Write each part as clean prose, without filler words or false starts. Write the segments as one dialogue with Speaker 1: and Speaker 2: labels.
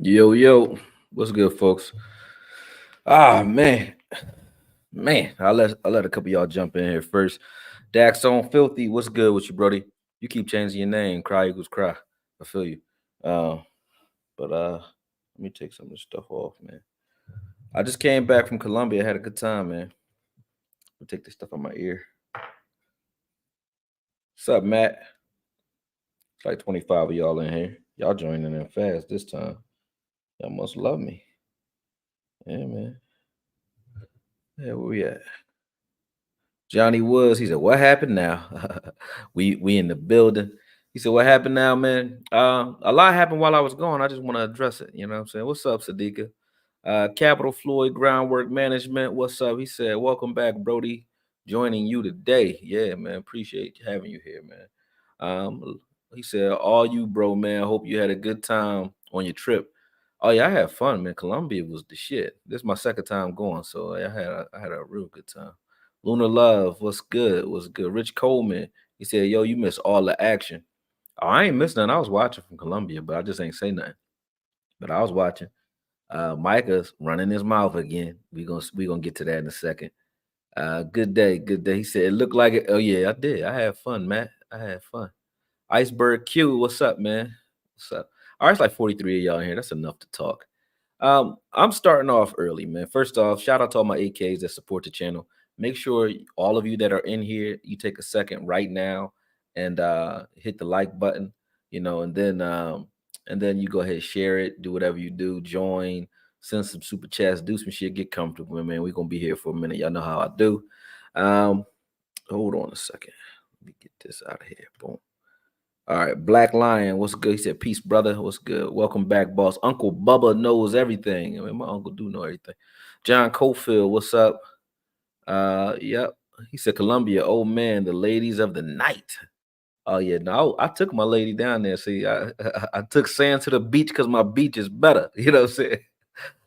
Speaker 1: Yo, yo, what's good, folks? Ah, man, I'll let a couple of y'all jump in here first. Dax on Filthy, what's good with you, Brody? You keep changing your name, Cry Eagles Cry. I feel you. Uh, but let me take some of this stuff off, man. I just came back from Colombia, had a good time, man. Let me take this stuff on my ear. What's up, Matt? It's like 25 of y'all in here. Y'all joining in fast this time. Y'all must love me. Yeah, man. Yeah, where we at? Johnny Woods, he said, "What happened now?" we in the building. He said, "What happened now, man?" A lot happened while I was gone. I just want to address it. You know what I'm saying? What's up, Sadiqa? Capital Floyd Groundwork Management. What's up? He said, "Welcome back, Brody. Joining you today. Yeah, man. Appreciate having you here, man." He said, "All you, bro, man. Hope you had a good time on your trip." Oh yeah, I had fun, man. Colombia was the shit. This is my second time going, so I had a real good time. Lunar Love, what's good? What's good? Rich Coleman, he said, "Yo, you missed all the action." Oh, I ain't missed nothing. I was watching from Colombia, but I just ain't say nothing. But I was watching. Micah's running his mouth again. We gonna get to that in a second. Good day, good day. He said it looked like it. Oh yeah, I did. I had fun, Matt. I had fun. Iceberg Q, what's up, man? What's up? All right, it's like 43 of y'all in here. That's enough to talk. I'm starting off early, man. First off, shout out to all my AKs that support the channel. Make sure all of you that are in here, you take a second right now and hit the like button, and then you go ahead and share it, do whatever you do, join, send some super chats, do some shit, get comfortable, man. We're gonna be here for a minute. Y'all know how I do. Um, hold on a second. Let me get this out of here. Boom. All right, Black Lion, what's good? He said, "Peace, brother. What's good? Welcome back, boss." Uncle Bubba knows everything. I mean, my uncle do know everything. John Cofield, what's up? Yep. He said, "Columbia, oh man, the ladies of the night." Oh yeah, no, I took my lady down there. See, I took sand to the beach because my beach is better. You know what I'm saying?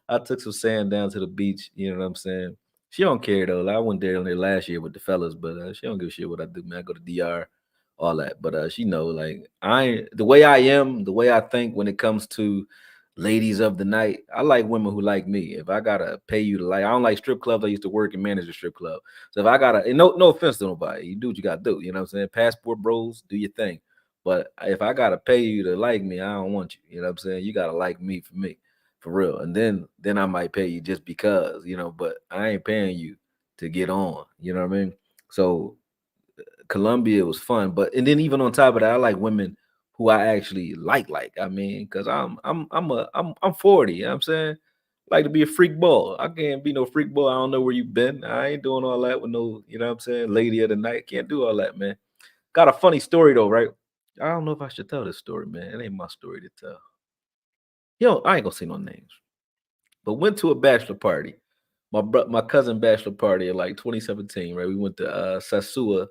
Speaker 1: I took some sand down to the beach. You know what I'm saying? She don't care though. Like, I went there on there last year with the fellas, but she don't give a shit what I do, man. I go to DR, all that. But she know, like, I ain't the way I am, the way I think when it comes to ladies of the night. I like women who like me. If I gotta pay you to like, I don't like strip clubs. I used to work and manage a strip club. So if I gotta, and no offense to nobody, you do what you gotta do. You know what I'm saying? Passport bros, do your thing. But if I gotta pay you to like me, I don't want you. You know what I'm saying? You gotta like me for me, for real. And then I might pay you just because, but I ain't paying you to get on. You know what I mean? So Colombia was fun, but and then even on top of that, I like women who I actually like. I mean, because I'm 40. You know what I'm saying? Like to be a freak ball. I can't be no freak ball. I don't know where you been. I ain't doing all that with no, you know what I'm saying, lady of the night. Can't do all that, man. Got a funny story though, right? I don't know if I should tell this story, man. It ain't my story to tell. Yo, I ain't gonna say no names, but went to a bachelor party. My cousin bachelor party in like 2017, right? We went to Sasua,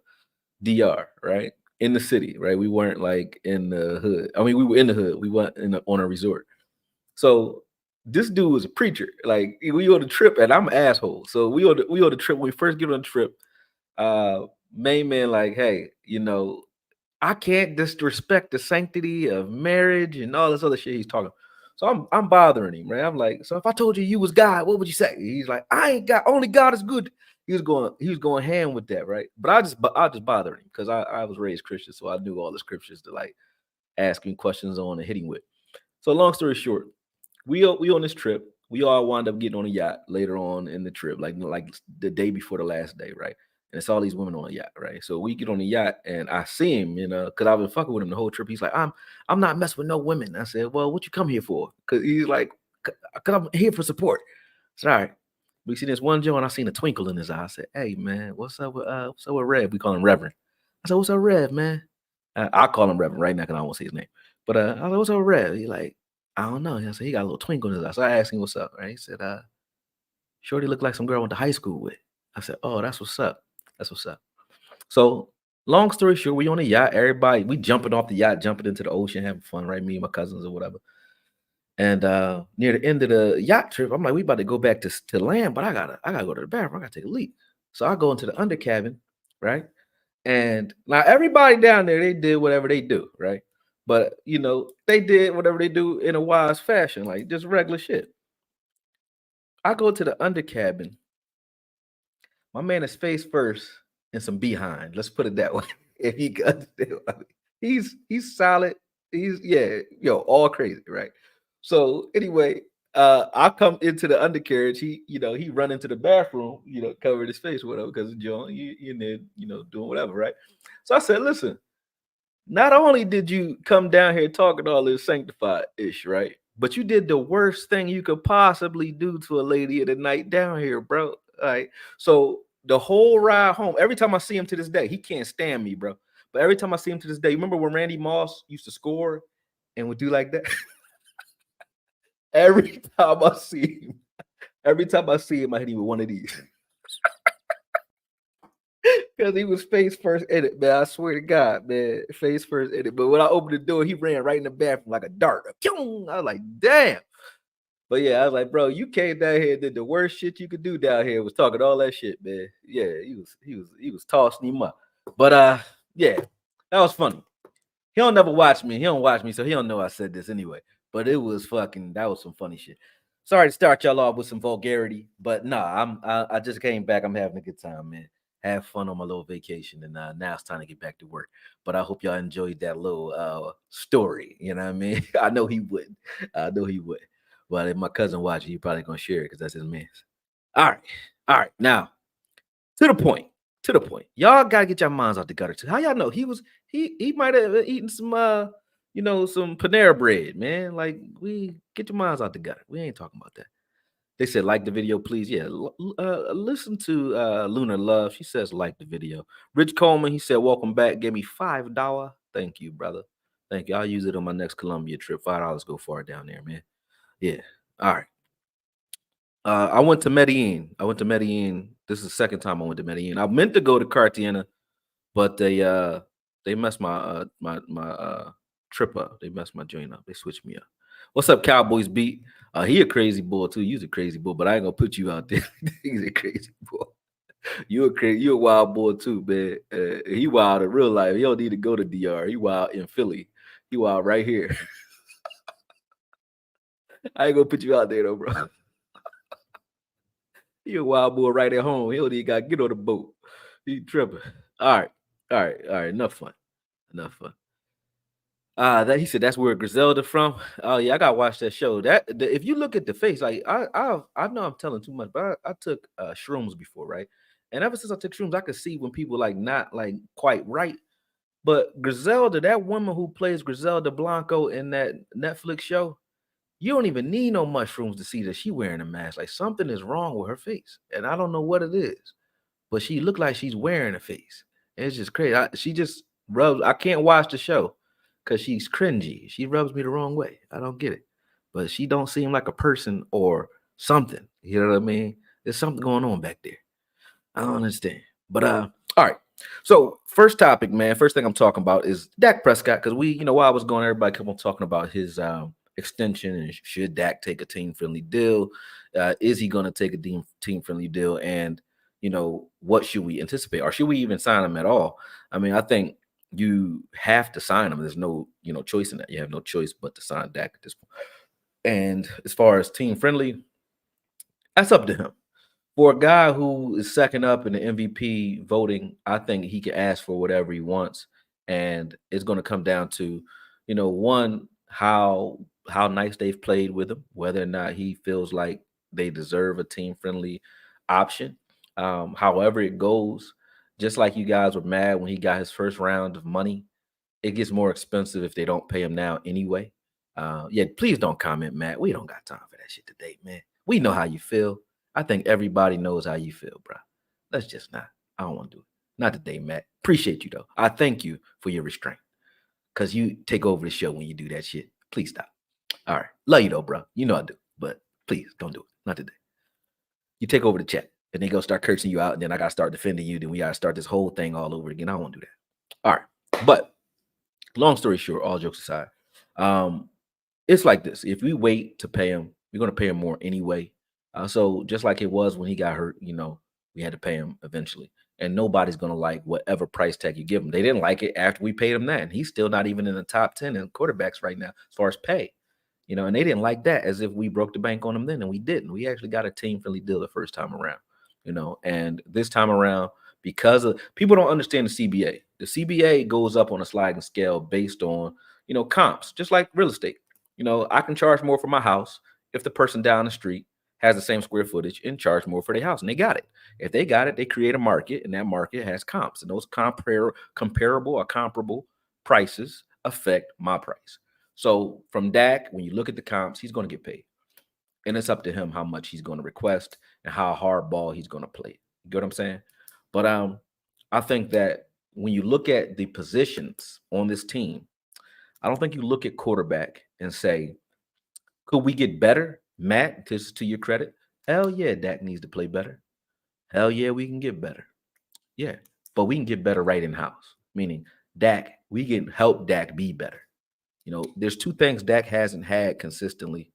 Speaker 1: DR, right? In the city, right? We weren't like in the hood. I mean, we were in the hood. We went on a resort. So this dude was a preacher. Like we on the trip, and I'm an asshole. So we on the trip. When we first get on the trip, uh, main man like, "Hey, I can't disrespect the sanctity of marriage and all this other shit he's talking." So I'm bothering him, right? I'm like, "So if I told you was God, what would you say?" He's like, "I ain't God. Only God is good." He was going ham with that, right? But I just bothered him because I was raised Christian, so I knew all the scriptures to like ask him questions on and hit him with. So long story short, we on this trip. We all wound up getting on a yacht later on in the trip, like the day before the last day, right? And it's all these women on a yacht, right? So we get on the yacht, and I see him, because I've been fucking with him the whole trip. He's like, I'm not messing with no women. I said, "Well, what you come here for?" Because he's like, "Cause I'm here for support." I said, "All right." We see this one Joe, and I seen a twinkle in his eye. I said, "Hey man, what's up with Rev?" We call him Reverend. I said, "What's up, Rev, man?" I call him Reverend right now because I won't say his name. But I was like, "What's up, with Rev?" He like, "I don't know." I said, "He got a little twinkle in his eye." So I asked him what's up, right? He said, "Shorty looked like some girl I went to high school with." I said, "Oh, that's what's up. That's what's up." So long story short, we on a yacht. Everybody, we jumping off the yacht, jumping into the ocean, having fun, right? Me and my cousins or whatever. And near the end of the yacht trip, I'm like, we about to go back to land, but I gotta go to the bathroom. I gotta take a leak. So I go into the under cabin, right? And now everybody down there, they did whatever they do, right? But you know, they did whatever they do in a wise fashion, like just regular shit. I go to the under cabin. My man is face first and some behind. Let's put it that way. If you can understand what I mean. He's solid. He's yeah, all crazy, right? So anyway, I come into the undercarriage. He run into the bathroom, covered his face, whatever, because John, you in there, doing whatever, right? So I said, listen, not only did you come down here talking all this sanctified ish, right? But you did the worst thing you could possibly do to a lady at the night down here, bro. All right. So the whole ride home, every time I see him to this day, he can't stand me, bro. But every time I see him to this day, remember when Randy Moss used to score and would do like that? every time I see him, every time I see him, I hit him with one of these. Because he was face first in it, man. I swear to God, man. Face first in it. But when I opened the door, he ran right in the bathroom like a dart. I was like, damn. But yeah, I was like, bro, you came down here and did the worst shit you could do down here. Was talking all that shit, man. Yeah, he was tossing him up. But yeah, that was funny. He don't never watch me. He don't watch me, so he don't know I said this anyway. But that was some funny shit. Sorry to start y'all off with some vulgarity, but nah, I just came back. I'm having a good time, man. Have fun on my little vacation, and now it's time to get back to work. But I hope y'all enjoyed that little story. You know what I mean? I know he would. I know he would. But if my cousin watching, he probably gonna share it because that's his man. All right. Now to the point. To the point. Y'all gotta get your minds out the gutter too. How y'all know he might have eaten some some Panera bread, man. Like we get your minds out the gutter. We ain't talking about that. They said like the video, please. Yeah, listen to Luna Love. She says like the video. Rich Coleman, he said welcome back. Gave me $5. Thank you, brother. Thank you. I'll use it on my next Columbia trip. $5 go far down there, man. Yeah. All right. I went to Medellin. This is the second time I went to Medellin. I meant to go to Cartagena, but they messed my trip up. They messed my joint up. They switched me up. What's up, Cowboys beat? He a crazy boy too. You's a crazy boy, but I ain't gonna put you out there. He's a crazy boy. You a wild boy too, man. He wild in real life. He don't need to go to DR. He wild in Philly. He wild right here. I ain't gonna put you out there though, bro. He a wild boy right at home. He don't even got to get on the boat. He tripping. All right. Enough fun. That he said that's where Griselda from. Oh yeah, I gotta watch that show. If you look at the face, like I know I'm telling too much, but I took shrooms before, right? And ever since I took shrooms, I could see when people like not like quite right. But Griselda, that woman who plays Griselda Blanco in that Netflix show, you don't even need no mushrooms to see that she wearing a mask. Like something is wrong with her face, and I don't know what it is, but she looked like she's wearing a face. It's just crazy. She just rubs. I can't watch the show because she's cringy. She rubs me the wrong way. I don't get it, but she don't seem like a person or something. You know what I mean? There's something going on back there. I don't understand. But all right. So first topic, man. First thing I'm talking about is Dak Prescott because while I was going, everybody kept on talking about his extension and should Dak take a team friendly deal? Is he going to take a team friendly deal? And what should we anticipate, or should we even sign him at all? I mean, I think you have to sign him. There's no choice in that. You have no choice but to sign Dak at this point. And as far as team friendly, that's up to him. For a guy who is second up in the MVP voting, I think he can ask for whatever he wants, and it's going to come down to, one, how nice they've played with him, whether or not he feels like they deserve a team friendly option. However it goes, just like you guys were mad when he got his first round of money, it gets more expensive if they don't pay him now anyway. Yeah, please don't comment, Matt. We don't got time for that shit today, man. We know how you feel. I think everybody knows how you feel, bro. Let's just not. I don't want to do it. Not today, Matt. Appreciate you, though. I thank you for your restraint because you take over the show when you do that shit. Please stop. All right. Love you, though, bro. You know I do. But please don't do it. Not today. You take over the chat and then go start cursing you out. And then I got to start defending you. Then we got to start this whole thing all over again. I don't want to do that. All right. But long story short, all jokes aside, it's like this. If we wait to pay him, we're going to pay him more anyway. So just like it was when he got hurt, we had to pay him eventually. and nobody's going to like whatever price tag you give him. They didn't like it after we paid him that, and he's still not even in the top 10 in quarterbacks right now as far as pay. And they didn't like that, as if we broke the bank on him then, and we didn't. We actually got a team-friendly deal the first time around, and this time around, because of people don't understand the CBA. The CBA goes up on a sliding scale based on, comps, just like real estate. I can charge more for my house if the person down the street has the same square footage and charge more for their house, and they got it. If they got it, they create a market, and that market has comps, and those comparable or comparable prices affect my price. So from Dak, when you look at the comps, he's going to get paid. And it's up to him how much he's going to request and how hard ball he's going to play. You get what I'm saying? But I think that when you look at the positions on this team, I don't think you look at quarterback and say, could we get better? Matt, this is to your credit. Hell yeah, Dak needs to play better. Hell yeah, we can get better. Yeah, but we can get better right in-house. Meaning, Dak, we can help Dak be better. There's two things Dak hasn't had consistently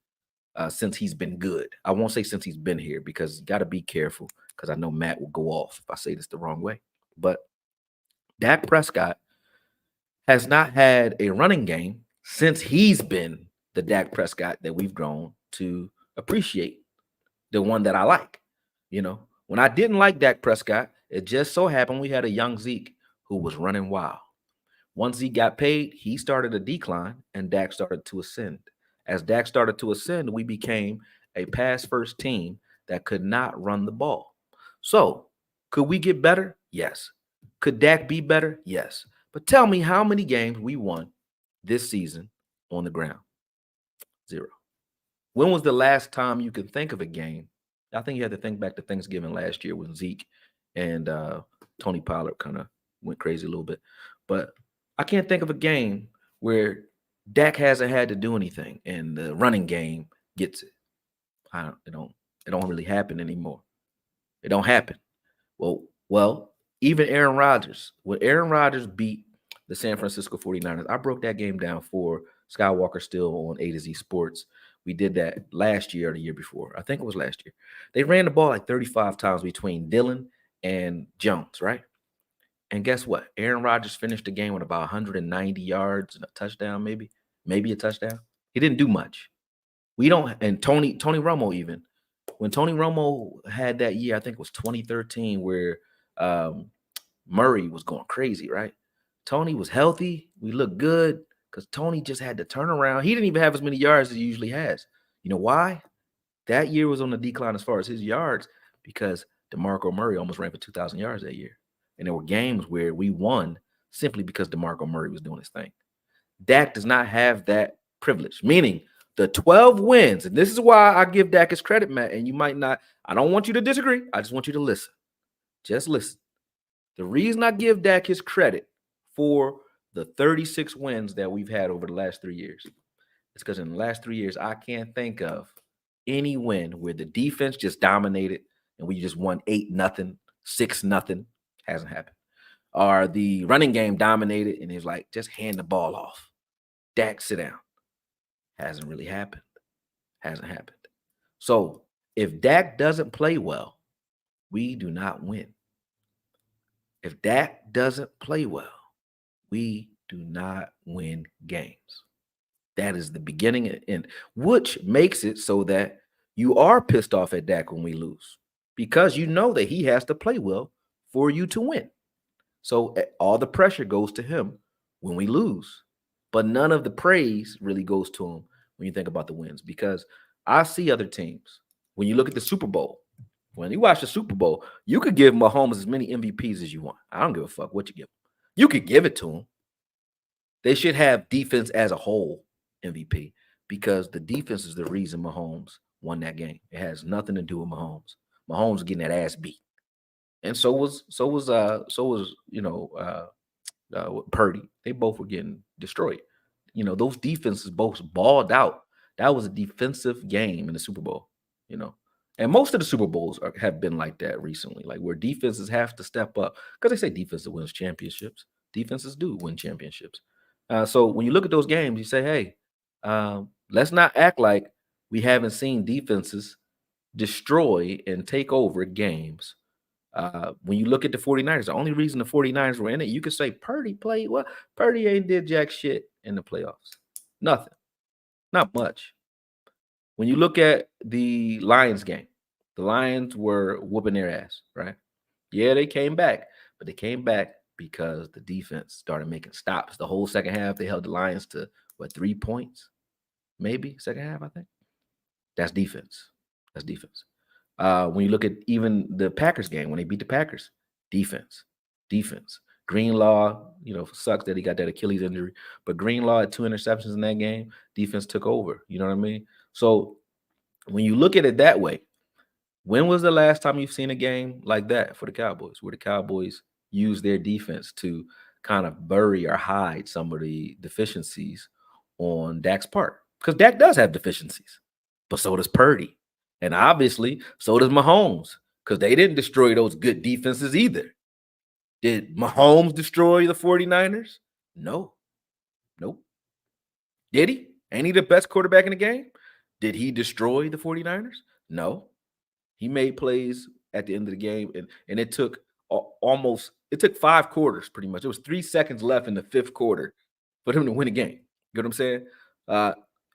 Speaker 1: since he's been good. I won't say since he's been here, because you got to be careful, because I know Matt will go off if I say this the wrong way. But Dak Prescott has not had a running game since he's been the Dak Prescott that we've grown to appreciate, the one that I like. When I didn't like Dak Prescott, it just so happened we had a young Zeke who was running wild. Once Zeke got paid, he started a decline, and Dak started to ascend. As Dak started to ascend, we became a pass-first team that could not run the ball. So, could we get better? Yes. Could Dak be better? Yes. But tell me how many games we won this season on the ground? 0. When was the last time you could think of a game? I think you had to think back to Thanksgiving last year when Zeke and Tony Pollard kind of went crazy a little bit. But I can't think of a game where Dak hasn't had to do anything and the running game gets it. It don't really happen anymore. It don't happen. Well, even Aaron Rodgers, when Aaron Rodgers beat the San Francisco 49ers, I broke that game down for Skywalker Still on A to Z Sports. We did that last year or the year before. I think it was last year. They ran the ball like 35 times between Dillon and Jones, right? And guess what? Aaron Rodgers finished the game with about 190 yards and a touchdown, maybe a touchdown. He didn't do much. And Tony Romo, even when Tony Romo had that year, I think it was 2013, where Murray was going crazy, right? Tony was healthy. We looked good because Tony just had to turn around. He didn't even have as many yards as he usually has. You know why? That year was on the decline as far as his yards, because DeMarco Murray almost ran for 2,000 yards that year. And there were games where we won simply because DeMarco Murray was doing his thing. Dak does not have that privilege, meaning the 12 wins. And this is why I give Dak his credit, Matt. And you might not, I don't want you to disagree. I just want you to listen. Just listen. The reason I give Dak his credit for the 36 wins that we've had over the last 3 years is because in the last 3 years, I can't think of any win where the defense just dominated and we just won 8-0, 6-0. Hasn't happened. Or the running game dominated and it's like, just hand the ball off. Dak, sit down. Hasn't really happened. Hasn't happened. So if Dak doesn't play well, we do not win. If Dak doesn't play well, we do not win games. That is the beginning and end, which makes it so that you are pissed off at Dak when we lose, because you know that he has to play well for you to win. So all the pressure goes to him when we lose, but none of the praise really goes to him when you think about the wins, because I see other teams. When you look at the Super Bowl, when you watch the Super Bowl, you could give Mahomes as many MVPs as you want. I don't give a fuck what you give him. You could give it to him. They should have defense as a whole MVP, because the defense is the reason Mahomes won that game. It has nothing to do with Mahomes. Mahomes was getting that ass beat. And so was Purdy. They both were getting destroyed. Those defenses both balled out. That was a defensive game in the Super Bowl. And most of the Super Bowls have been like that recently, like where defenses have to step up, because they say defense wins championships. Defenses do win championships. So when you look at those games, you say, hey, let's not act like we haven't seen defenses destroy and take over games When you look at the 49ers, the only reason the 49ers were in it, you could say Purdy played well. Purdy ain't did jack shit in the playoffs. Nothing. Not much. When you look at the Lions game, the Lions were whooping their ass, right? Yeah, they came back, but they came back because the defense started making stops. The whole second half, they held the Lions to what, 3 points? Maybe second half, I think. That's defense. That's defense. When you look at even the Packers game, when they beat the Packers, defense, defense. Greenlaw, sucks that he got that Achilles injury, but Greenlaw had 2 interceptions in that game. Defense took over. You know what I mean? So when you look at it that way, when was the last time you've seen a game like that for the Cowboys, where the Cowboys use their defense to kind of bury or hide some of the deficiencies on Dak's part? Because Dak does have deficiencies, but so does Purdy. And obviously, so does Mahomes, because they didn't destroy those good defenses either. Did Mahomes destroy the 49ers? No. Nope. Did he? Ain't he the best quarterback in the game? Did he destroy the 49ers? No. He made plays at the end of the game, and it took it took 5 quarters pretty much. It was 3 seconds left in the 5th quarter for them to win a game. You know what I'm saying?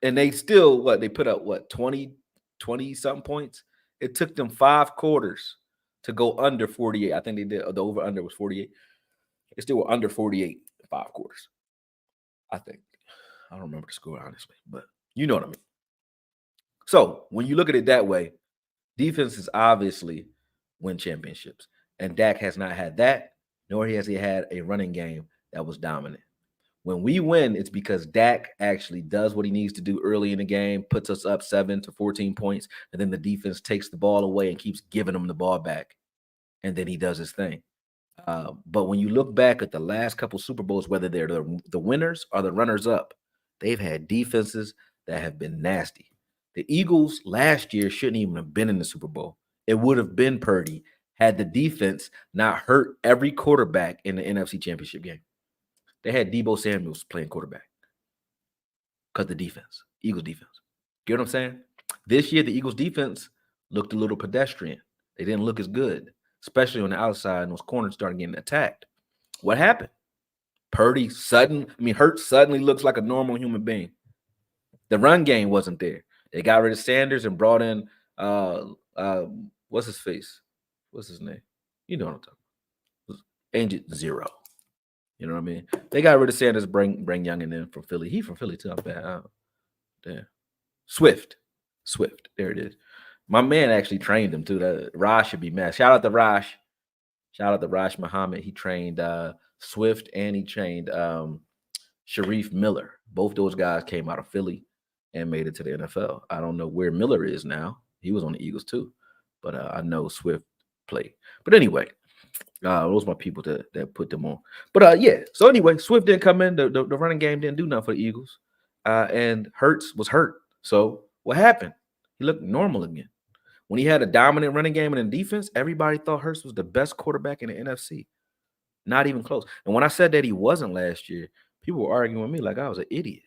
Speaker 1: And they still, they put up 20 something points. It took them 5 quarters to go under 48. I think they did. The over under was 48. They still were under 48 in 5 quarters. I think. I don't remember the score, honestly, but you know what I mean. So when you look at it that way, defenses obviously win championships. And Dak has not had that, nor has he had a running game that was dominant. When we win, it's because Dak actually does what he needs to do early in the game, puts us up 7 to 14 points, and then the defense takes the ball away and keeps giving him the ball back. And then he does his thing. But when you look back at the last couple Super Bowls, whether they're the winners or the runners up, they've had defenses that have been nasty. The Eagles last year shouldn't even have been in the Super Bowl. It would have been Purdy had the defense not hurt every quarterback in the NFC Championship game. They had Deebo Samuels playing quarterback because the defense, Eagles defense. Get what I'm saying? This year, the Eagles defense looked a little pedestrian. They didn't look as good, especially on the outside, and those corners started getting attacked. What happened? Hurts suddenly looks like a normal human being. The run game wasn't there. They got rid of Sanders and brought in what's his face? What's his name? You know what I'm talking about. Agent Zero. You know what I mean? They got rid of Sanders, bring Youngin in from Philly. He from Philly too. I'm bad. Damn. Swift. There it is. My man actually trained him too. That Raj should be mad. Shout out to Raj. Shout out to Raj Muhammad. He trained Swift and he trained Sharif Miller. Both those guys came out of Philly and made it to the NFL. I don't know where Miller is now. He was on the Eagles too, but I know Swift played. But anyway, those are my people that put them on. But yeah. So anyway, Swift didn't come in. The running game didn't do nothing for the Eagles, and Hurts was hurt. So what happened? He looked normal again. When he had a dominant running game and in defense, everybody thought Hurts was the best quarterback in the NFC. Not even close. And when I said that he wasn't last year, people were arguing with me like I was an idiot.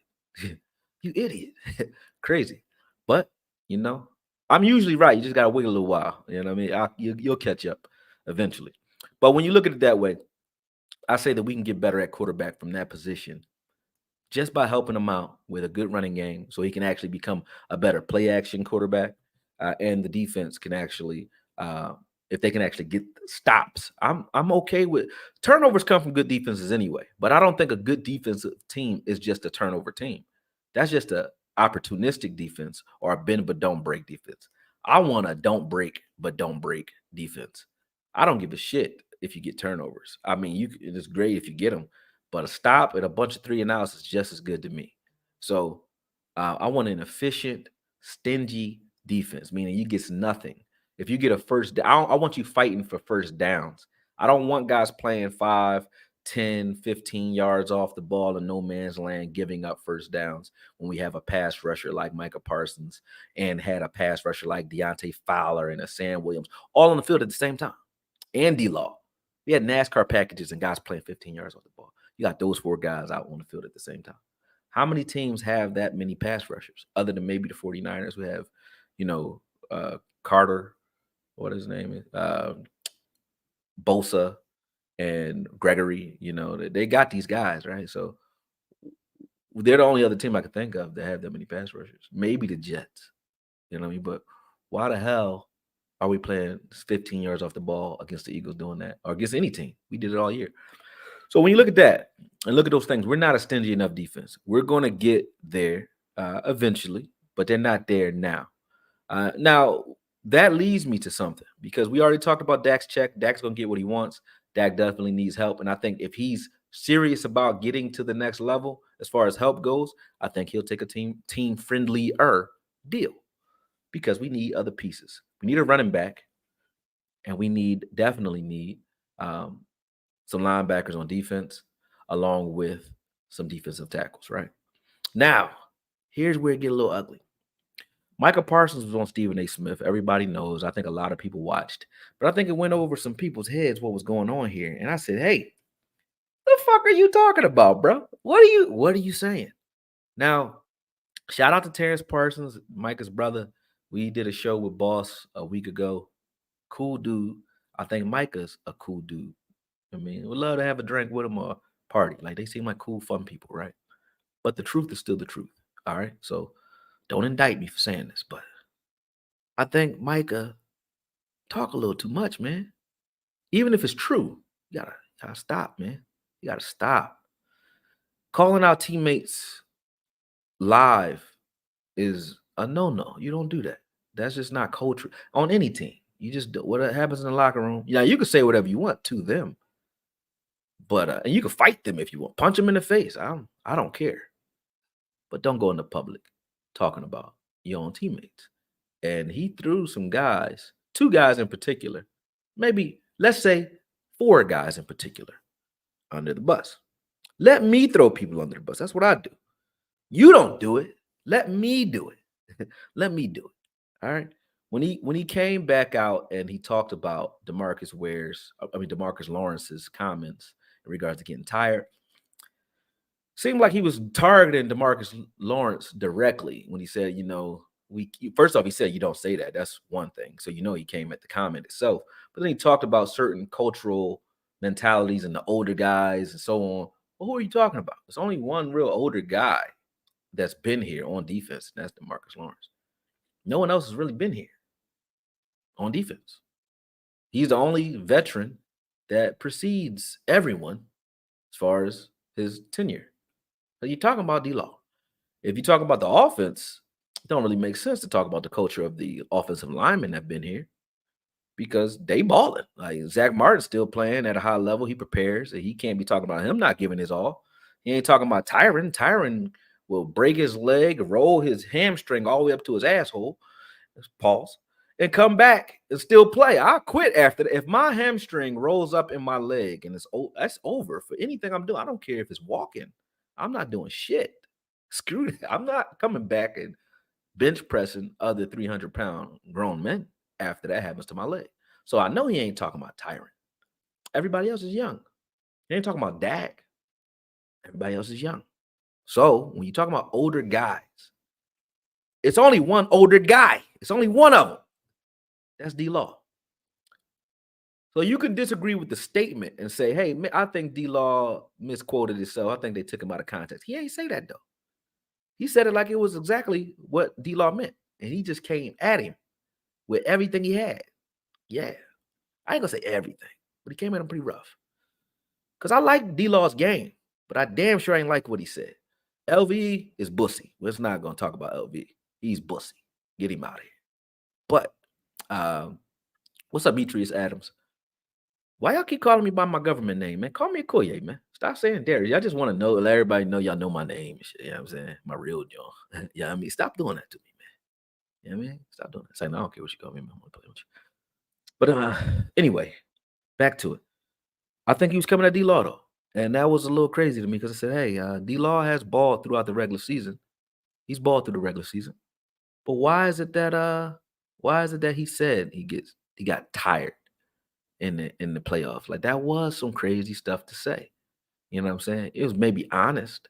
Speaker 1: You idiot. Crazy. But, I'm usually right. You just got to wait a little while. You know what I mean? You'll catch up eventually. But when you look at it that way, I say that we can get better at quarterback from that position just by helping him out with a good running game so he can actually become a better play action quarterback. And the defense can actually, if they can actually get stops, I'm okay with turnovers. Come from good defenses anyway, but I don't think a good defensive team is just a turnover team. That's just a opportunistic defense or a bend but don't break defense. I want a don't break but don't break defense. I don't give a shit if you get turnovers. I mean, it's great if you get them, but a stop and a bunch of 3 and outs is just as good to me. So I want an efficient, stingy defense, meaning you get nothing. If you get a first down, I want you fighting for first downs. I don't want guys playing 5, 10, 15 yards off the ball in no man's land, giving up first downs when we have a pass rusher like Micah Parsons and had a pass rusher like Deontay Fowler and a Sam Williams all on the field at the same time. And D-Law. We had NASCAR packages and guys playing 15 yards off the ball. You got those 4 guys out on the field at the same time. How many teams have that many pass rushers other than maybe the 49ers who have, Carter, what his name is? Bosa and Gregory. You know, they got these guys, right? So they're the only other team I can think of that have that many pass rushers. Maybe the Jets. You know what I mean? But why the hell are we playing 15 yards off the ball against the Eagles doing that, or against any team? We did it all year. So when you look at that and look at those things, we're not a stingy enough defense. We're going to get there eventually, but they're not there now. Now, that leads me to something, because we already talked about Dak's check. Dak's going to get what he wants. Dak definitely needs help. And I think if he's serious about getting to the next level as far as help goes, I think he'll take a team-friendlier deal, because we need other pieces. We need a running back, and we definitely need some linebackers on defense, along with some defensive tackles, right? Now, here's where it gets a little ugly. Micah Parsons was on Stephen A. Smith. Everybody knows. I think a lot of people watched. But I think it went over some people's heads what was going on here. And I said, hey, the fuck are you talking about, bro? What are you saying? Now, shout out to Terrence Parsons, Micah's brother. We did a show with Boss a week ago. Cool dude. I think Micah's a cool dude. I mean, we'd love to have a drink with him or a party. Like, they seem like cool, fun people, right? But the truth is still the truth. All right. So don't indict me for saying this, but I think talk a little too much, man. Even if it's true, you gotta stop, man. You gotta stop. Calling out teammates live is a no-no. You don't do that. That's just not culture on any team. You just do what happens in the locker room. Yeah, you can say whatever you want to them, but and you can fight them if you want. Punch them in the face. I don't care. But don't go into public talking about your own teammates. And he threw some guys, 2 guys in particular, maybe let's say 4 guys in particular, under the bus. Let me throw people under the bus. That's what I do. You don't do it. Let me do it. Let me do it. All right. When he came back out and he talked about DeMarcus Lawrence's comments in regards to getting tired, seemed like he was targeting DeMarcus Lawrence directly when he said, you know, first off, he said, you don't say that. That's one thing. So, you know, he came at the comment itself. But then he talked about certain cultural mentalities and the older guys and so on. Well, who are you talking about? There's only one real older guy that's been here on defense, and that's DeMarcus Lawrence. No one else has really been here on defense. He's the only veteran that precedes everyone as far as his tenure. So you're talking about D-Law. If you talk about the offense, it don't really make sense to talk about the culture of the offensive linemen that have been here, because they balling. Like, Zach Martin's still playing at a high level. He prepares, and he can't be talking about him not giving his all. He ain't talking about Tyron. Tyron will break his leg, roll his hamstring all the way up to his asshole, pause, and come back and still play. I'll quit after that. If my hamstring rolls up in my leg and that's over for anything I'm doing. I don't care if it's walking. I'm not doing shit. Screw that. I'm not coming back and bench pressing other 300-pound grown men after that happens to my leg. So I know he ain't talking about Tyron. Everybody else is young. He ain't talking about Dak. Everybody else is young. So when you talk about older guys, it's only one older guy. It's only one of them. That's D-Law. So you can disagree with the statement and say, hey, I think D-Law misquoted himself. I think they took him out of context. He ain't say that, though. He said it like it was exactly what D-Law meant. And he just came at him with everything he had. Yeah. I ain't going to say everything, but he came at him pretty rough. Because I like D-Law's game, but I damn sure ain't like what he said. LV is bussy. We're not going to talk about LV. He's bussy. Get him out of here. But what's up, Demetrius Adams? Why y'all keep calling me by my government name, man? Call me AKOYE, man. Stop saying Darius. I just want to let everybody know y'all know my name and shit. You know what I'm saying? My real John. Yeah, I mean, stop doing that to me, man. You know what I mean? Stop doing that. Saying, I don't care what you call me, man. I want to play with you. But anyway, back to it. I think he was coming at D-Law, though. And that was a little crazy to me because I said, hey, D-Law has balled throughout the regular season. He's balled through the regular season. But why is it that he said he got tired in the playoffs? Like, that was some crazy stuff to say. You know what I'm saying? It was maybe honest,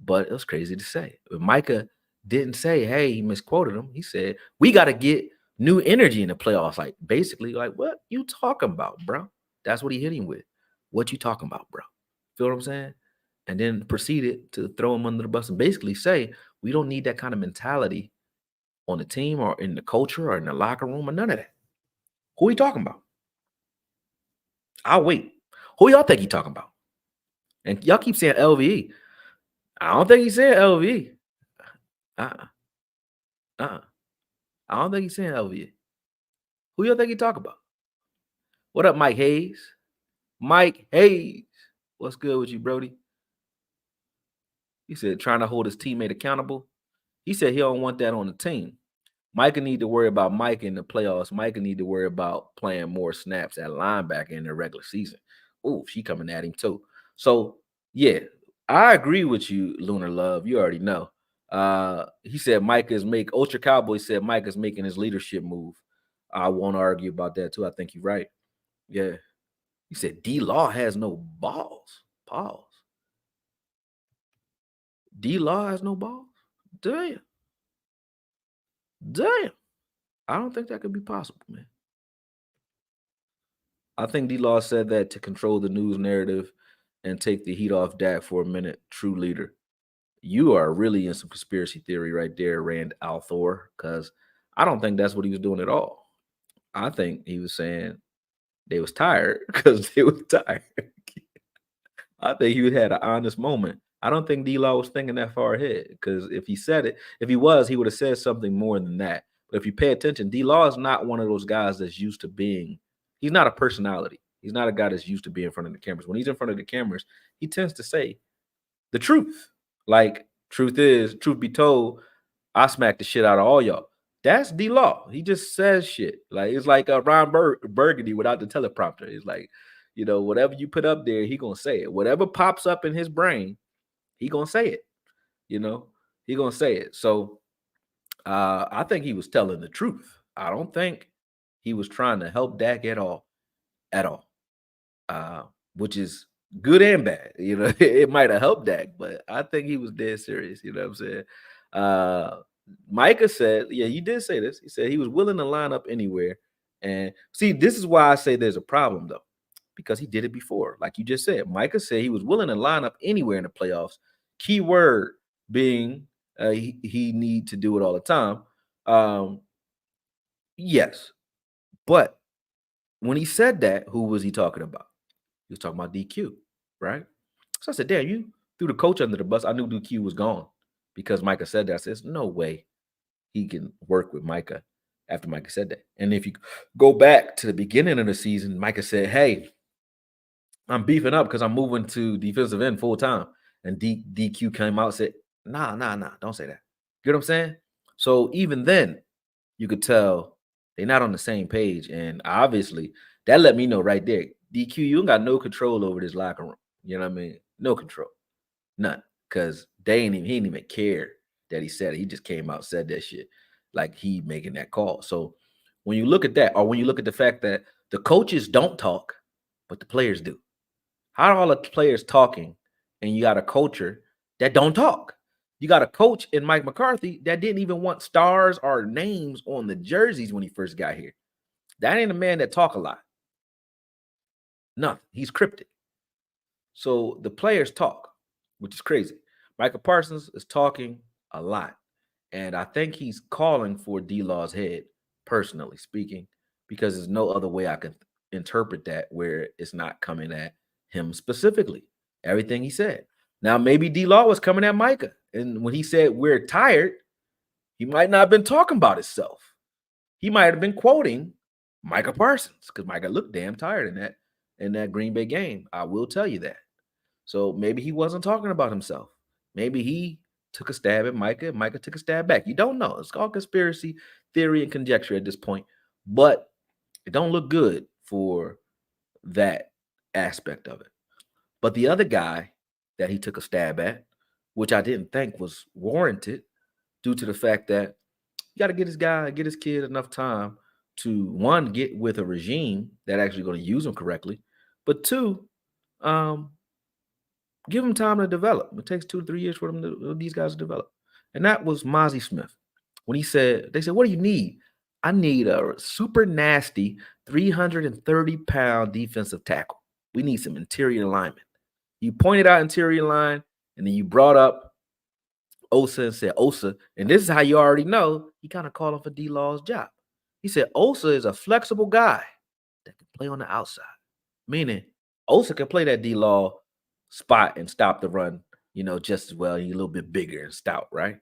Speaker 1: but it was crazy to say. But Micah didn't say, hey, he misquoted him. He said, we got to get new energy in the playoffs. Like, basically, like, what you talking about, bro? That's what he hit him with. What you talking about, bro? Feel what I'm saying? And then proceeded to throw him under the bus and basically say, we don't need that kind of mentality on the team or in the culture or in the locker room or none of that. Who are you talking about? I'll wait. Who y'all think he talking about? And y'all keep saying LVE. I don't think he's saying LVE. I don't think he's saying LVE. Who y'all think he talking about? What up, Mike Hayes? Mike Hayes. What's good with you, Brody? He said trying to hold his teammate accountable. He said he don't want that on the team. Micah need to worry about Mike in the playoffs. Micah need to worry about playing more snaps at linebacker in the regular season. Ooh, she coming at him too. So, yeah, I agree with you, Lunar Love. You already know. He said Ultra Cowboy said Micah's making his leadership move. I won't argue about that too. I think you're right. Yeah. He said D-Law has no balls. Pause. D-Law has no balls? Damn. I don't think that could be possible, man. I think D-Law said that to control the news narrative and take the heat off Dak for a minute. True leader. You are really in some conspiracy theory right there, Rand Althor, because I don't think that's what he was doing at all. I think he was saying they was tired because they was tired. I think he had an honest moment. I don't think D-Law was thinking that far ahead, because if he said it, if he was, he would have said something more than that. But if you pay attention, D-Law is not one of those guys that's used to being, he's not a personality. He's not a guy that's used to being in front of the cameras. When he's in front of the cameras, he tends to say the truth. Like, truth be told, I smacked the shit out of all y'all. That's D-Law. He just says shit. Like, it's like Ron Burgundy without the teleprompter. It's like, whatever you put up there, he gonna say it. Whatever pops up in his brain, he gonna say it. He gonna say it. So I think he was telling the truth. I don't think he was trying to help Dak at all. Which is good and bad. It might have helped Dak, but I think he was dead serious. You know what I'm saying? Micah said, yeah, he did say this. He said he was willing to line up anywhere. And see, this is why I say there's a problem, though, because he did it before. Like you just said, Micah said he was willing to line up anywhere in the playoffs. Key word being he need to do it all the time. Yes, but when he said that, who was he talking about? He was talking about DQ, right? So I said, damn, you threw the coach under the bus. I knew DQ was gone because Micah said that. I said, there's no way he can work with Micah after Micah said that. And if you go back to the beginning of the season, Micah said, hey, I'm beefing up because I'm moving to defensive end full time. And DQ came out and said, nah, don't say that. You know what I'm saying? So even then, you could tell they're not on the same page. And obviously, that let me know right there. DQ, you ain't got no control over this locker room. You know what I mean? No control. None. Because he didn't even care that he said it. He just came out, said that shit like he making that call. So when you look at that, or when you look at the fact that the coaches don't talk, but the players do. How are all the players talking and you got a culture that don't talk? You got a coach in Mike McCarthy that didn't even want stars or names on the jerseys when he first got here. That ain't a man that talk a lot. Nothing. He's cryptic. So the players talk, which is crazy. Micah Parsons is talking a lot. And I think he's calling for D-Law's head, personally speaking, because there's no other way I can interpret that where it's not coming at him specifically. Everything he said. Now, maybe D-Law was coming at Micah. And when he said we're tired, he might not have been talking about himself. He might have been quoting Micah Parsons because Micah looked damn tired in that Green Bay game. I will tell you that. So maybe he wasn't talking about himself. Maybe he took a stab at Micah and Micah took a stab back. You don't know. It's all conspiracy theory and conjecture at this point. But it don't look good for that aspect of it. But the other guy that he took a stab at, which I didn't think was warranted due to the fact that you got to get his kid enough time to, one, get with a regime that actually going to use him correctly, but two, give him time to develop. It takes 2 to 3 years for these guys to develop. And that was Mozzie Smith. When they said, what do you need? I need a super nasty 330-pound defensive tackle. We need some interior alignment. You pointed out interior line, and then you brought up Osa and said Osa, and this is how you already know he kind of called him for D-Law's job. He said Osa is a flexible guy that can play on the outside, meaning Osa can play that D-Law spot and stop the run, just as well. He's a little bit bigger and stout, right?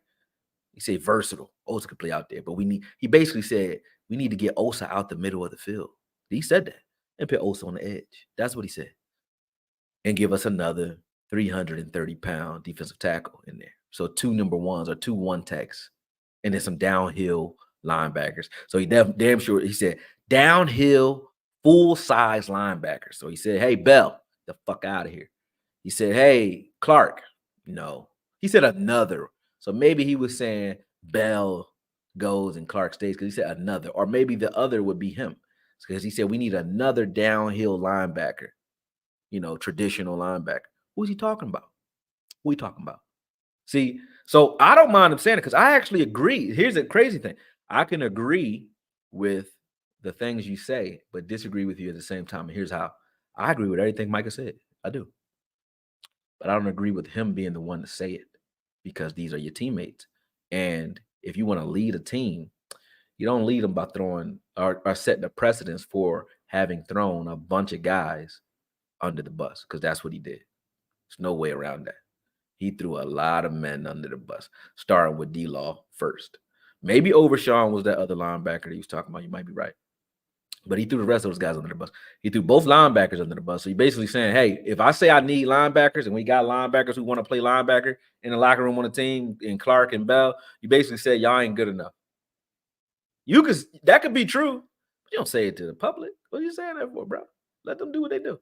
Speaker 1: He said versatile. Osa can play out there, but he basically said we need to get Osa out the middle of the field. He said that and put Osa on the edge. That's what he said. And give us another 330-pound defensive tackle in there. So 2 number ones or 2 1-techs, and then some downhill linebackers. So he damn sure he said downhill full-size linebackers. So he said, hey, Bell, the fuck out of here. He said, hey, Clark. No. He said another. So maybe he was saying Bell goes and Clark stays because he said another. Or maybe the other would be him because he said we need another downhill linebacker, traditional linebacker. Who's he talking about? Who are you talking about? See, so I don't mind him saying it because I actually agree. Here's the crazy thing. I can agree with the things you say, but disagree with you at the same time. And here's how. I agree with everything Micah said. I do. But I don't agree with him being the one to say it because these are your teammates. And if you want to lead a team, you don't lead them by throwing or setting a precedence for having thrown a bunch of guys under the bus because that's what he did. There's no way around that. He threw a lot of men under the bus, starting with D-Law first. Maybe Overshawn was that other linebacker that he was talking about. You might be right. But he threw the rest of those guys under the bus. He threw both linebackers under the bus. So he basically saying, hey, if I say I need linebackers and we got linebackers who want to play linebacker in the locker room on the team, in Clark and Bell, you basically say y'all ain't good enough. That could be true, but you don't say it to the public. What are you saying that for, bro? Let them do what they do.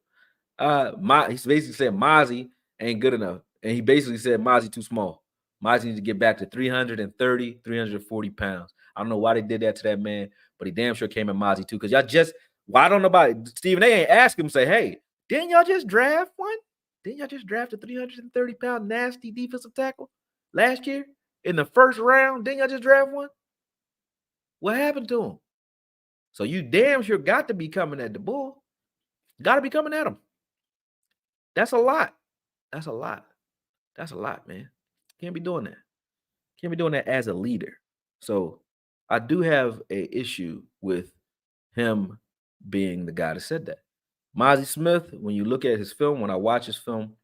Speaker 1: He basically said Mozzie ain't good enough. And he basically said Mozzie too small. Mozzie needs to get back to 330, 340 pounds. I don't know why they did that to that man, but he damn sure came at Mozzie too. Because I don't know about it. Steven, they ain't ask him, say, hey, didn't y'all just draft one? Didn't y'all just draft a 330-pound nasty defensive tackle last year in the first round? Didn't y'all just draft one? What happened to him? So you damn sure got to be coming at the bull. Got to be coming at him. That's a lot. That's a lot. That's a lot, man. Can't be doing that. Can't be doing that as a leader. So I do have an issue with him being the guy that said that. Mozzie Smith, when you look at his film, when I watch his film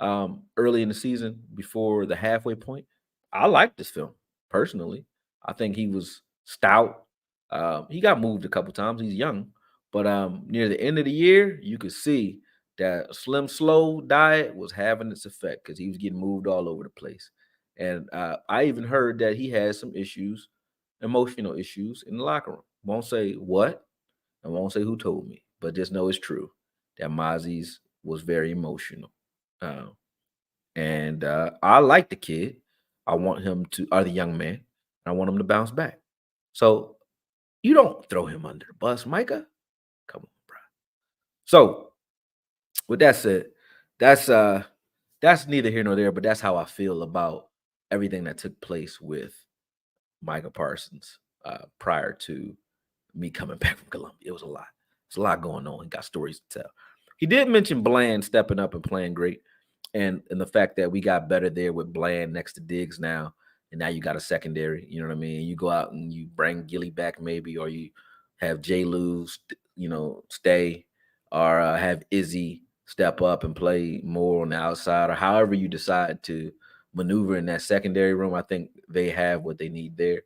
Speaker 1: early in the season before the halfway point, I liked this film personally. I think he was stout. He got moved a couple times. He's young. But near the end of the year, you could see that slim, slow diet was having its effect because he was getting moved all over the place. And I even heard that he had some issues, emotional issues in the locker room. Won't say what, and won't say who told me, but just know it's true that Mozzie's was very emotional. And I like the kid. I want him to, or the young man, I want him to bounce back. So you don't throw him under the bus, Micah. Come on, bro. So with that said, that's neither here nor there, but that's how I feel about everything that took place with Micah Parsons prior to me coming back from Columbia. It was a lot. There's a lot going on. He got stories to tell. He did mention Bland stepping up and playing great, and the fact that we got better there with Bland next to Diggs now, and now you got a secondary. You know what I mean? You go out and you bring Gilly back maybe, or you have J. Lou, stay, or have Izzy step up and play more on the outside, or however you decide to maneuver in that secondary room. I think they have what they need there.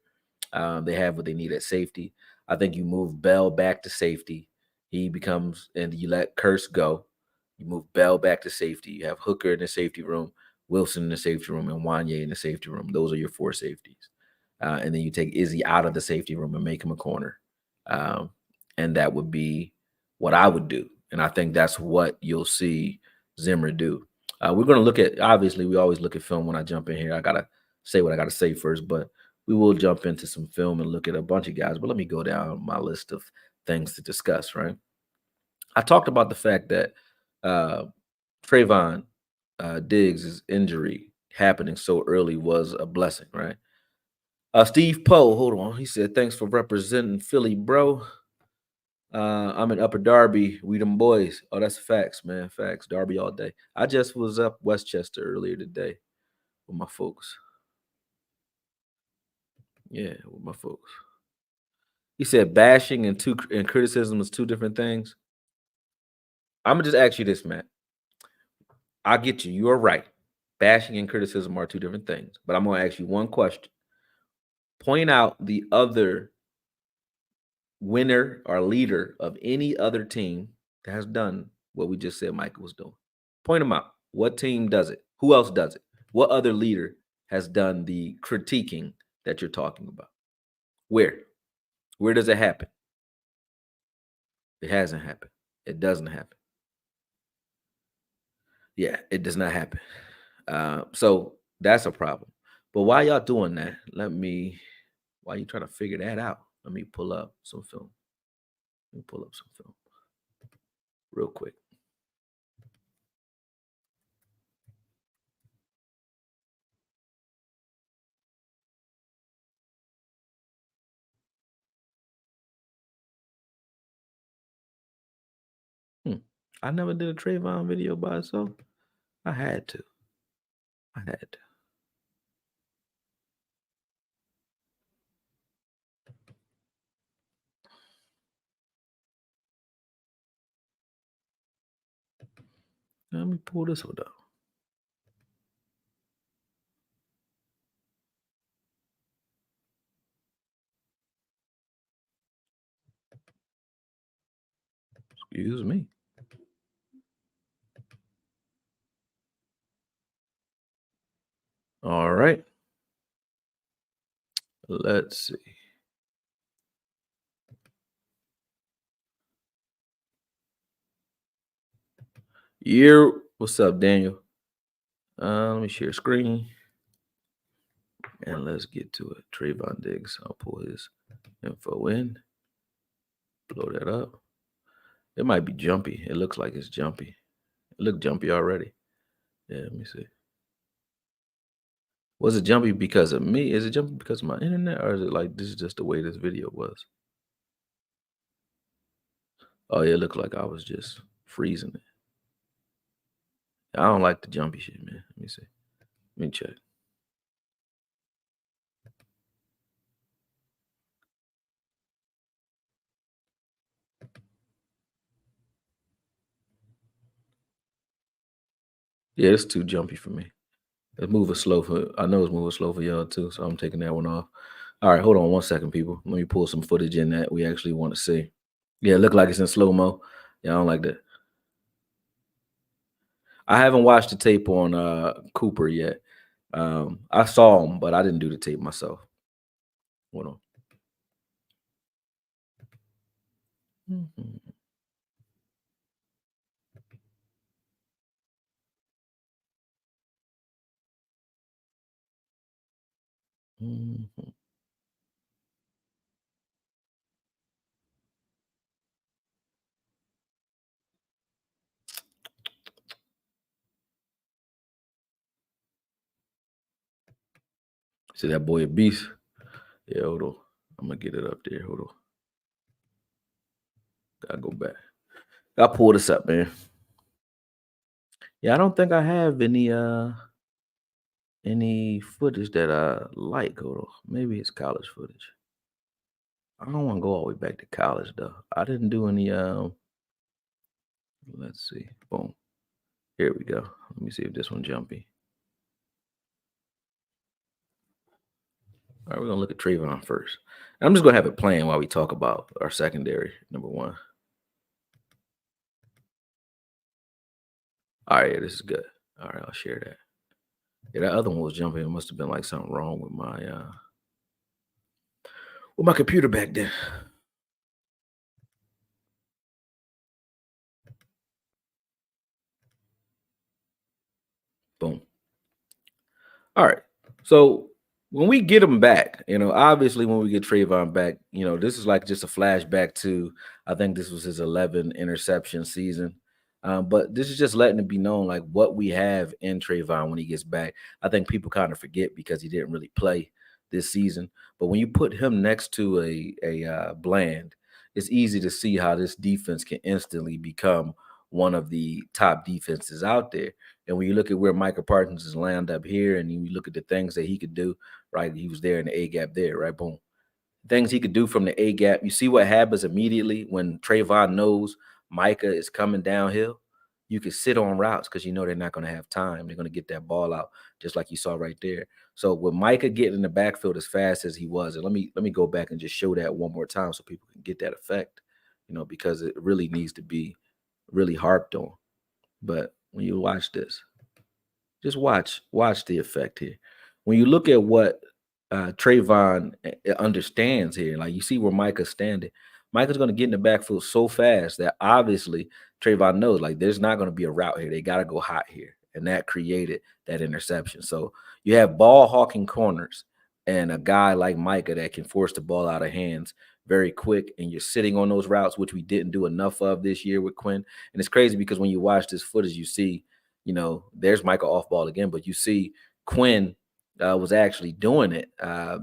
Speaker 1: They have what they need at safety. I think you move Bell back to safety. He becomes, and you let Curse go. You move Bell back to safety. You have Hooker in the safety room, Wilson in the safety room, and Wanye in the safety room. Those are your 4 safeties. And then you take Izzy out of the safety room and make him a corner. And that would be what I would do. And I think that's what you'll see Zimmer do. We're going to look at, obviously, we always look at film when I jump in here. I got to say what I got to say first, but we will jump into some film and look at a bunch of guys. But let me go down my list of things to discuss, right? I talked about the fact that Trayvon Diggs' injury happening so early was a blessing, right? Steve Poe, hold on. He said, thanks for representing Philly, bro. I'm in Upper Darby. We them boys. Oh, that's facts, man. Facts. Darby all day. I just was up Westchester earlier today with my folks. Yeah, with my folks. He said bashing and criticism is two different things. I'm gonna just ask you this, Matt. I get you. You are right. Bashing and criticism are two different things. But I'm gonna ask you one question. Point out the other winner or leader of any other team that has done what we just said Micah was doing. Point them out. What team does it? Who else does it? What other leader has done the critiquing that you're talking about? Where? Where does it happen? It hasn't happened. It doesn't happen. Yeah, it does not happen. So that's a problem. But while y'all doing that, while you trying to figure that out, let me pull up some film. Let me pull up some film real quick. I never did a Trayvon video by itself. I had to. I had to. Let me pull this one up. Excuse me. All right. Let's see. What's up, Daniel? Let me share screen. And let's get to it. Trayvon Diggs. I'll pull his info in. Blow that up. It might be jumpy. It looks like it's jumpy. It looked jumpy already. Yeah, let me see. Was it jumpy because of me? Is it jumpy because of my internet? Or is it like this is just the way this video was? Oh, yeah, it looked like I was just freezing it. I don't like the jumpy shit, man. Let me see. Let me check. Yeah, it's too jumpy for me. It's moving slow I know it's moving slow for y'all too, so I'm taking that one off. All right, hold on 1 second, people. Let me pull some footage in that we actually want to see. Yeah, it looked like it's in slow-mo. Yeah, I don't like that. I haven't watched the tape on Cooper yet. I saw him, but I didn't do the tape myself. Hold on. Mm-hmm. Mm-hmm. See that boy a beast? Yeah, hold on. I'm gonna get it up there. Hold on. Gotta go back. I'll pull this up, man. Yeah, I don't think I have any footage that I like. Hold on. Maybe it's college footage. I don't want to go all the way back to college though. I didn't do any let's see. Boom. Here we go. Let me see if this one jumpy. All right, we're gonna look at Trayvon first. I'm just gonna have it playing while we talk about our secondary, number one. All right, yeah, this is good. All right, I'll share that. Yeah, that other one was jumping. It must have been like something wrong with my computer back then. Boom. All right. So when we get him back, obviously when we get Trayvon back, this is like just a flashback to I think this was his 11 interception season. But this is just letting it be known like what we have in Trayvon when he gets back. I think people kind of forget because he didn't really play this season. But when you put him next to a Bland, it's easy to see how this defense can instantly become one of the top defenses out there. And when you look at where Micah Parsons is lined up here, and you look at the things that he could do, right? He was there in the A gap there, right? Boom. Things he could do from the A gap. You see what happens immediately when Trayvon knows Micah is coming downhill. You can sit on routes because you know they're not going to have time. They're going to get that ball out, just like you saw right there. So with Micah getting in the backfield as fast as he was, and let me go back and just show that one more time so people can get that effect, because it really needs to be really harped on. But when you watch this, just watch the effect here. When you look at what Trayvon understands here, like you see where Micah's standing. Micah's going to get in the backfield so fast that obviously Trayvon knows like there's not going to be a route here. They got to go hot here, and that created that interception. So you have ball hawking corners and a guy like Micah that can force the ball out of hands very quick, and you're sitting on those routes, which we didn't do enough of this year with Quinn. And it's crazy because when you watch this footage, you see there's Michael off ball again, but you see Quinn was actually doing it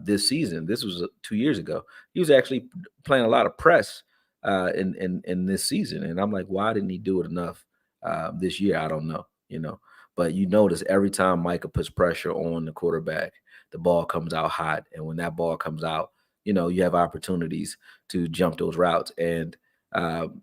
Speaker 1: this season. This was 2 years ago. He was actually playing a lot of press in this season, and I'm like, why didn't he do it enough this year? I don't know. But you notice every time Micah puts pressure on the quarterback, the ball comes out hot, and when that ball comes out, you have opportunities to jump those routes. And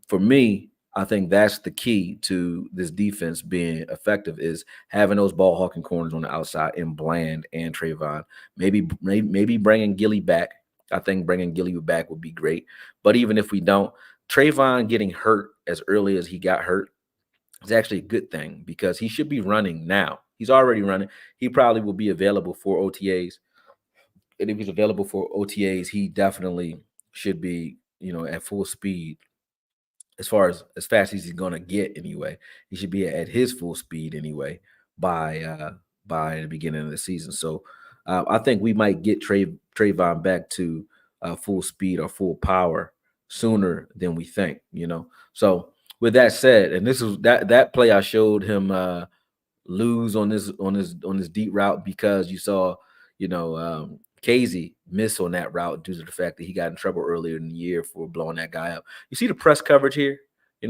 Speaker 1: for me, I think that's the key to this defense being effective is having those ball hawking corners on the outside in Bland and Trayvon. Maybe bringing Gilly back. I think bringing Gilly back would be great. But even if we don't, Trayvon getting hurt as early as he got hurt is actually a good thing because he should be running now. He's already running. He probably will be available for OTAs. And if he's available for OTAs, he definitely should be, at full speed as fast as he's gonna get anyway. He should be at his full speed anyway by the beginning of the season. So I think we might get Trayvon back to full speed or full power sooner than we think. So with that said, and this is that play I showed him lose on this deep route because you saw, Casey miss on that route due to the fact that he got in trouble earlier in the year for blowing that guy up. You see the press coverage here? They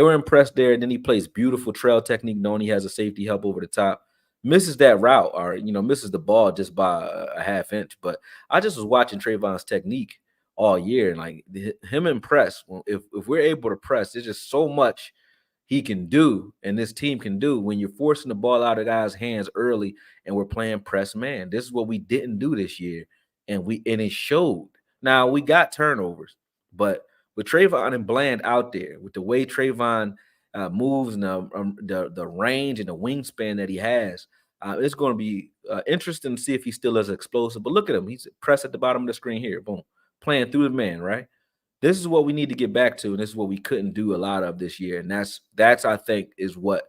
Speaker 1: were impressed there. And then he plays beautiful trail technique, knowing he has a safety help over the top. Misses that route or, misses the ball just by a half inch. But I just was watching Trayvon's technique all year. And, like, him and press, if we're able to press, there's just so much he can do and this team can do when you're forcing the ball out of guys' hands early and we're playing press man. This is what we didn't do this year, and it showed. Now we got turnovers, but with Trayvon and Bland out there, with the way Trayvon moves and the range and the wingspan that he has, it's going to be interesting to see if he's still as explosive. But look at him; he's pressed at the bottom of the screen here, boom, playing through the man, right? This is what we need to get back to, and this is what we couldn't do a lot of this year. And that's I think is what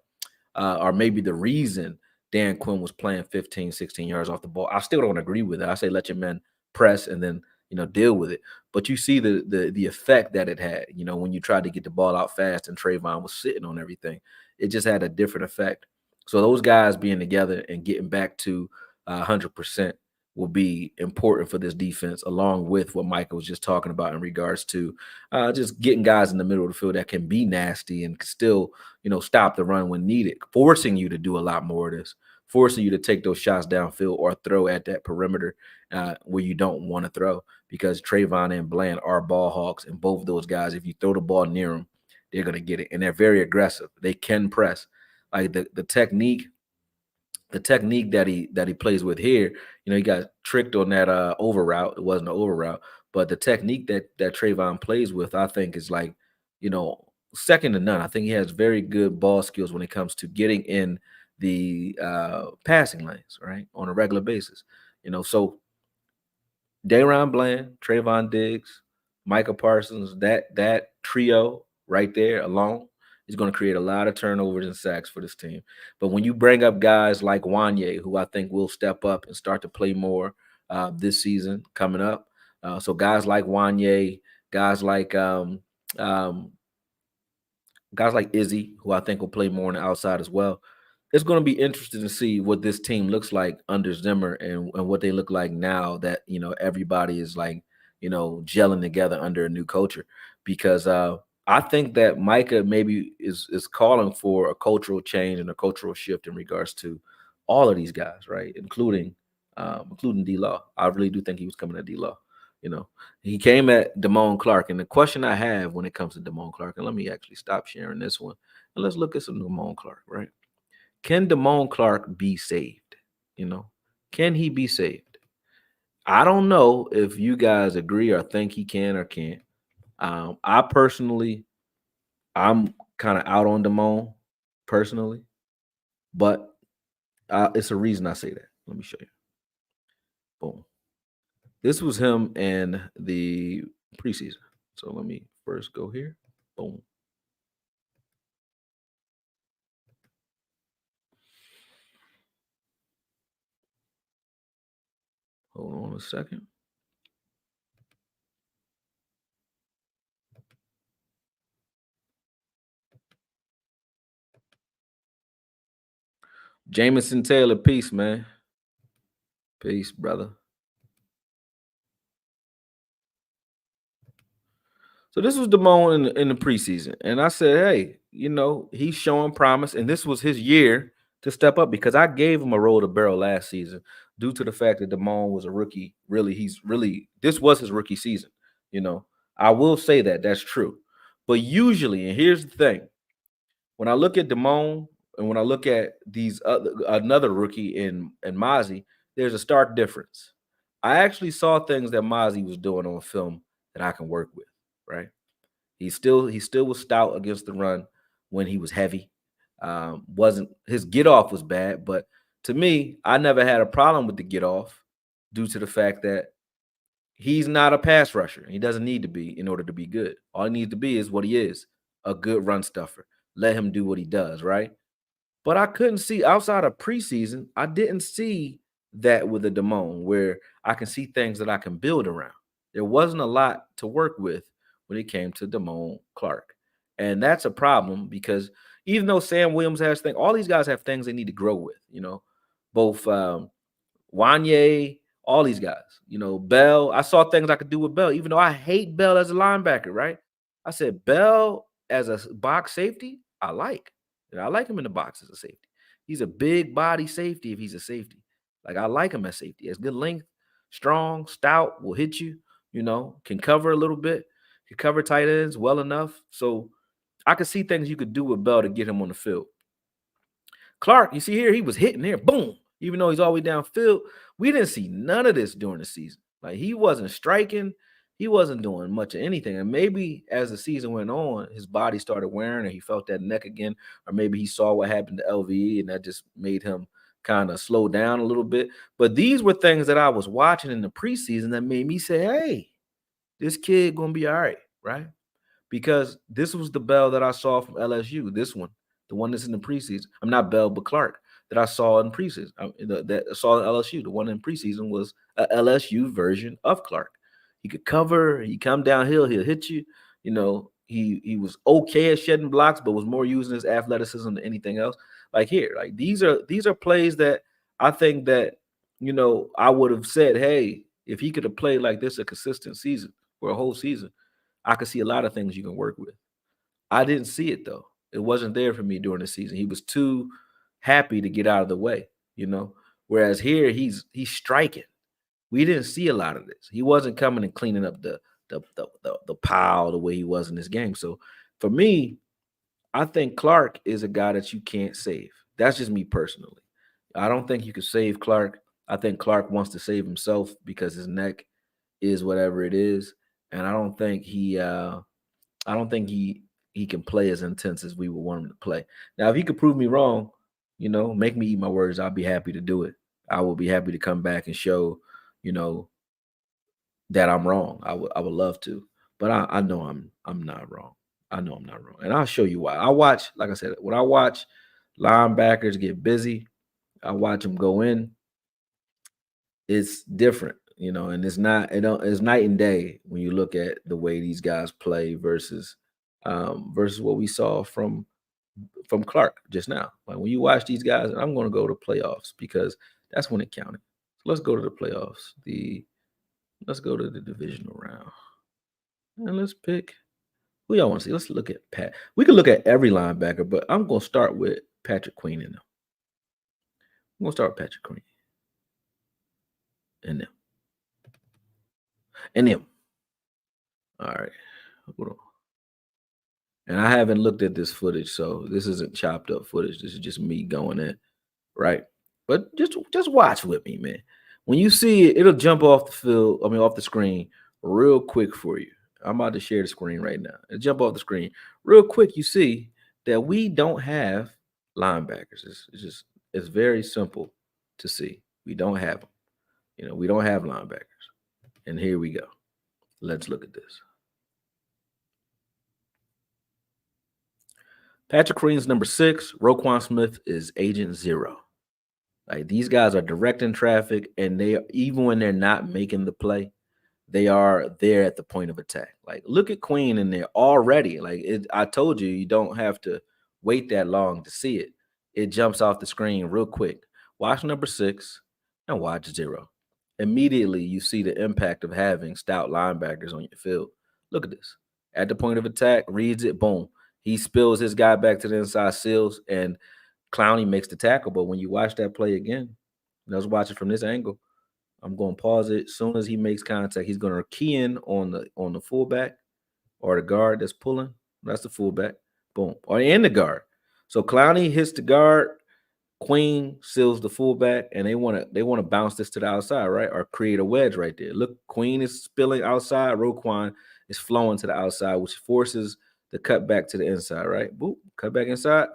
Speaker 1: or maybe the reason Dan Quinn was playing 15, 16 yards off the ball. I still don't agree with it. I say let your men press and then deal with it. But you see the effect that it had, when you tried to get the ball out fast and Trayvon was sitting on everything. It just had a different effect. So those guys being together and getting back to 100% will be important for this defense, along with what Michael was just talking about in regards to just getting guys in the middle of the field that can be nasty and still, stop the run when needed, forcing you to do a lot more of this, forcing you to take those shots downfield or throw at that perimeter where you don't want to throw, because Trayvon and Bland are ball hawks, and both of those guys, if you throw the ball near them, they're going to get it, and they're very aggressive. They can press. Like the technique that he plays with here, he got tricked on that over route. It wasn't an over route, but the technique that Trayvon plays with, I think, is like, second to none. I think he has very good ball skills when it comes to getting in the passing lanes, right, on a regular basis. So Dayron Bland, Trayvon Diggs, Micah Parsons, that trio right there alone is going to create a lot of turnovers and sacks for this team. But when you bring up guys like Wanye, who I think will step up and start to play more this season coming up, so guys like Wanye, guys like Izzy, who I think will play more on the outside as well. It's going to be interesting to see what this team looks like under Zimmer and what they look like now that everybody is like gelling together under a new culture. Because I think that Micah maybe is calling for a cultural change and a cultural shift in regards to all of these guys, right? Including D Law. I really do think he was coming at D Law. He came at Damone Clark. And the question I have when it comes to Damone Clark, and let me actually stop sharing this one, and let's look at some Damone Clark, right? Can Damone Clark be saved? Can he be saved? I don't know if you guys agree or think he can or can't. I personally, I'm kind of out on Damone personally, but it's a reason I say that. Let me show you. Boom. This was him in the preseason. So let me first go here. Boom. Hold on a second. Jamison Taylor, peace, man. Peace, brother. So this was Damone in the preseason, and I said, hey, he's showing promise, and this was his year to step up because I gave him a roll to barrel last season due to the fact that Damone was a rookie. This was his rookie season. I will say that that's true, but usually, and here's the thing: when I look at Damone and when I look at another rookie in Mozzie, there's a stark difference. I actually saw things that Mozzie was doing on film that I can work with, right? He still was stout against the run when he was heavy. Wasn't his get off was bad, but to me, I never had a problem with the get off due to the fact that he's not a pass rusher. He doesn't need to be in order to be good. All he needs to be is what he is, a good run stuffer. Let him do what he does, right? But I couldn't see outside of preseason, I didn't see that with the Damone where I can see things that I can build around. There wasn't a lot to work with when it came to Damone Clark. And that's a problem because even though Sam Williams has things, all these guys have things they need to grow with, both Wanye, all these guys, Bell. I saw things I could do with Bell, even though I hate Bell as a linebacker, right? I said Bell as a box safety, I like. I like him in the box as a safety. He's a big body safety if he's a safety. Like I like him as safety. He has good length, strong, stout, will hit you, can cover a little bit, can cover tight ends well enough. So I could see things you could do with Bell to get him on the field. Clark, you see here, he was hitting here, boom. Even though he's all the way downfield, we didn't see none of this during the season. Like he wasn't striking, he wasn't doing much of anything. And maybe as the season went on, his body started wearing, and he felt that neck again, or maybe he saw what happened to LVE, and that just made him kind of slow down a little bit. But these were things that I was watching in the preseason that made me say, "Hey, this kid gonna be all right, right?" Because this was the Bell that I saw from LSU. This one, the one that's in the preseason. I'm not Bell, but Clark that I saw in preseason. That I saw in LSU. The one in preseason was a LSU version of Clark. He could cover. He come downhill. He'll hit you. He was okay at shedding blocks, but was more using his athleticism than anything else. Like here, like these are plays that I think that I would have said, hey, if he could have played like this a consistent season for a whole season, I could see a lot of things you can work with. I didn't see it though. It wasn't there for me during the season. He was too happy to get out of the way. Whereas here he's striking. We didn't see a lot of this. He wasn't coming and cleaning up the pile the way he was in this game. So for me, I think Clark is a guy that you can't save. That's just me personally. I don't think you can save Clark. I think Clark wants to save himself because his neck is whatever it is, and I don't think he can play as intense as we would want him to play. Now, if he could prove me wrong, make me eat my words. I'll be happy to do it. I will be happy to come back and show, that I'm wrong. I would love to, but I know I'm not wrong. I know I'm not wrong, and I'll show you why. I watch, like I said, when I watch linebackers get busy, I watch them go in. It's different, and it's night and day when you look at the way these guys play versus what we saw from Clark just now. Like when you watch these guys, and I'm going to go to playoffs because that's when it counted. So let's go to the playoffs. Let's go to the divisional round. And let's pick who y'all want to see. Let's look at Pat. We can look at every linebacker, but I'm going to start with Patrick Queen in them. I'm going to start with Patrick Queen in them. And them. All right. Hold on. And I haven't looked at this footage, so this isn't chopped up footage. This is just me going in, right? But just watch with me, man. When you see it, it'll jump off the field, off the screen real quick for you. I'm about to share the screen right now. It'll jump off the screen real quick. You see that we don't have linebackers. It's very simple to see. We don't have them. We don't have linebackers. And here we go. Let's look at this. Patrick Queen's number 6. Roquan Smith is agent 0. Like, these guys are directing traffic, and they, even when they're not making the play, they are there at the point of attack. Like, look at Queen in there already. Like, I told you, you don't have to wait that long to see it. It jumps off the screen real quick. Watch number 6 and watch 0. Immediately, you see the impact of having stout linebackers on your field. Look at this. At the point of attack, reads it, boom. He spills his guy back to the inside, seals, and Clowney makes the tackle. But when you watch that play again, let's watch it from this angle. I'm going to pause it. As soon as he makes contact, he's going to key in on the fullback or the guard that's pulling. That's the fullback. Boom. Or in the guard. So Clowney hits the guard. Queen seals the fullback, and they want to bounce this to the outside, right? Or create a wedge right there. Look, Queen is spilling outside. Roquan is flowing to the outside, which forces the cut back to the inside, right? Boop. Cut back inside.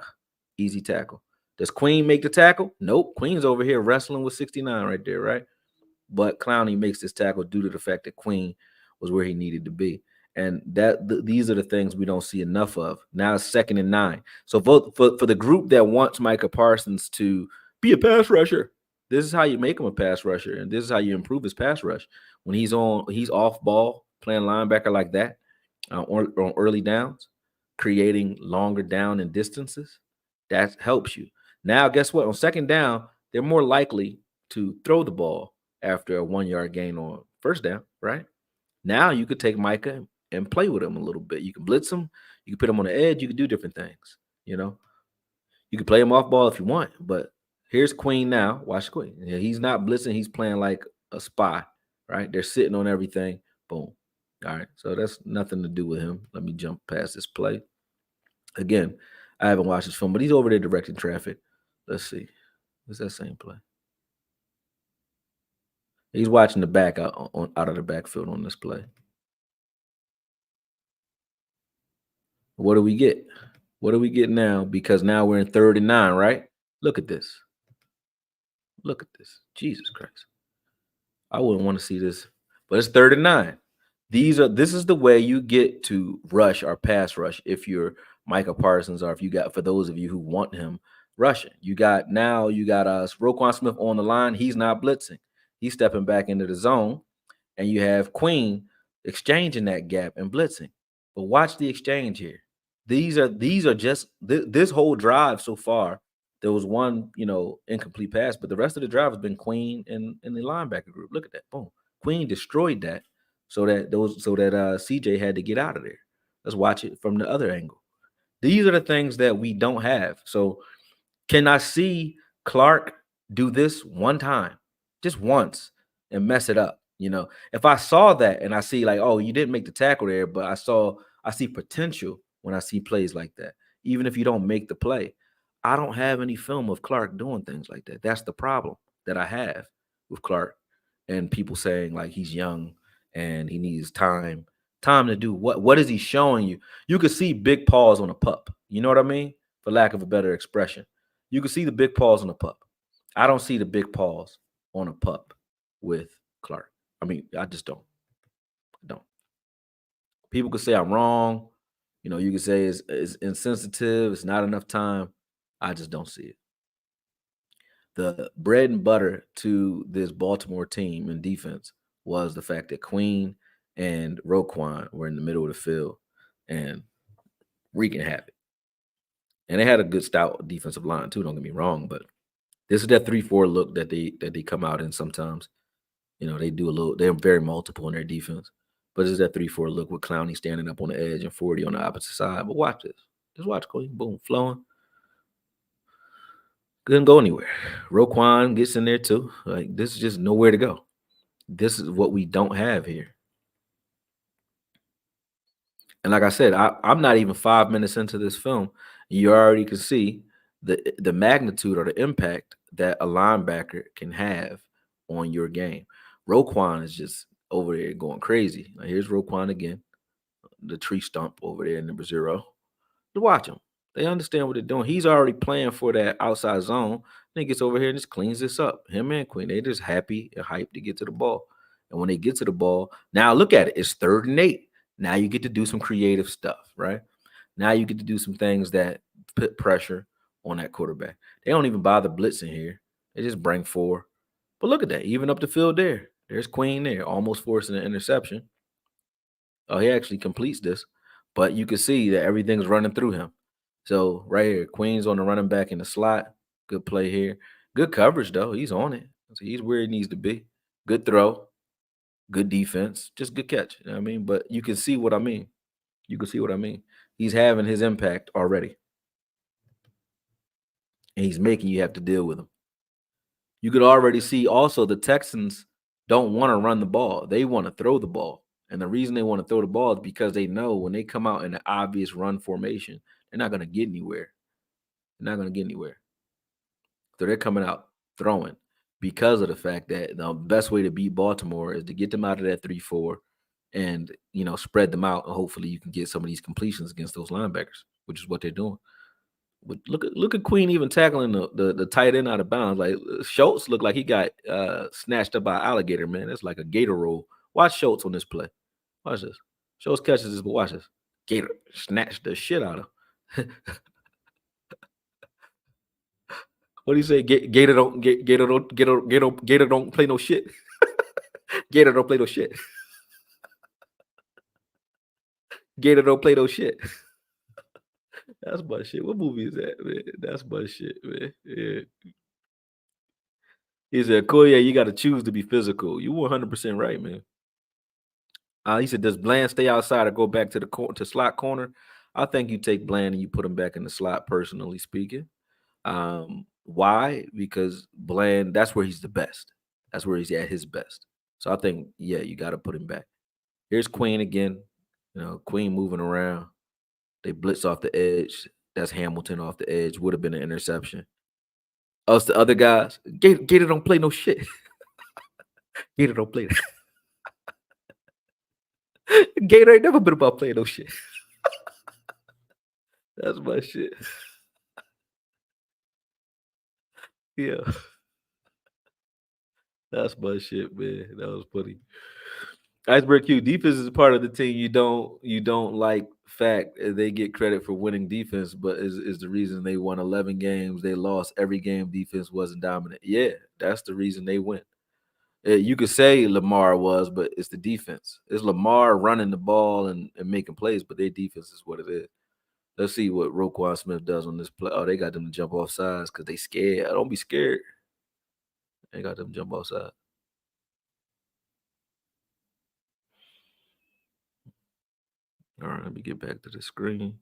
Speaker 1: Easy tackle. Does Queen make the tackle? Nope. Queen's over here wrestling with 69 right there, right? But Clowney makes this tackle due to the fact that Queen was where he needed to be. And these are the things we don't see enough of. Now it's 2nd and 9. So vote for the group that wants Micah Parsons to be a pass rusher. This is how you make him a pass rusher, and this is how you improve his pass rush. When he's off ball, playing linebacker like that, on early downs, creating longer down and distances, that helps you. Now, guess what? On 2nd down, they're more likely to throw the ball after a 1-yard gain on 1st down, right? Now you could take Micah and play with him a little bit. You can blitz him. You can put him on the edge. You can do different things, You can play him off ball if you want, but here's Queen now. Watch Queen. He's not blitzing. He's playing like a spy, right? They're sitting on everything. Boom. All right. So that's nothing to do with him. Let me jump past this play. Again, I haven't watched this film, but he's over there directing traffic. Let's see. It's that same play. He's watching the back out of the backfield on this play. What do we get? What do we get now? Because now we're in 3rd and 9, right? Look at this. Look at this. Jesus Christ. I wouldn't want to see this, but it's 3rd and 9. This is the way you get to rush or pass rush if you're Micah Parsons, or if you got, for those of you who want him rushing. You got Roquan Smith on the line. He's not blitzing. He's stepping back into the zone, and you have Queen exchanging that gap and blitzing. But watch the exchange here. These are just this whole drive so far. There was one, incomplete pass, but the rest of the drive has been Queen and the linebacker group. Look at that. Boom. Queen destroyed that so that CJ had to get out of there. Let's watch it from the other angle. These are the things that we don't have. So can I see Clark do this one time, just once, and mess it up? If I saw that and I see like, oh, you didn't make the tackle there, but I see potential when I see plays like that. Even if you don't make the play, I don't have any film of Clark doing things like that. That's the problem that I have with Clark, and people saying like he's young and he needs time to do what? What is he showing you? You could see big paws on a pup. You know what I mean? For lack of a better expression, you can see the big paws on a pup. I don't see the big paws on a pup with Clark. I mean, I just don't. People could say I'm wrong. You could say it's insensitive. It's not enough time. I just don't see it. The bread and butter to this Baltimore team in defense was the fact that Queen and Roquan were in the middle of the field and wreaking havoc. And they had a good stout defensive line too. Don't get me wrong, but this is that 3-4 look that they come out in sometimes. They're very multiple in their defense. But it's that 3-4 look with Clowney standing up on the edge and 40 on the opposite side. But watch this. Just watch, Cody. Boom, flowing. Couldn't go anywhere. Roquan gets in there too. Like, this is just nowhere to go. This is what we don't have here. And like I said, I'm not even 5 minutes into this film. You already can see the magnitude or the impact that a linebacker can have on your game. Roquan is just over there going crazy. Now, here's Roquan again, the tree stump over there, number 0. Watch them. They understand what they're doing. He's already playing for that outside zone. Then he gets over here and just cleans this up. Him and Quinn, they just happy and hyped to get to the ball. And when they get to the ball, now look at it. It's 3rd and 8. Now you get to do some creative stuff, right? Now you get to do some things that put pressure on that quarterback. They don't even bother blitzing here. They just bring 4. But look at that. Even up the field there. There's Queen there, almost forcing an interception. Oh, he actually completes this. But you can see that everything's running through him. So right here, Queen's on the running back in the slot. Good play here. Good coverage, though. He's on it. So he's where he needs to be. Good throw. Good defense. Just good catch. You know what I mean? But you can see what I mean. You can see what I mean. He's having his impact already. And he's making you have to deal with him. You could already see also the Texans don't want to run the ball. They want to throw the ball. And the reason they want to throw the ball is because they know when they come out in an obvious run formation, they're not going to get anywhere. They're not going to get anywhere. So they're coming out throwing because of the fact that the best way to beat Baltimore is to get them out of that 3-4 and, spread them out. And hopefully you can get some of these completions against those linebackers, which is what they're doing. But look at Queen even tackling the tight end out of bounds. Like, Schultz looked like he got snatched up by an alligator, man. It's like a gator roll. Watch Schultz on this play. Watch this. Schultz catches this, but watch this. Gator snatched the shit out of him. What do you say? Gator don't play no shit. Gator don't play no shit. Gator don't play no shit. That's my shit. What movie is that, man? That's my shit, man. Yeah. He said, "AKOYE, you got to choose to be physical." You 100% right, man. He said, "Does Bland stay outside or go back to the slot corner?" I think you take Bland and you put him back in the slot. Personally speaking, why? Because Bland, that's where he's the best. That's where he's at his best. So I think, yeah, you got to put him back. Here's Queen again. Queen moving around. They blitz off the edge. That's Hamilton off the edge. Would have been an interception. Us, the other guys, Gator don't play no shit. Gator don't play. Gator ain't never been about playing no shit. That's my shit. Yeah. That's my shit, man. That was funny. Iceberg Q, defense is part of the team you don't like. Fact, they get credit for winning defense, but is the reason they won 11 games. They lost every game. Defense wasn't dominant. Yeah, that's the reason they win. You could say Lamar was, but it's the defense. It's Lamar running the ball and making plays, but their defense is what it is. Let's see what Roquan Smith does on this play. Oh, they got them to jump off sides because they scared. Don't be scared. They got them to jump off sides. All right, let me get back to the screen.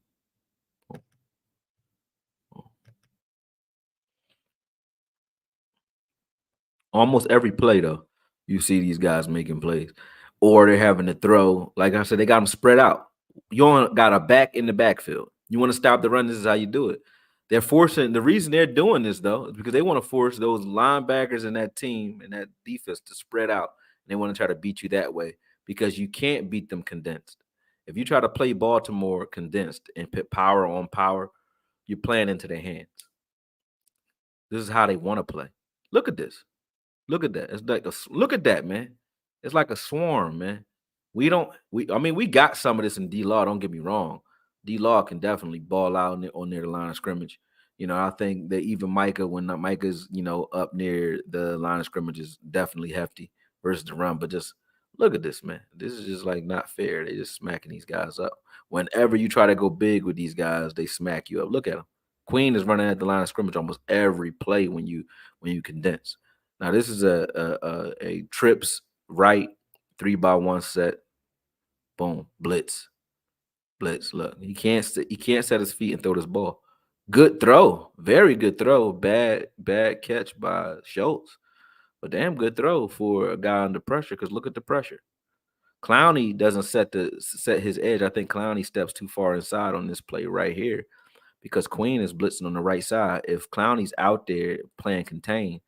Speaker 1: Almost every play, though, you see these guys making plays, or they're having to throw. Like I said, they got them spread out. You got a back in the backfield. You want to stop the run. This is how you do it. They're forcing. The reason they're doing this, though, is because they want to force those linebackers in that team and that defense to spread out. And they want to try to beat you that way because you can't beat them condensed. If you try to play Baltimore condensed and put power on power, you're playing into their hands. This is how they want to play. Look at this. Look at that. It's like look at that, man. It's like a swarm, man. We got some of this in D-Law. Don't get me wrong. D-Law can definitely ball out on near the line of scrimmage. I think that even Micah, when Micah's, up near the line of scrimmage, is definitely hefty versus the run. But just look at this, man. This is just like not fair. They just smacking these guys up. Whenever you try to go big with these guys, they smack you up. Look at them. Queen is running at the line of scrimmage almost every play when you condense. Now this is a trips right, 3-by-1 set, boom, blitz. Look, he can't set his feet and throw this ball. Good throw, very good throw. Bad catch by Schultz, but damn good throw for a guy under pressure. Because look at the pressure. Clowney doesn't set his edge. I think Clowney steps too far inside on this play right here because Queen is blitzing on the right side. If Clowney's out there playing contain,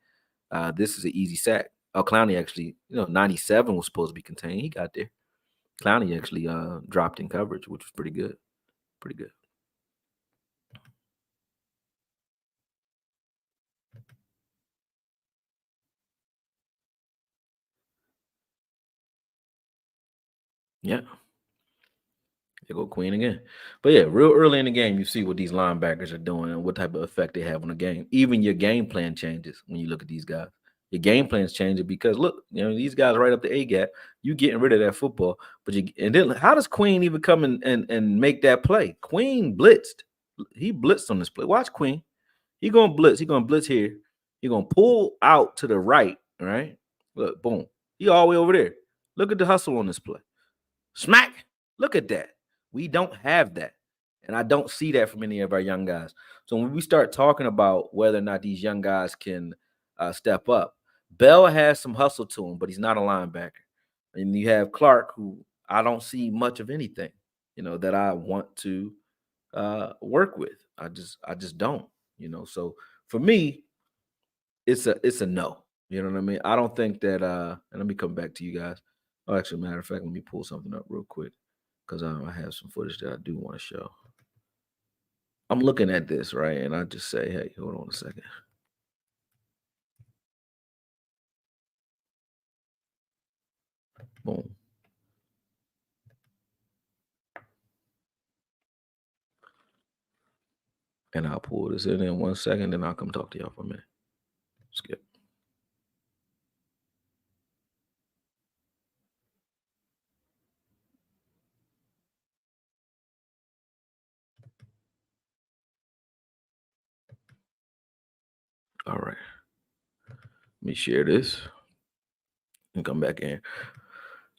Speaker 1: this is an easy sack. Oh, Clowney actually, 97 was supposed to be contained. He got there. Clowney actually dropped in coverage, which was pretty good. Pretty good. Yeah. There go Queen again. But yeah, real early in the game, you see what these linebackers are doing and what type of effect they have on the game. Even your game plan changes when you look at these guys. Your game plan's changing because look, these guys right up the A gap. You getting rid of that football, but and then how does Queen even come and make that play? Queen blitzed. He blitzed on this play. Watch Queen. He gonna blitz. He gonna blitz here. He gonna pull out to the right. Right. Look, boom. He all the way over there. Look at the hustle on this play. Smack. Look at that. We don't have that. And I don't see that from any of our young guys. So when we start talking about whether or not these young guys can step up, Bell has some hustle to him, but he's not a linebacker. And you have Clark, who I don't see much of anything, that I want to work with. I just don't, So for me, it's a no. You know what I mean? I don't think that and let me come back to you guys. Oh, actually, matter of fact, let me pull something up real quick because I have some footage that I do want to show. I'm looking at this, right? And I just say, hey, hold on a second. Boom. And I'll pull this in 1 second, then I'll come talk to y'all for a minute. Skip. All right. Let me share this and come back in.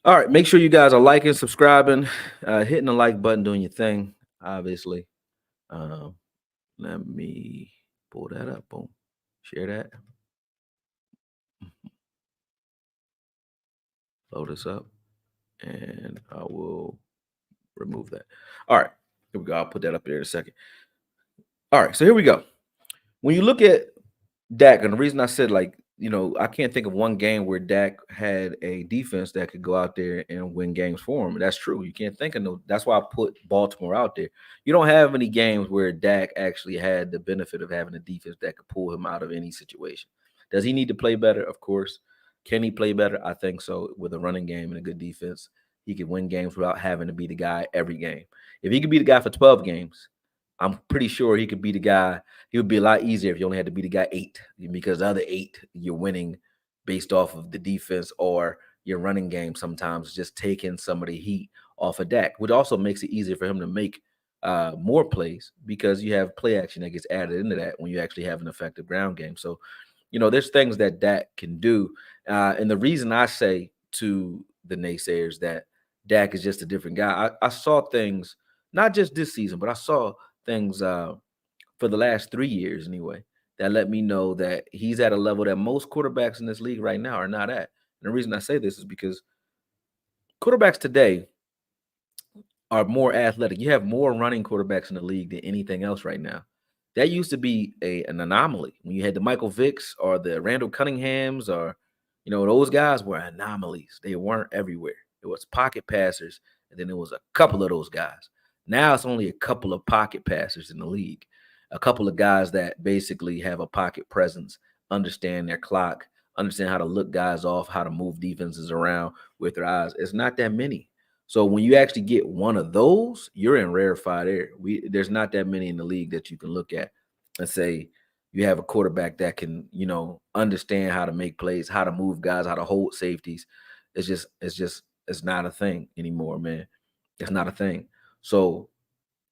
Speaker 1: All right. Make sure you guys are liking, subscribing, hitting the like button, doing your thing, obviously. Let me pull that up. Boom. Share that. Load this up. And I will remove that. All right. Here we go. I'll put that up there in a second. All right. So here we go. When you look at Dak, and the reason I said, I can't think of one game where Dak had a defense that could go out there and win games for him. That's true. You can't think of no. That's why I put Baltimore out there. You don't have any games where Dak actually had the benefit of having a defense that could pull him out of any situation. Does he need to play better? Of course. Can he play better? I think so. With a running game and a good defense, he could win games without having to be the guy every game. If he could be the guy for 12 games, I'm pretty sure he could be the guy. He would be a lot easier if you only had to be the guy 8, because the other 8 you're winning based off of the defense or your running game. Sometimes just taking some of the heat off of Dak, which also makes it easier for him to make more plays because you have play action that gets added into that when you actually have an effective ground game. So, there's things that Dak can do, and the reason I say to the naysayers that Dak is just a different guy, I saw things not just this season, but I saw things for the last 3 years anyway that let me know that he's at a level that most quarterbacks in this league right now are not at. And the reason I say this is because quarterbacks today are more athletic. You have more running quarterbacks in the league than anything else right now. That used to be an anomaly when you had the Michael Vicks or the Randall Cunninghams, or those guys were anomalies. They weren't everywhere. It was pocket passers, and then there was a couple of those guys. Now it's only a couple of pocket passers in the league, a couple of guys that basically have a pocket presence, understand their clock, understand how to look guys off, how to move defenses around with their eyes. It's not that many. So when you actually get one of those, you're in rarefied air. There's not that many in the league that you can look at and say you have a quarterback that can, understand how to make plays, how to move guys, how to hold safeties. It's not a thing anymore, man. It's not a thing. So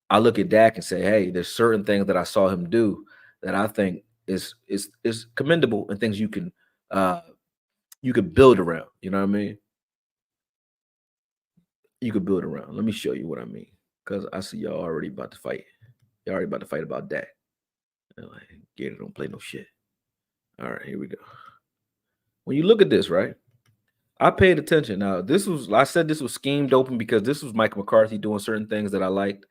Speaker 1: I look at Dak and say, hey, there's certain things that I saw him do that I think is commendable and things you can you could build around. You know what I mean? You could build around. Let me show you what I mean. Because I see y'all already about to fight. Y'all already about to fight about that. Like, Gator don't play no shit. All right, here we go. When you look at this, right? I paid attention. Now, I said this was schemed open because this was Mike McCarthy doing certain things that I liked.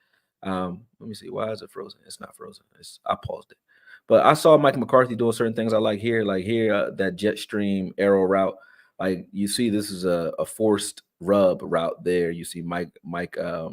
Speaker 1: Let me see. Why is it frozen? It's not frozen. I paused it. But I saw Mike McCarthy doing certain things I like here, that jet stream arrow route. Like you see, this is a forced rub route there. You see Mike, our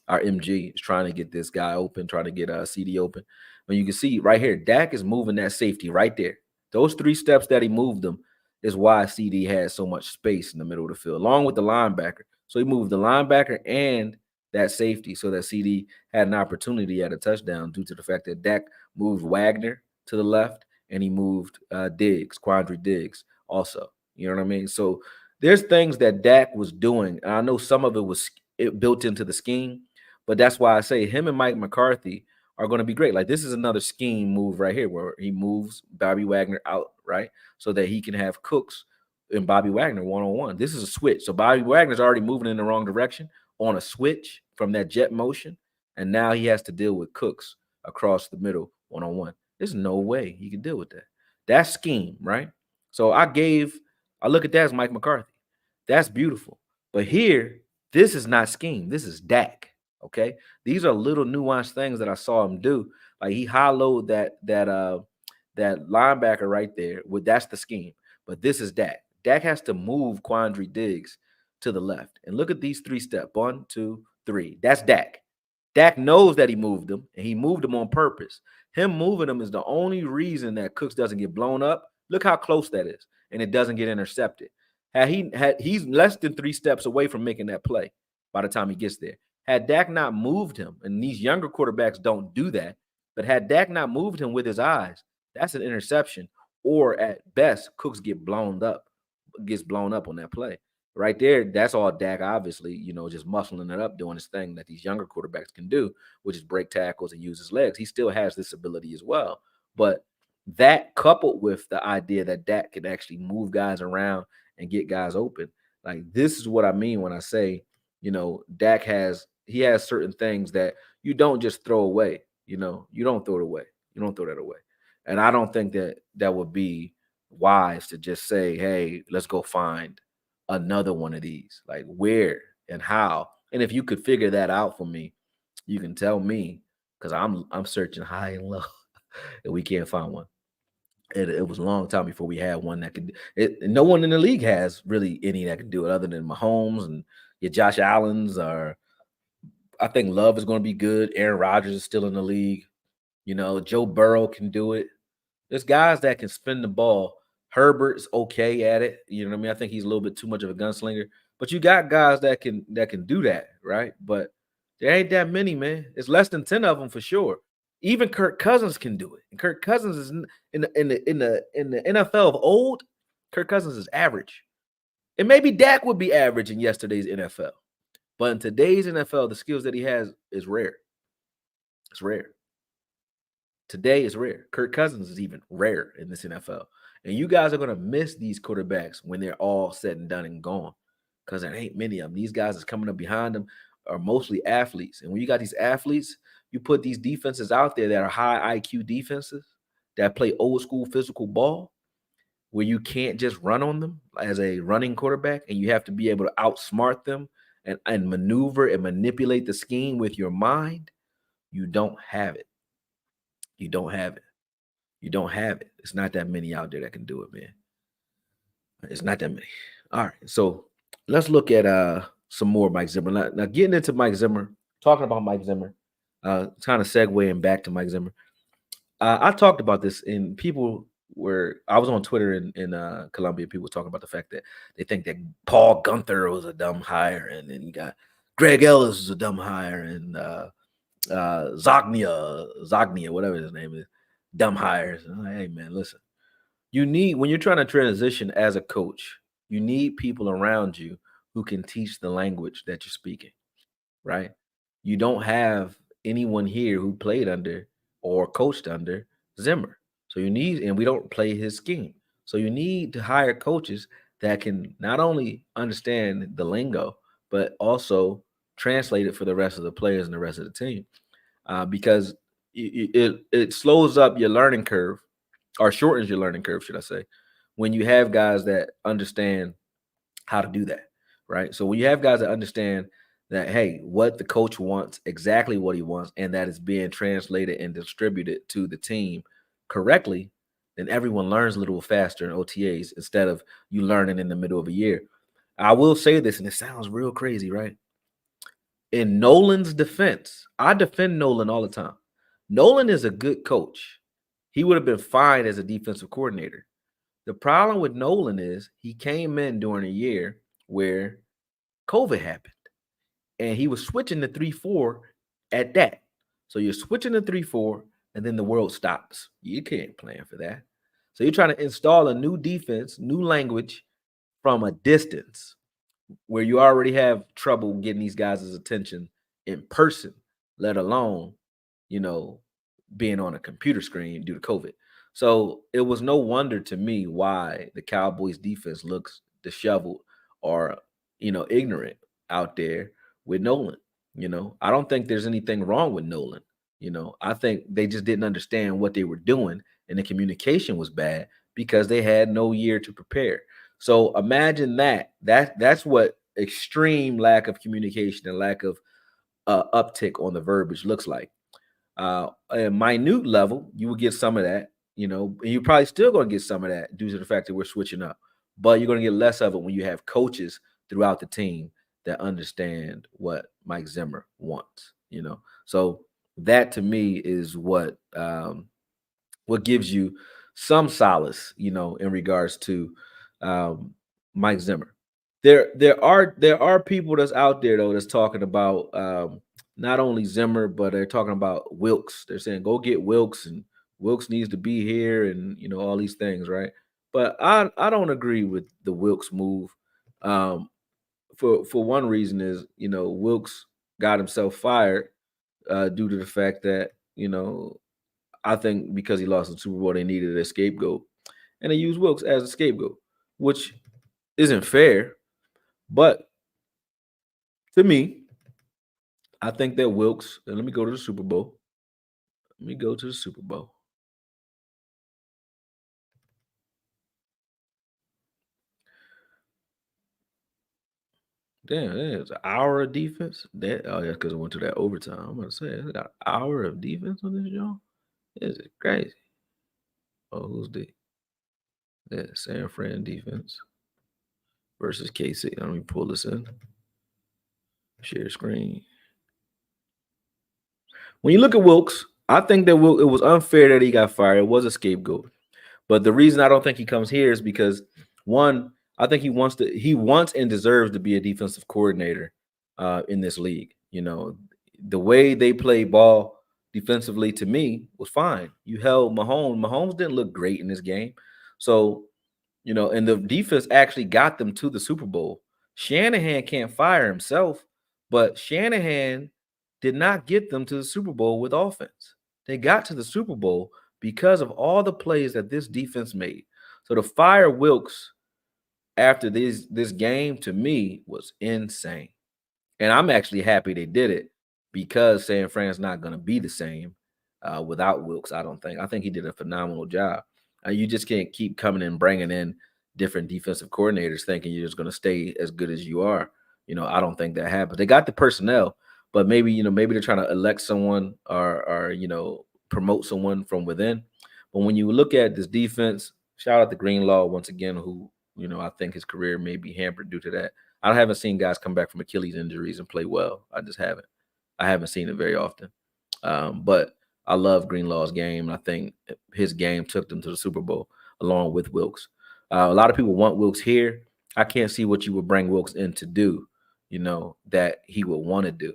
Speaker 1: MG is trying to get this guy open, trying to get CD open. But you can see right here, Dak is moving that safety right there. Those 3 steps that he moved them is why CD had so much space in the middle of the field, along with the linebacker. So he moved the linebacker and that safety so that CD had an opportunity at a touchdown due to the fact that Dak moved Wagner to the left and he moved Quandre Diggs also. You know what I mean? So there's things that Dak was doing. And I know some of it was built into the scheme, but that's why I say him and Mike McCarthy are going to be great. Like this is another scheme move right here where he moves Bobby Wagner out, right? So that he can have Cooks and Bobby Wagner one-on-one. This is a switch. So Bobby Wagner's already moving in the wrong direction on a switch from that jet motion. And now he has to deal with Cooks across the middle one-on-one. There's no way he can deal with that. That's scheme, right? So I look at that as Mike McCarthy. That's beautiful. But here, this is not scheme. This is Dak. Okay. These are little nuanced things that I saw him do. Like he hollowed that linebacker right there. That's the scheme. But this is Dak. Dak has to move Quandre Diggs to the left. And look at these 3 steps. 1, 2, 3. That's Dak. Dak knows that he moved them, and he moved them on purpose. Him moving them is the only reason that Cooks doesn't get blown up. Look how close that is, and it doesn't get intercepted. He's less than 3 steps away from making that play by the time he gets there. Had Dak not moved him, and these younger quarterbacks don't do that, but had Dak not moved him with his eyes, that's an interception. Or at best, Cooks gets blown up on that play. Right there, that's all Dak, obviously, just muscling it up, doing his thing that these younger quarterbacks can do, which is break tackles and use his legs. He still has this ability as well. But that coupled with the idea that Dak can actually move guys around and get guys open, like this is what I mean when I say, Dak has certain things that you don't just throw away. You don't throw it away. You don't throw that away. And I don't think that would be wise to just say, hey, let's go find another one of these. Like where and how. And if you could figure that out for me, you can tell me, because I'm searching high and low and we can't find one. It was a long time before we had one that could no one in the league has really any that can do it other than Mahomes and your Josh Allen's, or I think Love is going to be good. Aaron Rodgers is still in the league. Joe Burrow can do it. There's guys that can spin the ball. Herbert's okay at it. You know what I mean? I think he's a little bit too much of a gunslinger. But you got guys that can do that, right? But there ain't that many, man. It's less than 10 of them for sure. Even Kirk Cousins can do it. And Kirk Cousins is in the NFL of old. Kirk Cousins is average. And maybe Dak would be average in yesterday's NFL. But in today's NFL, the skills that he has is rare. It's rare. Today is rare. Kirk Cousins is even rare in this NFL. And you guys are going to miss these quarterbacks when they're all said and done and gone, because there ain't many of them. These guys that's coming up behind them are mostly athletes. And when you got these athletes, you put these defenses out there that are high IQ defenses that play old school physical ball, where you can't just run on them as a running quarterback, and you have to be able to outsmart them and maneuver and manipulate the scheme with your mind. You don't have it. You don't have it. You don't have it. It's not that many out there that can do it, man. It's not that many. All right. So let's look at some more Mike Zimmer. Now getting into Mike Zimmer, talking about Mike Zimmer, kind of segueing back to Mike Zimmer. I talked about this, and I was on Twitter in Columbia. People were talking about the fact that they think that Paul Gunther was a dumb hire, and then you got Greg Ellis was a dumb hire, and Zognia, whatever his name is, dumb hires. Like, hey man, listen. When you're trying to transition as a coach, you need people around you who can teach the language that you're speaking, right? You don't have anyone here who played under or coached under Zimmer. So and we don't play his scheme. So you need to hire coaches that can not only understand the lingo, but also translate it for the rest of the players and the rest of the team. Because it slows up your learning curve, or shortens your learning curve, should I say, when you have guys that understand how to do that, right? So when you have guys that understand that, hey, what the coach wants, exactly what he wants, and that is being translated and distributed to the team correctly, then everyone learns a little faster in OTAs instead of you learning in the middle of a year. I will say this, and it sounds real crazy, right? In Nolan's defense, I defend Nolan all the time. Nolan is a good coach. He would have been fine as a defensive coordinator. The problem with Nolan is he came in during a year where COVID happened and he was switching to 3-4 at that. So you're switching to 3-4 and then the world stops. You can't plan for that. So you're trying to install a new defense, new language from a distance where you already have trouble getting these guys' attention in person, let alone, you know, being on a computer screen due to COVID. So it was no wonder to me why the Cowboys defense looks disheveled or, ignorant out there with Nolan. I don't think there's anything wrong with Nolan. I think they just didn't understand what they were doing and the communication was bad because they had no year to prepare. So imagine that's what extreme lack of communication and lack of uptick on the verbiage looks like. At a minute level, you will get some of that, and you're probably still going to get some of that due to the fact that we're switching up. But you're going to get less of it when you have coaches throughout the team that understand what Mike Zimmer wants. So that to me is what gives you some solace, in regards to um, Mike Zimmer. There are people that's out there though that's talking about not only Zimmer, but they're talking about Wilkes. They're saying go get Wilkes, and Wilkes needs to be here, and all these things, right? But I don't agree with the Wilkes move. Um, for one reason is Wilkes got himself fired due to the fact that I think because he lost the Super Bowl, they needed a scapegoat, and they used Wilkes as a scapegoat, which isn't fair. But to me, I think that Wilkes. And let me go to the Super Bowl. Let me go to the Super Bowl. Damn, it's an hour of defense. That's because I went to that overtime. I'm gonna say it's got an hour of defense on this joint. This is crazy. Oh, who's the San Fran defense versus KC? Let me pull this in. Share screen. When you look at Wilkes, I think that it was unfair that he got fired. It was a scapegoat. But the reason I don't think he comes here is because one, I think he wants and deserves to be a defensive coordinator in this league. The way they play ball defensively to me was fine. You held Mahomes. Mahomes didn't look great in this game. So, and the defense actually got them to the Super Bowl. Shanahan can't fire himself, but Shanahan did not get them to the Super Bowl with offense. They got to the Super Bowl because of all the plays that this defense made. So to fire Wilkes after this game to me was insane. And I'm actually happy they did it because San Fran's not going to be the same without Wilkes, I don't think. I think he did a phenomenal job. You just can't keep coming and bringing in different defensive coordinators thinking you're just going to stay as good as you are. I don't think that happens. They got the personnel, but maybe they're trying to elect someone or promote someone from within. But when you look at this defense, shout out to Greenlaw once again, who I think his career may be hampered due to that. I haven't seen guys come back from Achilles injuries and play well. I just haven't. I haven't seen it very often. But I love Greenlaw's game. I think his game took them to the Super Bowl along with Wilkes. A lot of people want Wilkes here. I can't see what you would bring Wilkes in to do, that he would want to do.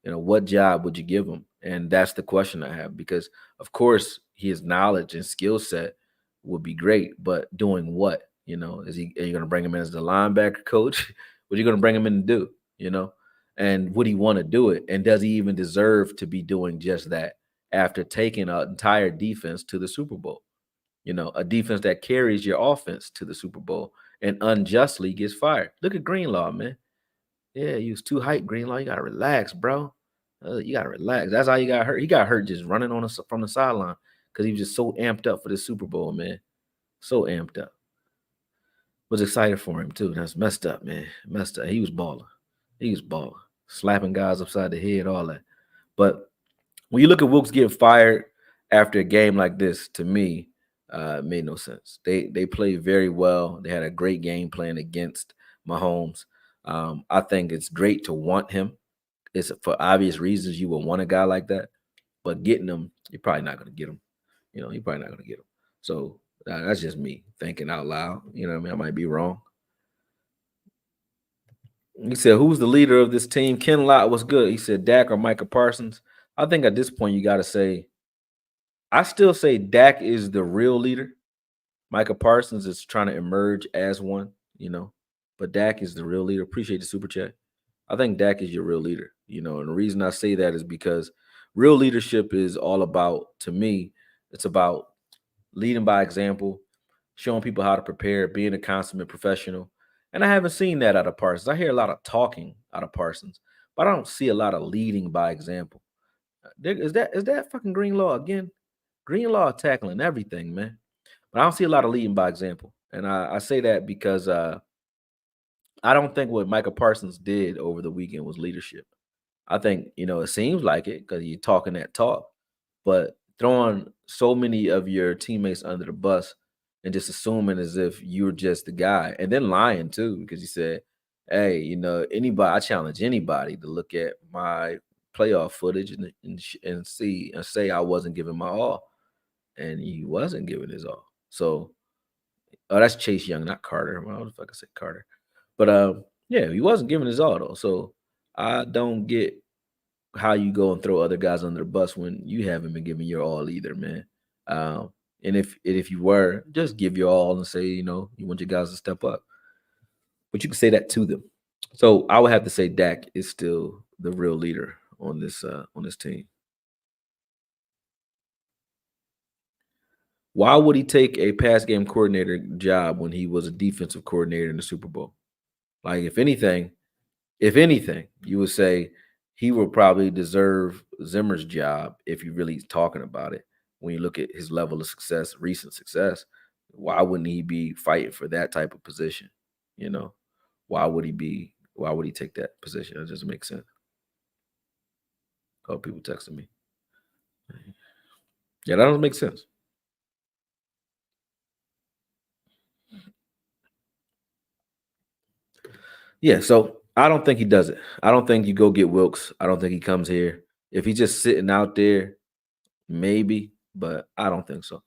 Speaker 1: What job would you give him? And that's the question I have because, of course, his knowledge and skill set would be great, but doing what? Are you going to bring him in as the linebacker coach? What are you going to bring him in to do? And would he want to do it? And does he even deserve to be doing just that after taking an entire defense to the Super Bowl? A defense that carries your offense to the Super Bowl and unjustly gets fired. Look at Greenlaw, man. Yeah, he was too hyped, Greenlaw. You gotta relax, bro. You gotta relax. That's how he got hurt. He got hurt just running from the sideline because he was just so amped up for the Super Bowl, man. So amped up. Was excited for him too. That's messed up, man. Messed up. He was balling. He was balling, slapping guys upside the head, all that. But when you look at Wilkes getting fired after a game like this, to me, it made no sense. They played very well. They had a great game plan against Mahomes. I think it's great to want him. It's for obvious reasons you would want a guy like that, but getting him, you're probably not going to get him. You're probably not going to get him. So that's just me thinking out loud. You know what I mean? I might be wrong. He said, "Who's the leader of this team?" Ken Lott was good. He said, "Dak or Micah Parsons." I think at this point you got to say, I still say Dak is the real leader. Micah Parsons is trying to emerge as one, but Dak is the real leader. Appreciate the super chat. I think Dak is your real leader, and the reason I say that is because real leadership is all about, to me, it's about leading by example, showing people how to prepare, being a consummate professional. And I haven't seen that out of Parsons. I hear a lot of talking out of Parsons, but I don't see a lot of leading by example. Is that fucking Greenlaw again? Greenlaw tackling everything, man. But I don't see a lot of leading by example. And I say that because I don't think what Micah Parsons did over the weekend was leadership. I think, it seems like it because you're talking that talk, but throwing so many of your teammates under the bus and just assuming as if you're just the guy, and then lying too, because you said, "Hey, anybody, I challenge anybody to look at my playoff footage and see and say I wasn't giving my all," and he wasn't giving his all. So, oh, that's Chase Young, not Carter. Well, the fuck I said Carter, but yeah, he wasn't giving his all though. So I don't get how you go and throw other guys under the bus when you haven't been giving your all either, man. And if you were, just give your all and say, you want your guys to step up. But you can say that to them. So I would have to say Dak is still the real leader on this team. Why would he take a pass game coordinator job when he was a defensive coordinator in the Super Bowl? Like, if anything, you would say he will probably deserve Zimmer's job if you're really talking about it. When you look at his level of success, recent success, why wouldn't he be fighting for that type of position? Why would he take that position? That doesn't make sense. Oh, people texting me. Yeah, that doesn't make sense. Yeah, so I don't think he does it. I don't think you go get Wilkes. I don't think he comes here. If he's just sitting out there, maybe, but I don't think so.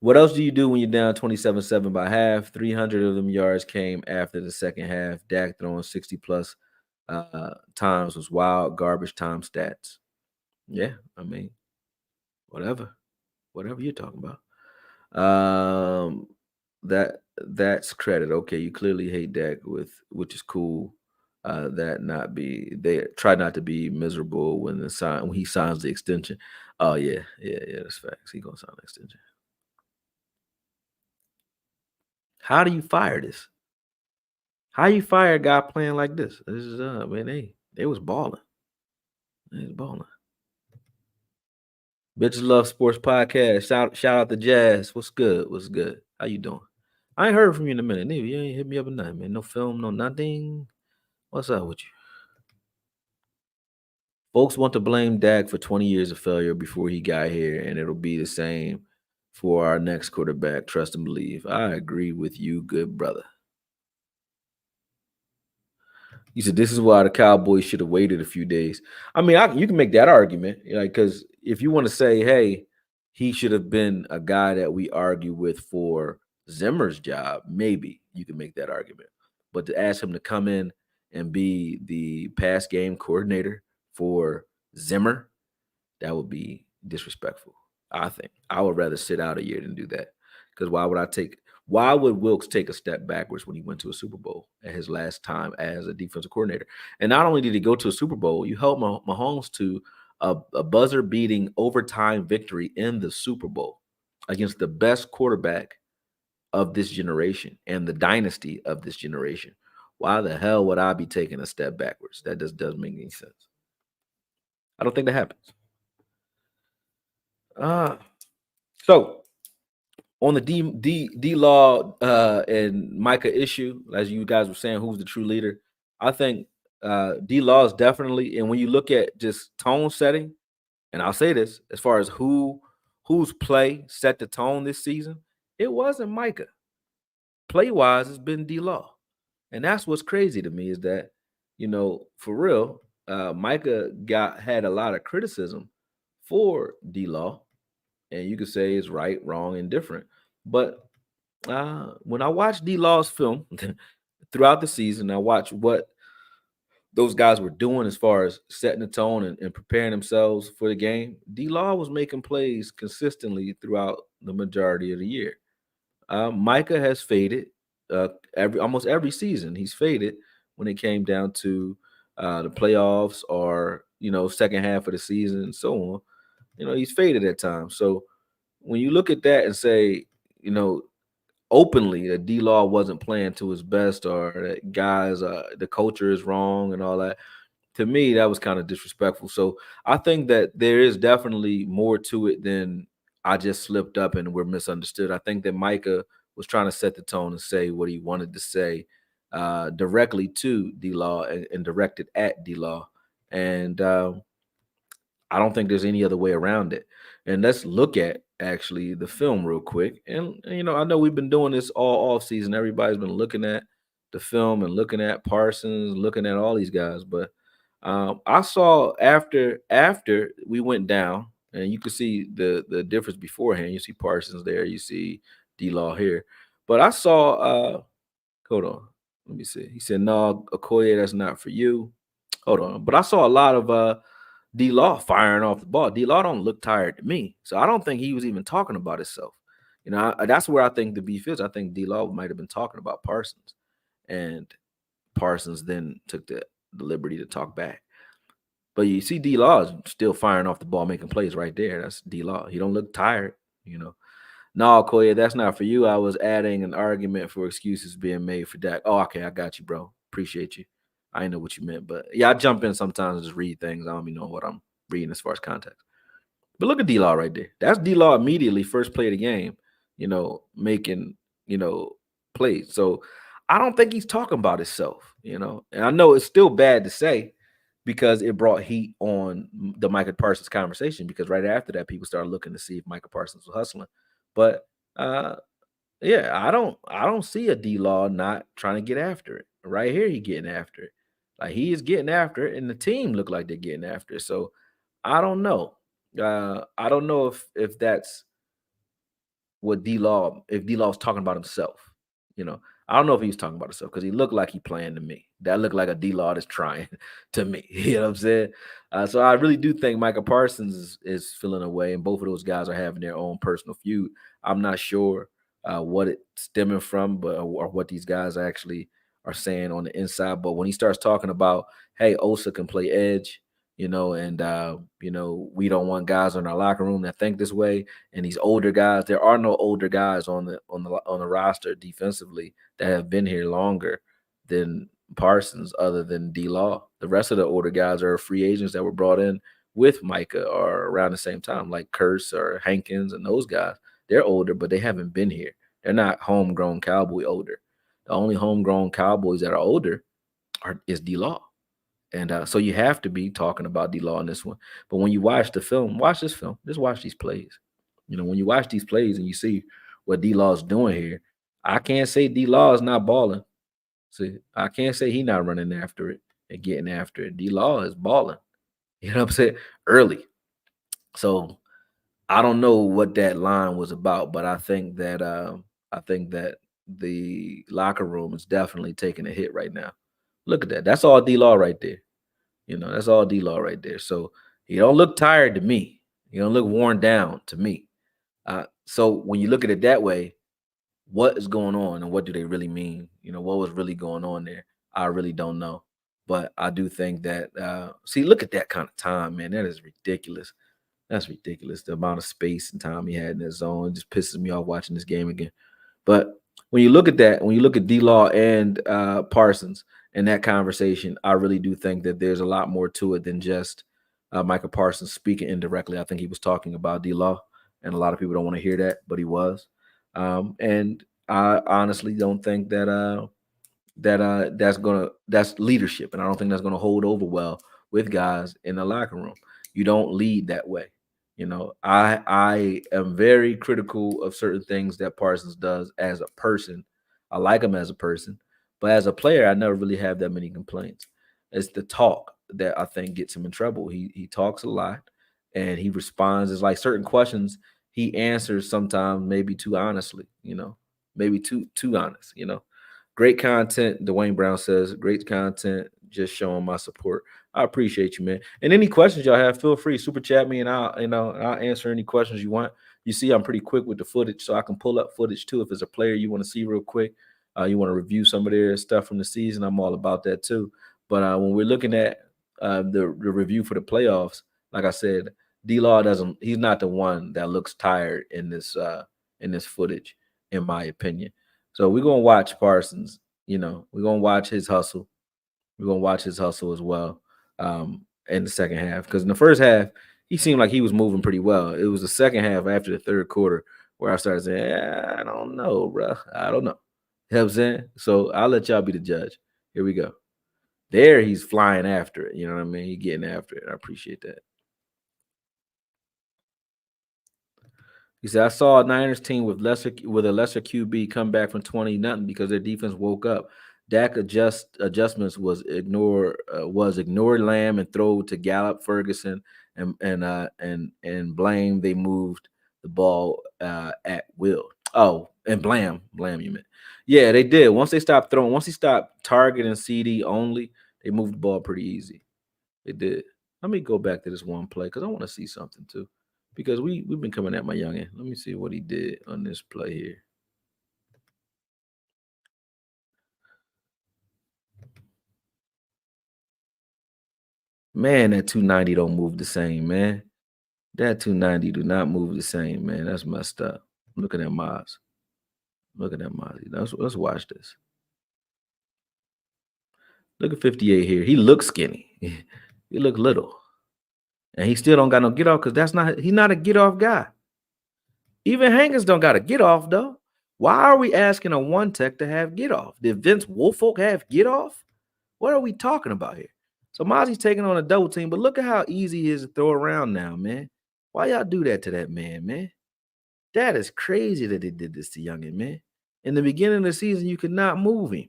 Speaker 1: What else do you do when you're down 27-7 by half? 300 of them yards came after the second half. Dak throwing 60 plus times was wild garbage time stats. Yeah, I mean, whatever you're talking about. That's credit. Okay, you clearly hate Dak which is cool. They try not to be miserable when he signs the extension. Oh yeah, that's facts. He gonna sign the extension. How do you fire this? How you fire a guy playing like this? This is man, they was balling. They was balling. Bitches Love Sports Podcast. Shout out to Jazz. What's good? What's good? How you doing? I ain't heard from you in a minute. Nigga, you ain't hit me up at nothing, man. No film, no nothing. What's up with you? Folks want to blame Dak for 20 years of failure before he got here, and it'll be the same for our next quarterback. Trust and believe. I agree with you, good brother. He said, "This is why the Cowboys should have waited a few days." I mean, you can make that argument, because if you want to say, "Hey, he should have been a guy that we argue with for Zimmer's job," maybe you can make that argument. But to ask him to come in and be the pass game coordinator for Zimmer, that would be disrespectful. I think I would rather sit out a year than do that. Because why would Wilkes take a step backwards when he went to a Super Bowl at his last time as a defensive coordinator? And not only did he go to a Super Bowl, you helped Mahomes to a buzzer-beating overtime victory in the Super Bowl against the best quarterback of this generation and the dynasty of this generation, why the hell would I be taking a step backwards? That just doesn't make any sense. I don't think that happens. So on the D Law and Micah issue, as you guys were saying, who's the true leader? I think D Law is definitely, and when you look at just tone setting, and I'll say this as far as whose play set the tone this season, it wasn't Micah. Play wise, it's been D Law, and that's what's crazy to me is that for real, Micah had a lot of criticism for D Law, and you could say it's right, wrong, and different. But when I watched D Law's film throughout the season, I watched what those guys were doing as far as setting the tone and preparing themselves for the game. D Law was making plays consistently throughout the majority of the year. Micah has faded almost every season. He's faded when it came down to the playoffs or second half of the season and so on. He's faded at times. So when you look at that and say, openly that D Law wasn't playing to his best or that guys, the culture is wrong and all that, to me, that was kind of disrespectful. So I think that there is definitely more to it than I just slipped up and we're misunderstood. I think that Micah was trying to set the tone and say what he wanted to say directly to D Law and directed at D Law. And I don't think there's any other way around it. And let's look at actually the film real quick. And I know we've been doing this all off season. Everybody's been looking at the film and looking at Parsons, looking at all these guys. But I saw after we went down, and you can see the difference beforehand. You see Parsons there, you see D Law here. But I saw hold on, let me see. He said, "No, AKOYE, that's not for you." Hold on, but I saw a lot of D Law firing off the ball. D Law don't look tired to me, so I don't think he was even talking about himself. That's where I think the beef is. I think D Law might have been talking about Parsons, and Parsons then took the liberty to talk back. But you see, D Law is still firing off the ball, making plays right there. That's D Law. He don't look tired. No, Koya, that's not for you. I was adding an argument for excuses being made for Dak. Oh, okay, I got you, bro. Appreciate you. I know what you meant, but yeah, I jump in sometimes and just read things. I don't even know what I'm reading as far as context. But look at D Law right there. That's D Law immediately first play of the game, making, plays. So I don't think he's talking about himself, And I know it's still bad to say because it brought heat on the Micah Parsons conversation because right after that, people started looking to see if Micah Parsons was hustling. But yeah, I don't see a D Law not trying to get after it. Right here, he getting after it. Like he is getting after it, and the team look like they're getting after it. So I don't know. I don't know if that's what D Law, if D Law was talking about himself. I don't know if he was talking about himself because he looked like he playing to me. That looked like a D Law that's trying to me. You know what I'm saying? So I really do think Micah Parsons is feeling away, and both of those guys are having their own personal feud. I'm not sure what it's stemming from, but or what these guys actually are saying on the inside. But when he starts talking about, hey, Osa can play edge, and we don't want guys in our locker room that think this way. And these older guys, there are no older guys on the roster defensively that have been here longer than Parsons, other than D Law. The rest of the older guys are free agents that were brought in with Micah or around the same time, like Curse or Hankins and those guys. They're older, but they haven't been here. They're not homegrown Cowboy older. The only homegrown Cowboys that are older is D Law. And so you have to be talking about D Law in this one. But when you watch the film, watch this film. Just watch these plays. When you watch these plays and you see what D Law is doing here, I can't say D Law is not balling. See, I can't say he not running after it and getting after it. D Law is balling. You know what I'm saying? Early. So I don't know what that line was about, but I think that the locker room is definitely taking a hit right now. Look at that. That's all D Law right there. That's all D Law right there. So he don't look tired to me. He don't look worn down to me. So when you look at it that way, what is going on and what do they really mean? What was really going on there? I really don't know. But I do think that see, look at that kind of time, man. That is ridiculous. That's ridiculous. The amount of space and time he had in his zone just pisses me off watching this game again. But when you look at that, when you look at D-Law and Parsons in that conversation, I really do think that there's a lot more to it than just Micah Parsons speaking indirectly. I think he was talking about D-Law, and a lot of people don't want to hear that, but he was. And I honestly don't think that that's leadership, and I don't think that's gonna hold over well with guys in the locker room. You don't lead that way. I am very critical of certain things that Parsons does as a person. I like him as a person, but as a player, I never really have that many complaints. It's the talk that I think gets him in trouble. He talks a lot, and he responds. It's like certain questions he answers sometimes maybe too honestly. Maybe too honest. Great content. Dwayne Brown says, great content. Just showing my support. I appreciate you, man. And any questions y'all have, feel free. Super chat me and I'll answer any questions you want. You see, I'm pretty quick with the footage, so I can pull up footage too. If it's a player you want to see real quick, you want to review some of their stuff from the season, I'm all about that too. But when we're looking at the review for the playoffs, like I said, D-Law he's not the one that looks tired in this footage, in my opinion. So we're gonna watch Parsons. We're gonna watch his hustle. We're gonna watch his hustle as well in the second half. Because in the first half, he seemed like he was moving pretty well. It was the second half after the third quarter where I started saying, I don't know, bro. I don't know. You know what I'm saying? So I'll let y'all be the judge. Here we go. There he's flying after it. You know what I mean? He's getting after it. I appreciate that. He said, I saw a Niners team with a lesser QB come back from 20-0 because their defense woke up. Dak adjustments was ignore Lamb and throw to Gallup, Ferguson, and blame. They moved the ball at will. Oh, and Blam you meant. Yeah, they did. Once he stopped targeting CD only, they moved the ball pretty easy. They did. Let me go back to this one play because I want to see something too. Because we've been coming at my youngin. Let me see what he did on this play here. Man, that 290 don't move the same, man. That 290 do not move the same, man. That's messed up. Look at that Miles. Look at that Miles. Let's watch this. Look at 58 here. He looks skinny. He look little. And he still don't got no get off because he's not a get off guy. Even hangers don't got a get off, though. Why are we asking a one tech to have get off? Did Vince Woolfolk have get off? What are we talking about here? So Mozzie's taking on a double team, but look at how easy he is to throw around now, man. Why y'all do that to that man? That is crazy that they did this to Youngin, man. In the beginning of the season, you could not move him.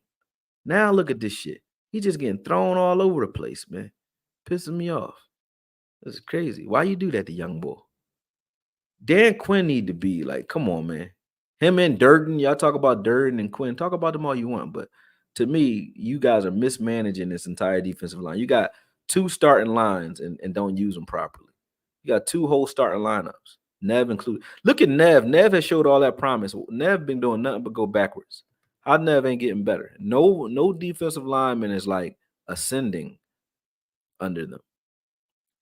Speaker 1: Now look at this shit. He's just getting thrown all over the place, man. Pissing me off. This is crazy. Why you do that to young boy? Dan Quinn need to be like, come on, man. Him and Durden, y'all talk about Durden and Quinn. Talk about them all you want, but to me, you guys are mismanaging this entire defensive line. You got two starting lines and don't use them properly. You got two whole starting lineups. Nev included. Look at Nev. Nev has showed all that promise. Nev been doing nothing but go backwards. How Nev ain't getting better? No defensive lineman is like ascending under them.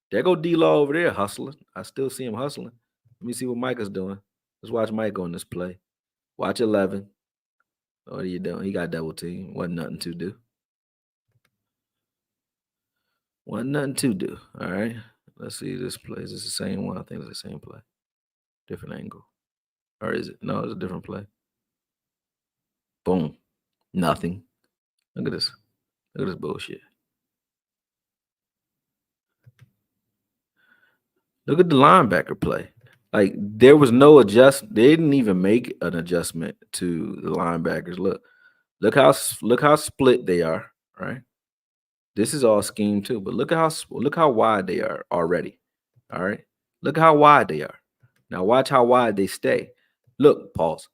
Speaker 1: There go D-Law over there hustling. I still see him hustling. Let me see what Micah's doing. Let's watch Mike on this play. Watch 11. What are you doing? He got double team. Wasn't nothing to do. Wasn't nothing to do. All right. Let's see this play. Is this the same one? I think it's the same play. Different angle. Or is it? No, it's a different play. Boom. Nothing. Look at this. Look at this bullshit. Look at the linebacker play. Like there was no adjust. They didn't even make an adjustment to the linebackers. Look how split they are. Right. This is all scheme too. But look how wide they are already. All right. Look how wide they are. Now watch how wide they stay. Look, pause.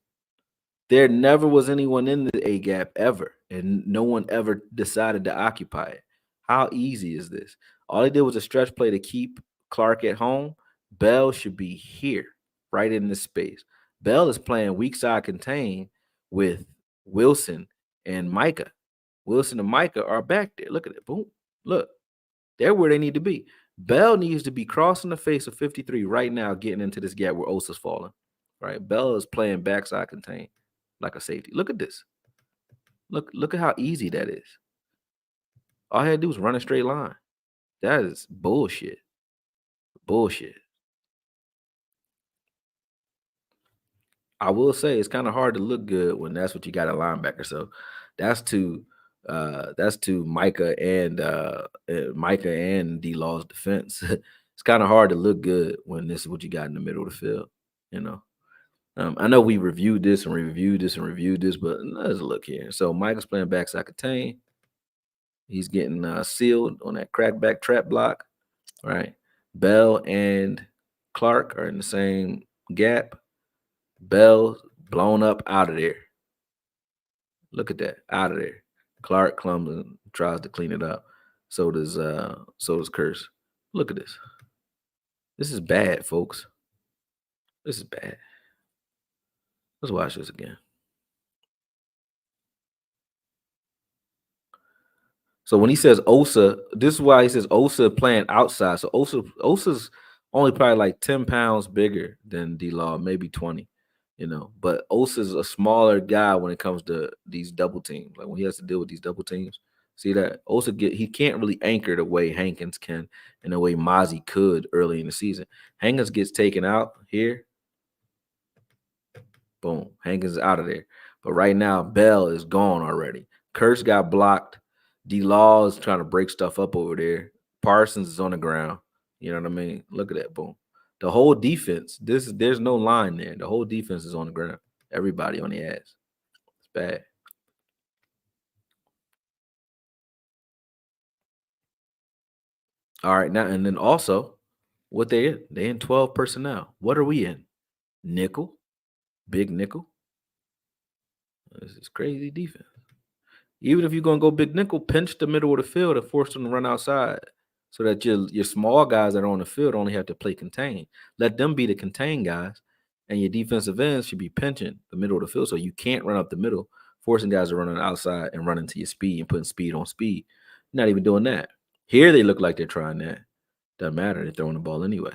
Speaker 1: There never was anyone in the A gap ever, and no one ever decided to occupy it. How easy is this? All they did was a stretch play to keep Clark at home. Bell should be here, right in this space. Bell is playing weak side contain with Wilson and Micah. Wilson and Micah are back there. Look at it. Boom. Look. They're where they need to be. Bell needs to be crossing the face of 53 right now, getting into this gap where Osa's falling. Right? Bell is playing backside contain. like a safety. Look at this. Look at how easy that is. All I had to do was run a straight line. That is bullshit. Bullshit. I will say it's kind of hard to look good when that's what you got a linebacker. So that's to Micah and D Law's defense. It's kind of hard to look good when this is what you got in the middle of the field. You know. I know we reviewed this and reviewed this and reviewed this, but let's look here. So Micah's playing backside contain. He's getting sealed on that crackback trap block. Right. Bell and Clark are in the same gap. Bell blown up out of there. Look at that. Out of there. Clark comes and tries to clean it up. So does Curse. Look at this. This is bad, folks. This is bad. Let's watch this again. So when he says Osa, this is why he says Osa playing outside. So Osa's only probably like 10 pounds bigger than D-Law, maybe 20, But Osa's a smaller guy when it comes to these double teams. Like when he has to deal with these double teams. See that? He can't really anchor the way Hankins can and the way Mozzie could early in the season. Hankins gets taken out here. Boom. Hankins is out of there. But right now, Bell is gone already. Curse got blocked. D-Law is trying to break stuff up over there. Parsons is on the ground. You know what I mean? Look at that. Boom. The whole defense, there's no line there. The whole defense is on the ground. Everybody on the ass. It's bad. All right, now and then also, what they in? They in 12 personnel. What are we in? Nickel, big nickel. This is crazy defense. Even if you're gonna go big nickel, pinch the middle of the field and force them to run outside, so that your small guys that are on the field only have to play contain. Let them be the contain guys, and your defensive ends should be pinching the middle of the field, so you can't run up the middle, forcing guys to run on the outside and run into your speed and putting speed on speed. Not even doing that. Here they look like they're trying that. Doesn't matter. They're throwing the ball anyway.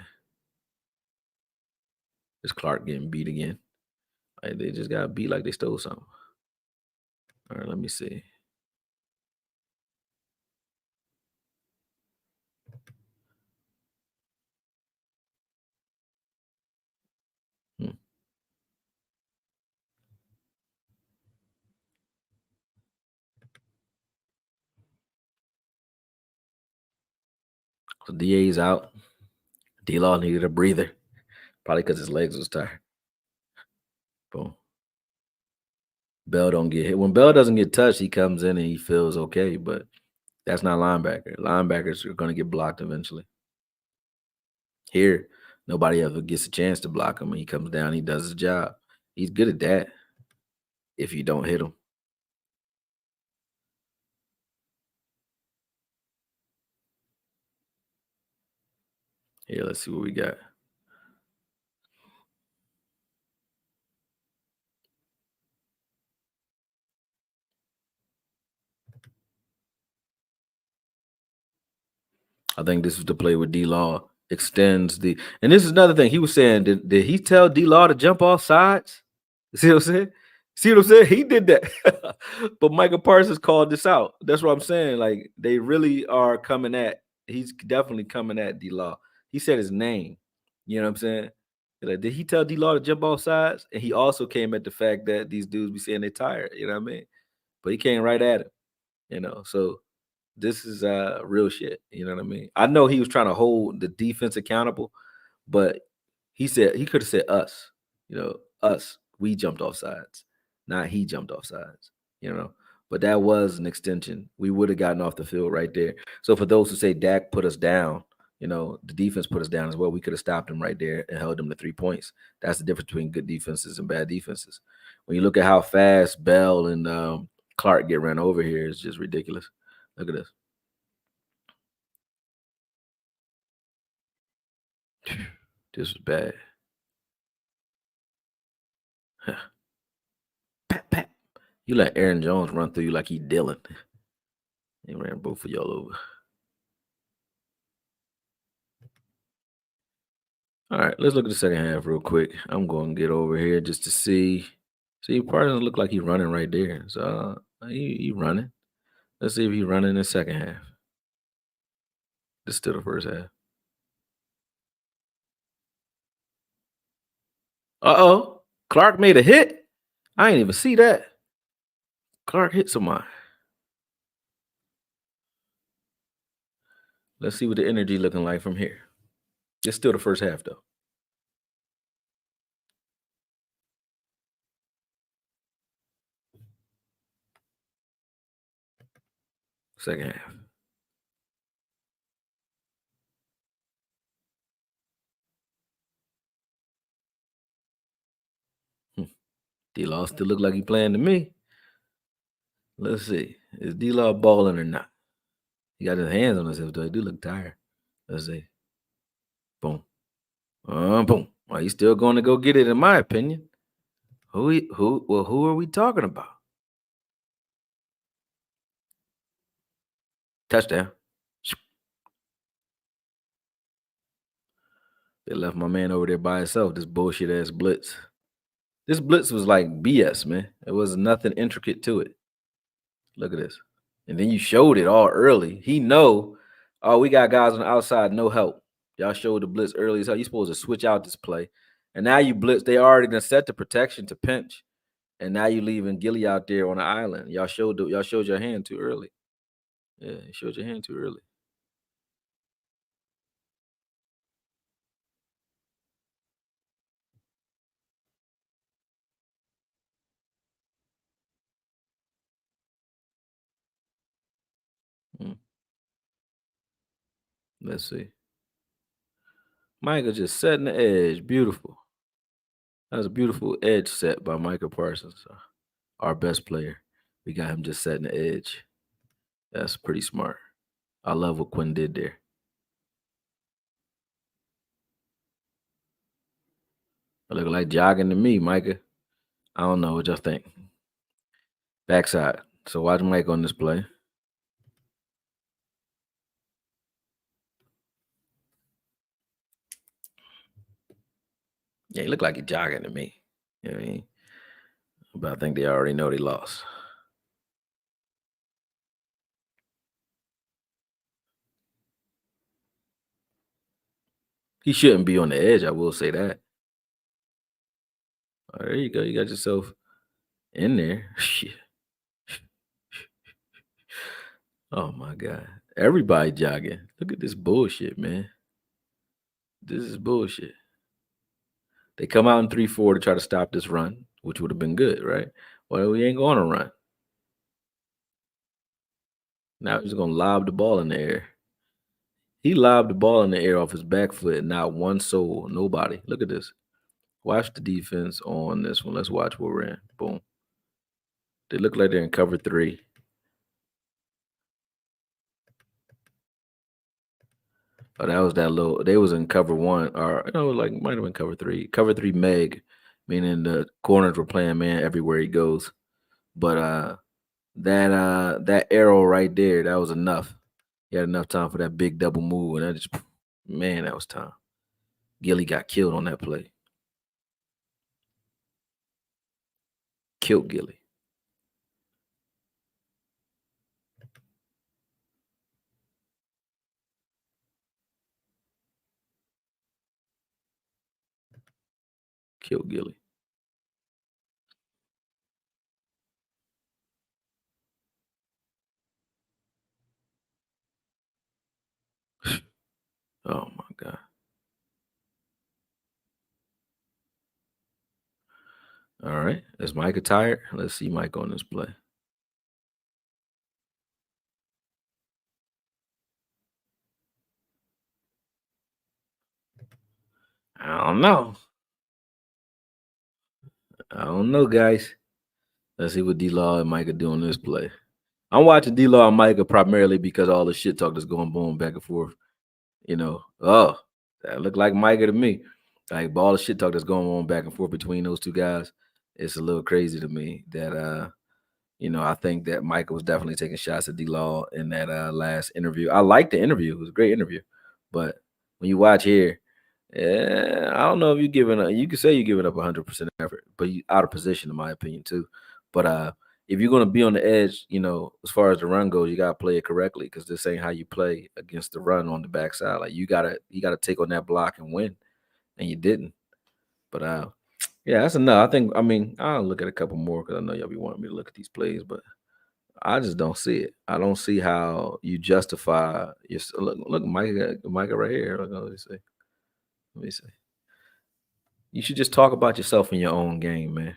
Speaker 1: Is Clark getting beat again? Like they just got beat like they stole something. All right, let me see. Hmm. So DA's out. D-Law needed a breather, probably because his legs was tired. Boom. Bell don't get hit. When Bell doesn't get touched, he comes in and he feels okay, but that's not linebacker. Linebackers are going to get blocked eventually. Here, nobody ever gets a chance to block him. When he comes down, he does his job. He's good at that if you don't hit him. Here, let's see what we got. I think this was the play with D-Law extends the, and this is another thing. He was saying, did he tell D-Law to jump off sides? See what I'm saying? See what I'm saying? He did that. But Micah Parsons called this out. That's what I'm saying. Like they really are coming at, he's definitely coming at D-Law. He said his name. You know what I'm saying? Like, did he tell D-Law to jump off sides? And he also came at the fact that these dudes be saying they're tired. You know what I mean? But he came right at him. So this is real shit. You know what I mean? I know he was trying to hold the defense accountable, but he could have said us, us. We jumped off sides, not he jumped off sides. But that was an extension. We would have gotten off the field right there. So for those who say Dak put us down, the defense put us down as well. We could have stopped him right there and held him to 3 points. That's the difference between good defenses and bad defenses. When you look at how fast Bell and Clark get ran over here, it's just ridiculous. Look at this. This was bad. Pat, pat. You let Aaron Jones run through you like he Dylan. He ran both of y'all over. All right, let's look at the second half real quick. I'm going to get over here just to see See, Parsons look like he's running right there. So he running. Let's see if he's running in the second half. This is still the first half. Uh-oh. Clark made a hit. I ain't even see that. Clark hit somebody. Let's see what the energy looking like from here. It's still the first half, though. Second half. D-Law still look like he playing to me. Let's see. Is D-Law balling or not? He got his hands on his hips, though. He do look tired. Let's see. Boom. Boom. Well, he's still going to go get it, in my opinion. Who are we talking about? Touchdown. They left my man over there by himself. This bullshit ass blitz. This blitz was like BS, man. There was nothing intricate to it. Look at this. And then you showed it all early. He know, oh, we got guys on the outside, no help. Y'all showed the blitz early. So you supposed to switch out this play. And now you blitz. They already gonna set the protection to pinch. And now you leaving Gilly out there on the island. Y'all showed your hand too early. Yeah, you showed your hand too early. Let's see. Micah just setting the edge. Beautiful. That was a beautiful edge set by Micah Parsons, our best player. We got him just setting the edge. That's pretty smart. I love what Quinn did there. I look like jogging to me, Micah. I don't know what y'all think. Backside. So watch Mike on this play. Yeah, he looked like he's jogging to me. You know what I mean? But I think they already know they lost. He shouldn't be on the edge, I will say that. Oh, there you go. You got yourself in there. Shit. Oh my God. Everybody jogging. Look at this bullshit, man. This is bullshit. They come out in 3-4 to try to stop this run, which would have been good, right? Well, we ain't going to run. Now he's going to lob the ball in the air. He lobbed the ball in the air off his back foot and not one soul, nobody. Look at this. Watch the defense on this one. Let's watch what we're in. Boom. They look like they're in cover 3. Oh, that was that low. They was in cover 1, or like might have been cover 3. Cover 3 Meg, meaning the corners were playing man everywhere he goes. But that arrow right there, that was enough. He had enough time for that big double move, and that was time. Gilly got killed on that play. Killed Gilly. Killed Gilly. Oh my God. All right. Is Micah tired? Let's see Mike on this play. I don't know. I don't know, guys. Let's see what D-Law and Micah do on this play. I'm watching D-Law and Micah primarily because all the shit talk that's going boom back and forth. Oh, that looked like Micah to me. Like all the shit talk that's going on back and forth between those two guys. It's a little crazy to me that I think that Micah was definitely taking shots at D-Law in that last interview. I liked the interview. It was a great interview. But when you watch here, Yeah, I don't know if you're giving up. You could say you're giving up 100% effort, but you out of position, in my opinion, too. But if you're gonna be on the edge, as far as the run goes, you gotta play it correctly because this ain't how you play against the run on the backside. Like you gotta take on that block and win, and you didn't. But yeah, that's enough. I mean, I'll look at a couple more because I know y'all be wanting me to look at these plays, but I just don't see it. I don't see how you justify your look, Micah right here. Let me see. Let me see. You should just talk about yourself in your own game, man.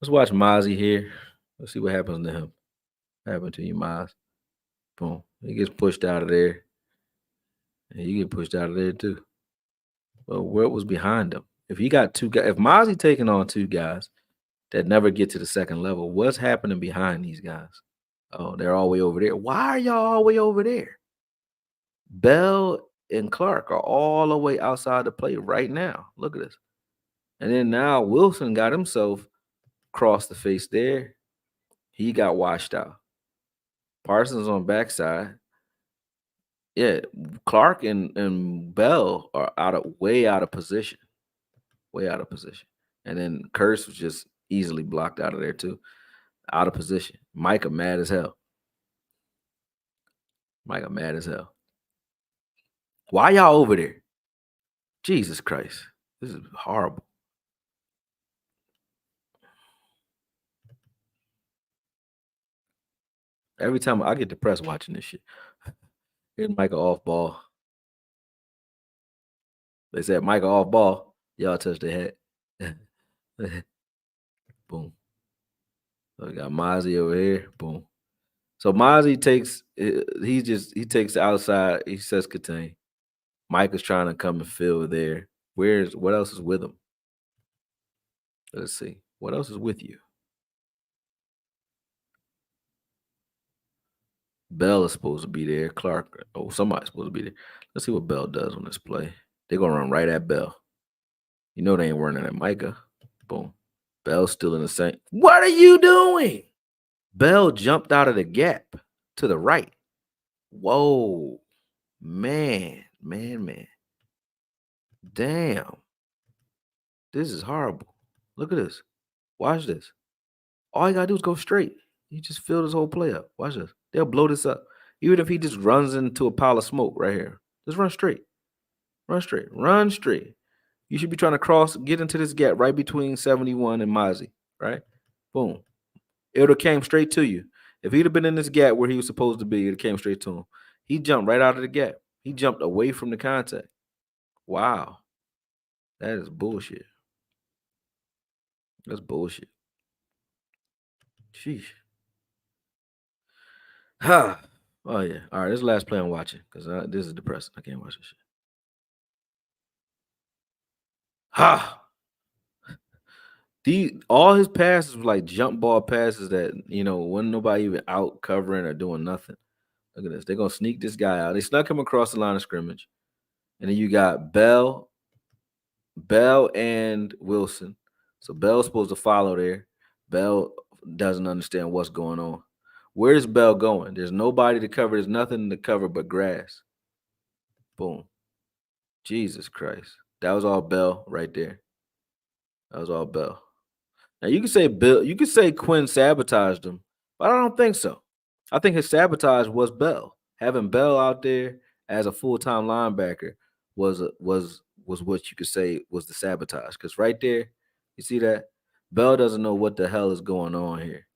Speaker 1: Let's watch Mozzie here. Let's see what happens to him. What happened to you, Moz? Boom. He gets pushed out of there. And you get pushed out of there too. Well, what was behind him? If he got two guys, if Mozzie taking on two guys that never get to the second level, what's happening behind these guys? Oh, they're all the way over there. Why are y'all all the way over there? Bell and Clark are all the way outside the play right now. Look at this. And then now Wilson got himself crossed the face there. He got washed out. Parsons on backside. Yeah, Clark and Bell are way out of position. Way out of position. And then Curse was just easily blocked out of there too. Out of position. Micah mad as hell. Micah mad as hell. Why y'all over there? Jesus Christ. This is horrible. Every time I get depressed watching this shit. Here's Micah off ball. They said Micah off ball. Y'all touched their head. Boom. So we got Mozzie over here. Boom. So Mozzie takes he takes the outside. He says contain. Micah's trying to come and fill there. What else is with him? Let's see. What else is with you? Bell is supposed to be there. Clark. Oh, somebody's supposed to be there. Let's see what Bell does on this play. They're gonna run right at Bell. You know they ain't running at Micah. Boom. Bell's still in the same. What are you doing? Bell jumped out of the gap to the right. Whoa. Man. Damn. This is horrible. Look at this. Watch this. All you gotta do is go straight. You just fill this whole play up. Watch this. They'll blow this up. Even if he just runs into a pile of smoke right here. Just run straight. Run straight. Run straight. You should be trying to get into this gap right between 71 and Mozzie, right? Boom. It would have came straight to you. If he'd have been in this gap where he was supposed to be, it came straight to him. He jumped right out of the gap. He jumped away from the contact. Wow. That is bullshit. That's bullshit. Sheesh. Ha. Oh, yeah. All right, this is the last play I'm watching because this is depressing. I can't watch this shit. Ha. All his passes were like jump ball passes that, wasn't nobody even out covering or doing nothing. Look at this. They're going to sneak this guy out. They snuck him across the line of scrimmage. And then you got Bell and Wilson. So Bell's supposed to follow there. Bell doesn't understand what's going on. Where's Bell going? There's nobody to cover. There's nothing to cover but grass. Boom. Jesus Christ. That was all Bell right there. That was all Bell. Now you can say Quinn sabotaged him, but I don't think so. I think his sabotage was Bell. Having Bell out there as a full-time linebacker was what you could say was the sabotage. Because right there, you see that? Bell doesn't know what the hell is going on here.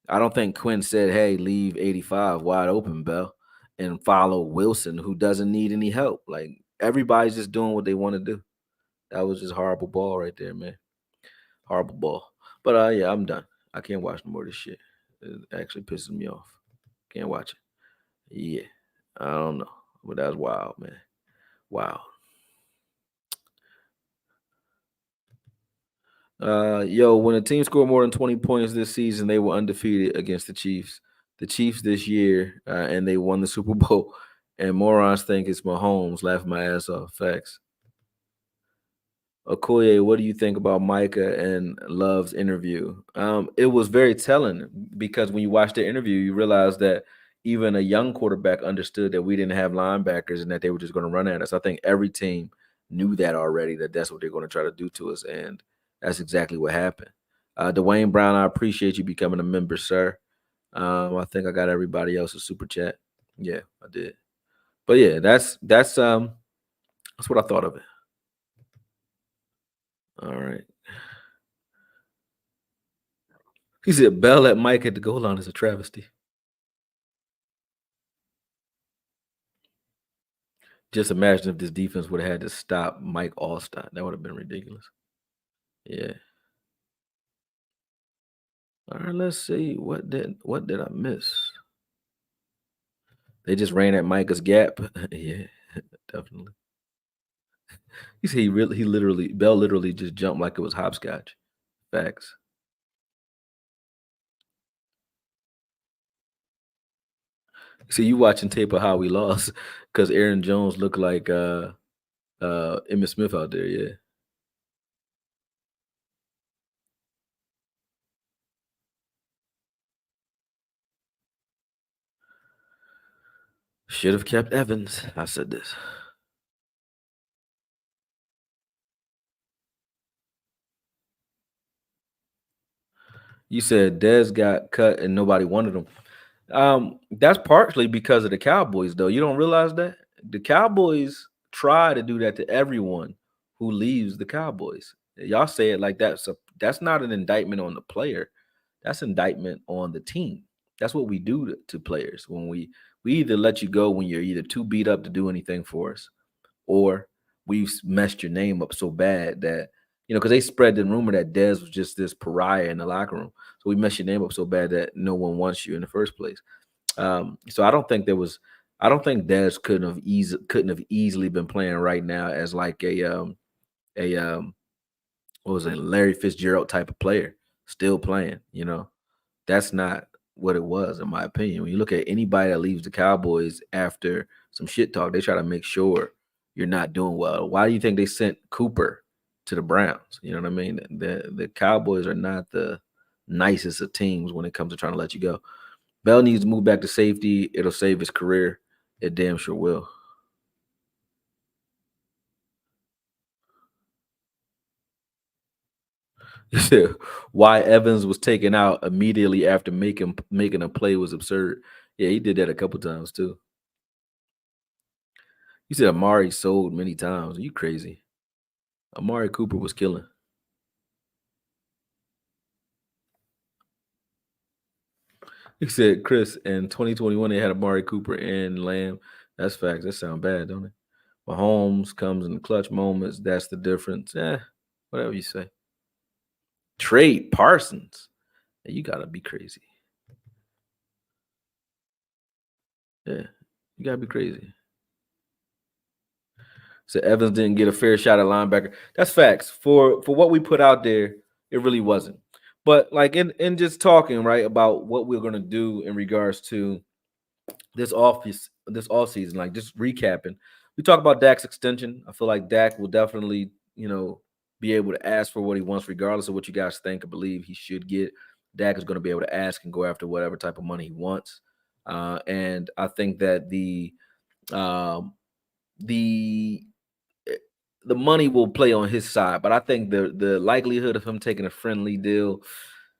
Speaker 1: I don't think Quinn said, hey, leave 85 wide open, Bell, and follow Wilson, who doesn't need any help. Like, everybody's just doing what they want to do. That was just horrible ball right there, man. Horrible ball. But yeah, I'm done. I can't watch no more of this shit. It actually pisses me off. Can't watch it. Yeah. I don't know. But that's wild, man. Wow. When a team scored more than 20 points this season, they were undefeated against the Chiefs. The Chiefs this year, and they won the Super Bowl. And morons think it's Mahomes. Laughing my ass off. Facts. AKOYE, what do you think about Micah and Love's interview? It was very telling because when you watch the interview, you realize that even a young quarterback understood that we didn't have linebackers and that they were just going to run at us. I think every team knew that already, that that's what they're going to try to do to us, and that's exactly what happened. Dwayne Brown, I appreciate you becoming a member, sir. I think I got everybody else's super chat. Yeah, I did. But yeah, that's what I thought of it. All right. He said Bell at Mike at the goal line is a travesty. Just imagine if this defense would have had to stop Mike Allstott. That would have been ridiculous. Yeah. All right, let's see. What did I miss? They just ran at Micah's gap. Yeah, definitely. He said he literally Bell literally just jumped like it was hopscotch. Facts. See, you watching tape of how we lost because Aaron Jones looked like Emmitt Smith out there, yeah. Should have kept Evans. I said this. You said Dez got cut and nobody wanted him. That's partially because of the Cowboys, though. You don't realize that? The Cowboys try to do that to everyone who leaves the Cowboys. Y'all say it like that. So that's not an indictment on the player. That's indictment on the team. That's what we do to players when we either let you go when you're either too beat up to do anything for us, or we've messed your name up so bad that because they spread the rumor that Dez was just this pariah in the locker room. So we messed your name up so bad that no one wants you in the first place. So I don't think Dez couldn't have easily been playing right now as like a what was it, Larry Fitzgerald type of player, still playing. That's not what it was, in my opinion. When you look at anybody that leaves the Cowboys after some shit talk, they try to make sure you're not doing well. Why do you think they sent Cooper to the Browns? You know what I mean? The Cowboys are not the nicest of teams when it comes to trying to let you go. Bell needs to move back to safety. It'll save his career. It damn sure will. He said why Evans was taken out immediately after making a play was absurd. Yeah, he did that a couple times too. He said Amari sold many times. Are you crazy? Amari Cooper was killing. He said Chris in 2021 they had Amari Cooper and Lamb. That's facts. That sound bad, don't it? Mahomes comes in the clutch moments. That's the difference. Whatever you say. Trade Parsons. You gotta be crazy. Yeah, you gotta be crazy. So Evans didn't get a fair shot at linebacker. That's facts. For what we put out there, it really wasn't. But like in just talking right about what we're gonna do in regards to this off season, like just recapping. We talk about Dak's extension. I feel like Dak will definitely, be able to ask for what he wants, regardless of what you guys think or believe he should get. Dak is going to be able to ask and go after whatever type of money he wants. And I think that um, the the money will play on his side, but I think the likelihood of him taking a friendly deal,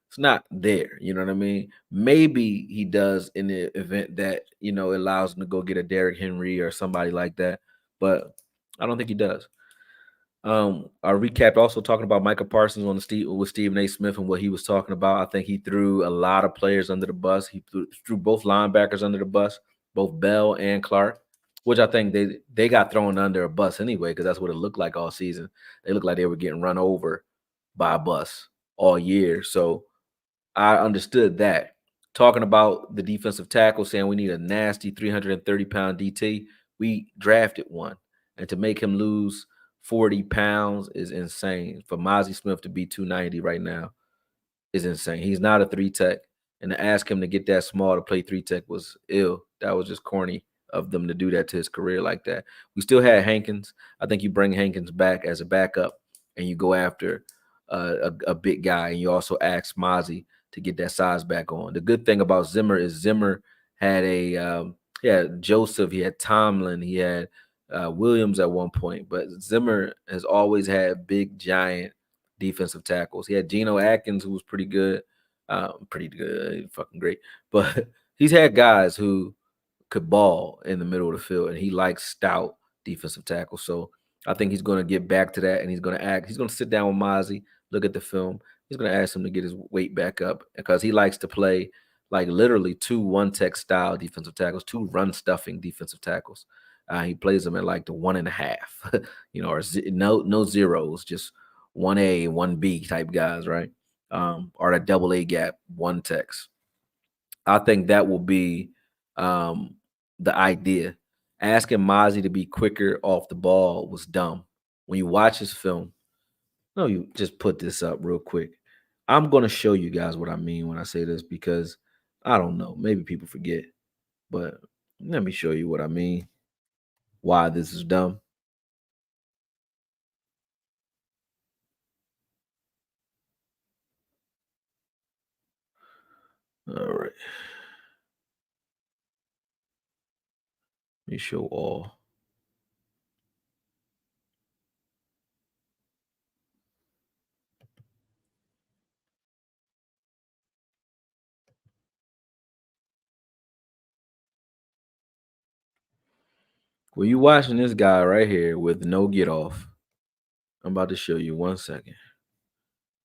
Speaker 1: it's not there. You know what I mean? Maybe he does in the event that allows him to go get a Derrick Henry or somebody like that, but I don't think he does. I recapped also talking about Micah Parsons on with Stephen A. Smith and what he was talking about. I think he threw a lot of players under the bus. He threw both linebackers under the bus, both Bell and Clark, which I think they got thrown under a bus anyway, because that's what it looked like all season. They looked like they were getting run over by a bus all year. So I understood that. Talking about the defensive tackle, saying we need a nasty 330-pound DT, we drafted one. And to make him lose 40 pounds is insane. For Mozzie Smith to be 290 right now is insane. He's not a three tech. And to ask him to get that small to play three tech was ill. That was just corny of them to do that to his career like that. We still had Hankins. I think you bring Hankins back as a backup and you go after a big guy, and you also ask Mozzie to get that size back on. The good thing about Zimmer is Zimmer had he had Joseph, he had Tomlin, he had Williams at one point, but Zimmer has always had big, giant defensive tackles. He had Geno Atkins, who was pretty good, fucking great. But he's had guys who could ball in the middle of the field, and he likes stout defensive tackles. So I think he's going to get back to that, and he's going to act. He's going to sit down with Mozzie, look at the film. He's going to ask him to get his weight back up because he likes to play like literally two one-tech style defensive tackles, two run stuffing defensive tackles. He plays them at like the 1.5, or no zeros, just 1A, 1B type guys, right? Or that double A gap one techs. I think that will be the idea. Asking Mozzie to be quicker off the ball was dumb. When you watch his film, no, you just put this up real quick. I'm going to show you guys what I mean when I say this because I don't know. Maybe people forget, but let me show you what I mean. Why this is dumb. All right. Let me show all. Well, you watching this guy right here with no get off. I'm about to show you 1 second.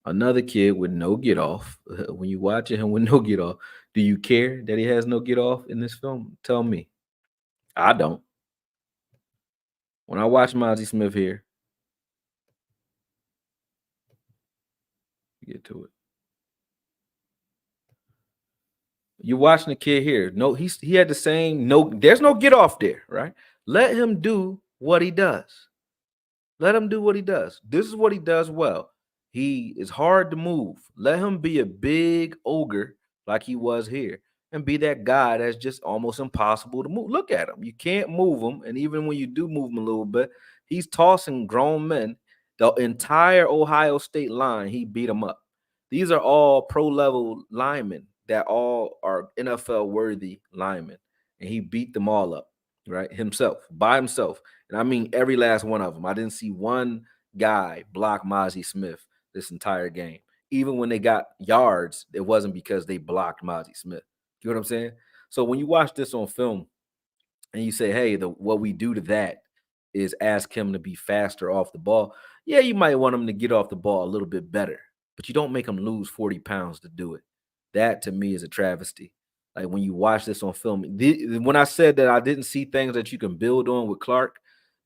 Speaker 1: Another kid with no get off. When you watching him with no get off, do you care that he has no get off in this film? Tell me. I don't. When I watch Mozzie Smith here, get to it. You're watching the kid here. No, he had the same no. There's no get off there, right? Let him do what he does. Let him do what he does. This is what he does well. He is hard to move. Let him be a big ogre like he was here and be that guy that's just almost impossible to move. Look at him. You can't move him. And even when you do move him a little bit, he's tossing grown men. The entire Ohio State line, he beat them up. These are all pro level linemen that all are NFL worthy linemen. And he beat them all up, right? Himself, by himself. And I mean every last one of them. I didn't see one guy block Mozzie Smith this entire game. Even when they got yards, it wasn't because they blocked Mozzie Smith. You know what I'm saying? So when you watch this on film and you say, hey, what we do to that is ask him to be faster off the ball. Yeah, you might want him to get off the ball a little bit better, but you don't make him lose 40 pounds to do it. That to me is a travesty. Like when you watch this on film, when I said that I didn't see things that you can build on with Clark,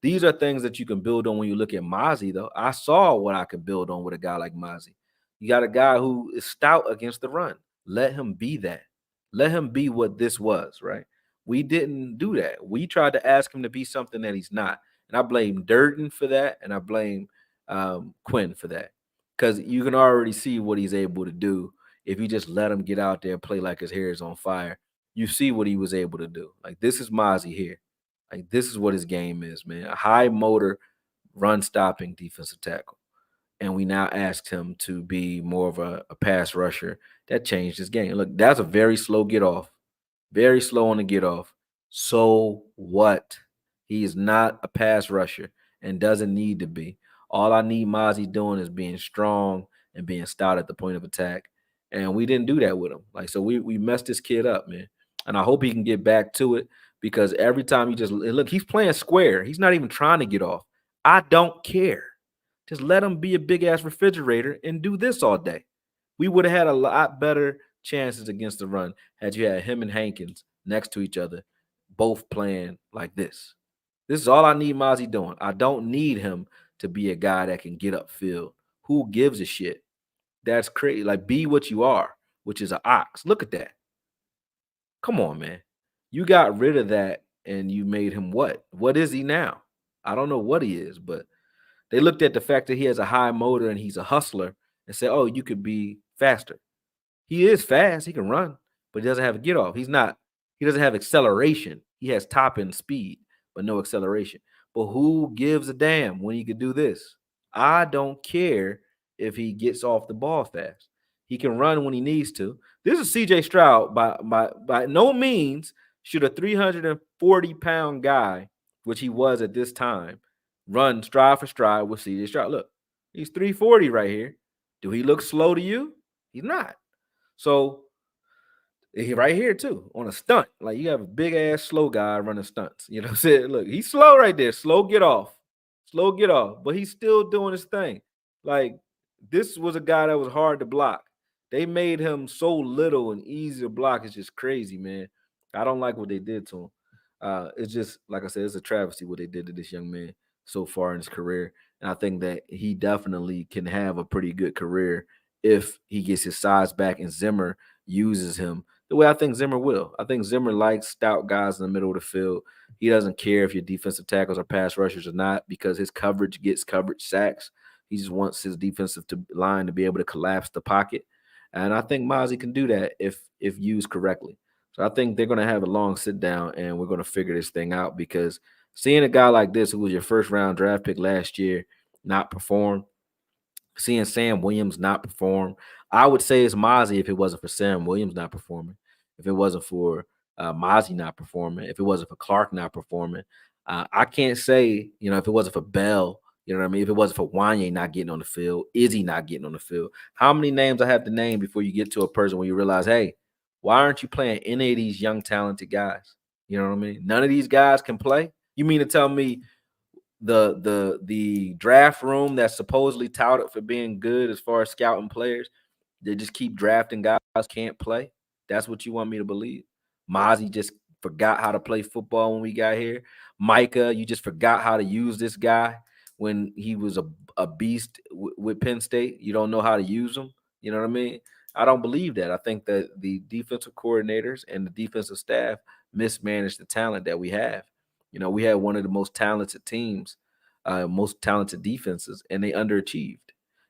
Speaker 1: these are things that you can build on when you look at Mozzie, though. I saw what I could build on with a guy like Mozzie. You got a guy who is stout against the run. Let him be that. Let him be what this was, right? We didn't do that. We tried to ask him to be something that he's not. And I blame Durden for that, and I blame Quinn for that. Because you can already see what he's able to do if you just let him get out there and play like his hair is on fire. You see what he was able to do. Like this is Mozzie here. Like this is what his game is, man. A high motor, run stopping defensive tackle. And we now asked him to be more of a pass rusher. That changed his game. Look, that's a very slow get off. Very slow on the get off. So what? He is not a pass rusher and doesn't need to be. All I need Mozzie doing is being strong and being stout at the point of attack. And we didn't do that with him. Like, so we messed this kid up, man. And I hope he can get back to it because every time you just look, he's playing square. He's not even trying to get off. I don't care. Just let him be a big ass refrigerator and do this all day. We would have had a lot better chances against the run had you had him and Hankins next to each other, both playing like this. This is all I need Mozzie doing. I don't need him to be a guy that can get upfield. Who gives a shit? That's crazy. Like, be what you are, which is an ox. Look at that. Come on, man. You got rid of that and you made him what? What is he now? I don't know what he is, but they looked at the fact that he has a high motor and he's a hustler and said, oh, you could be faster. He is fast. He can run, but he doesn't have a get off. He doesn't have acceleration. He has top end speed, but no acceleration. But who gives a damn when he could do this? I don't care if he gets off the ball fast. He can run when he needs to. This is CJ Stroud. By no means should a 340-pound guy which he was at this time, run stride for stride with CJ Stroud. Look, he's 340 right here. Do he look slow to you? He's not. So right here too on a stunt. Like you have a big ass slow guy running stunts. You know what I'm saying? Look, he's slow right there. Slow get off. Slow get off. But he's still doing his thing. Like this was a guy that was hard to block. They made him so little and easy to block. It's just crazy, man. I don't like what they did to him. It's just like I said, it's a travesty what they did to this young man so far in his career. And I think that he definitely can have a pretty good career if he gets his size back and Zimmer uses him the way I think Zimmer will. I think Zimmer likes stout guys in the middle of the field. He doesn't care if your defensive tackles are pass rushers or not because his coverage gets coverage sacks. He just wants his defensive line to be able to collapse the pocket. And I think Mozzie can do that if used correctly. So I think they're going to have a long sit down and we're going to figure this thing out because seeing a guy like this who was your first round draft pick last year not perform, seeing Sam Williams not perform, I would say it's Mozzie if it wasn't for Sam Williams not performing, if it wasn't for Mozzie not performing, if it wasn't for Clark not performing. I can't say, if it wasn't for Bell, you know what I mean? If it wasn't for Wanye not getting on the field, Izzy not getting on the field. How many names I have to name before you get to a person where you realize, hey, why aren't you playing any of these young, talented guys? You know what I mean? None of these guys can play. You mean to tell me the draft room that's supposedly touted for being good as far as scouting players, they just keep drafting guys can't play? That's what you want me to believe? Mozzie just forgot how to play football when we got here. Micah, you just forgot how to use this guy when he was a beast with Penn State. You don't know how to use him. You know what I mean? I don't believe that. I think that the defensive coordinators and the defensive staff mismanaged the talent that we have. We had one of the most talented teams, most talented defenses, and they underachieved.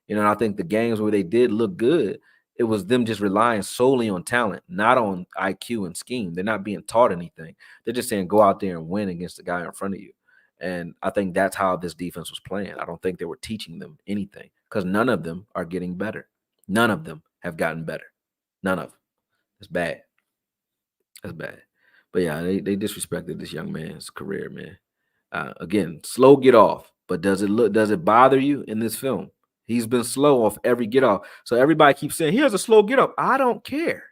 Speaker 1: And I think the games where they did look good, it was them just relying solely on talent, not on IQ and scheme. They're not being taught anything. They're just saying go out there and win against the guy in front of you. And I think that's how this defense was playing. I don't think they were teaching them anything because none of them are getting better. None of them have gotten better. None of them. It's bad. That's bad. But yeah, they disrespected this young man's career, man. Again, slow get off. But does it bother you in this film? He's been slow off every get off. So everybody keeps saying he has a slow get off. I don't care.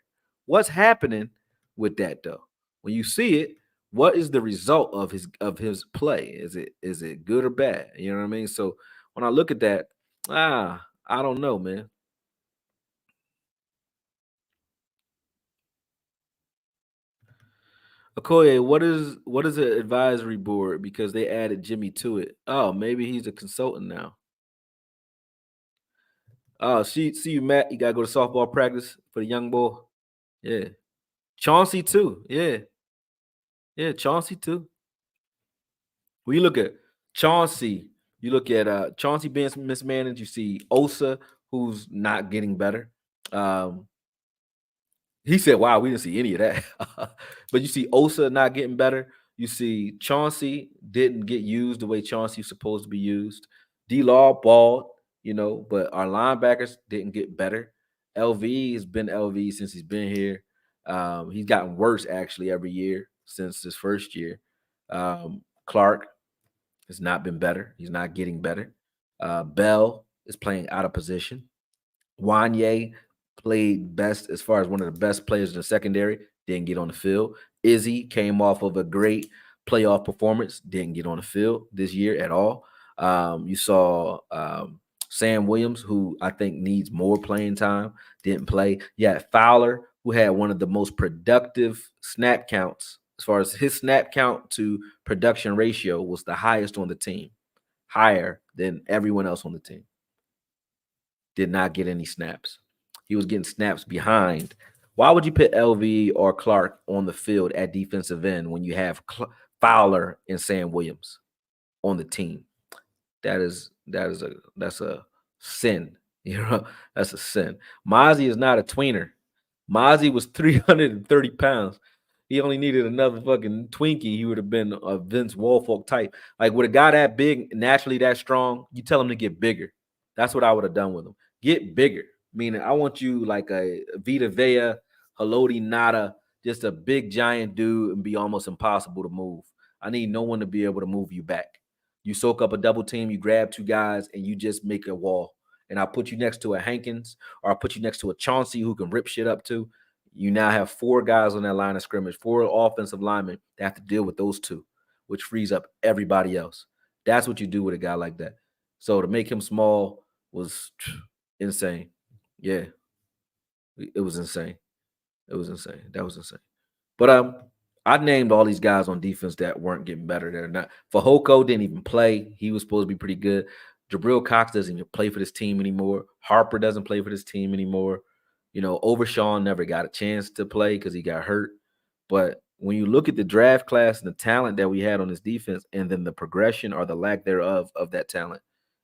Speaker 1: What's happening with that though? When you see it, what is the result of his play? Is it good or bad? You know what I mean? So when I look at that, I don't know, man. Okoye, what is an advisory board because they added Jimmy to it? Oh, maybe he's a consultant now. Oh, see you, Matt. You gotta go to softball practice for the young boy. Yeah, Chauncey too. Yeah, Chauncey too. When you look at Chauncey, you look at Chauncey being mismanaged. You see Osa, who's not getting better. Um, He said, "Wow, we didn't see any of that." But you see Osa not getting better. You see Chauncey didn't get used the way Chauncey was supposed to be used. D-Law balled, but our linebackers didn't get better. LV has been LV since he's been here. He's gotten worse actually every year since his first year. Clark has not been better. He's not getting better. Bell is playing out of position. Wanye played best as far as one of the best players in the secondary, didn't get on the field. Izzy came off of a great playoff performance, didn't get on the field this year at all. You saw Sam Williams, who I think needs more playing time, didn't play. Yeah, Fowler, who had one of the most productive snap counts, as far as his snap count to production ratio was the highest on the team, higher than everyone else on the team. Did not get any snaps. He was getting snaps behind. Why would you put LV or Clark on the field at defensive end when you have Fowler and Sam Williams on the team? That's a sin. That's a sin. Mozzie is not a tweener. Mozzie was 330 pounds. He only needed another fucking Twinkie. He would have been a Vince Woolfolk type. Like with a guy that big, naturally that strong, you tell him to get bigger. That's what I would have done with him. Get bigger. Meaning I want you like a Vita Vea, Haloti Nada, just a big giant dude and be almost impossible to move. I need no one to be able to move you back. You soak up a double team, you grab two guys, and you just make a wall. And I'll put you next to a Hankins, or I'll put you next to a Chauncey who can rip shit up too. You now have 4 guys on that line of scrimmage, 4 offensive linemen that have to deal with those 2, which frees up everybody else. That's what you do with a guy like that. So to make him small was insane. Yeah, it was insane. It was insane. That was insane. But I named all these guys on defense that weren't getting better. They're not. Fehoko didn't even play. He was supposed to be pretty good. Jabril Cox doesn't even play for this team anymore. Harper doesn't play for this team anymore. You know, Overshawn never got a chance to play because he got hurt. But when you look at the draft class and the talent that we had on this defense, and then the progression or the lack thereof of that talent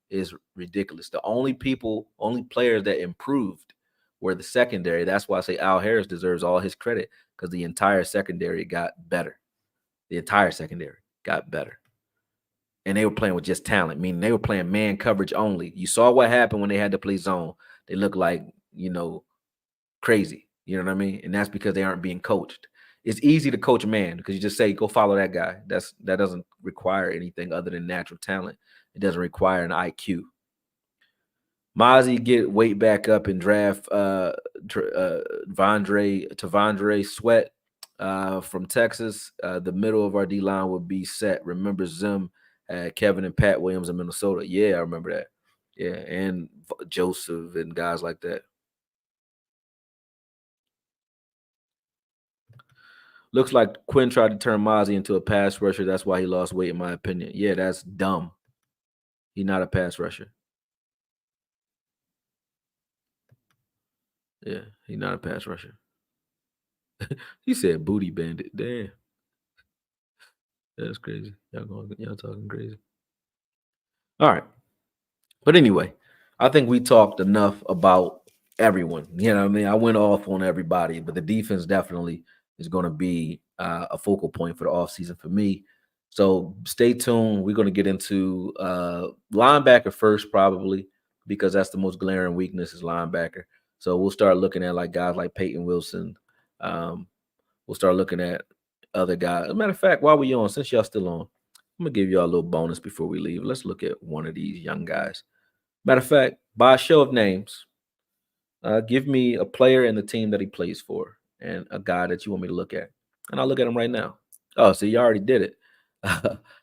Speaker 1: is ridiculous. The only players that improved were the secondary. That's why I say Al Harris deserves all his credit, because the entire secondary got better. The entire secondary got better. And they were playing with just talent, meaning they were playing man coverage only. You saw what happened when they had to play zone. They looked like, crazy. You know what I mean? And that's because they aren't being coached. It's easy to coach man because you just say, go follow that guy. That doesn't require anything other than natural talent. It doesn't require an IQ. Mozzie get weight back up and draft Tavondre Sweat from Texas. The middle of our D-line would be set. Remember Zim had Kevin and Pat Williams in Minnesota. Yeah, I remember that. Yeah, and Joseph and guys like that. Looks like Quinn tried to turn Mozzie into a pass rusher. That's why he lost weight, in my opinion. Yeah, that's dumb. He's not a pass rusher. Yeah, he's not a pass rusher. He said booty bandit. Damn. That's crazy. Y'all talking crazy. All right. But anyway, I think we talked enough about everyone. You know what I mean? I went off on everybody, but the defense definitely is going to be a focal point for the offseason for me. So stay tuned. We're going to get into linebacker first, probably, because that's the most glaring weakness is linebacker. So we'll start looking at like guys like Peyton Wilson. We'll start looking at other guys. As a matter of fact, while we're on, since y'all still on, I'm going to give y'all a little bonus before we leave. Let's look at one of these young guys. Matter of fact, by a show of names, give me a player in the team that he plays for and a guy that you want me to look at. And I'll look at him right now. Oh, so you already did it.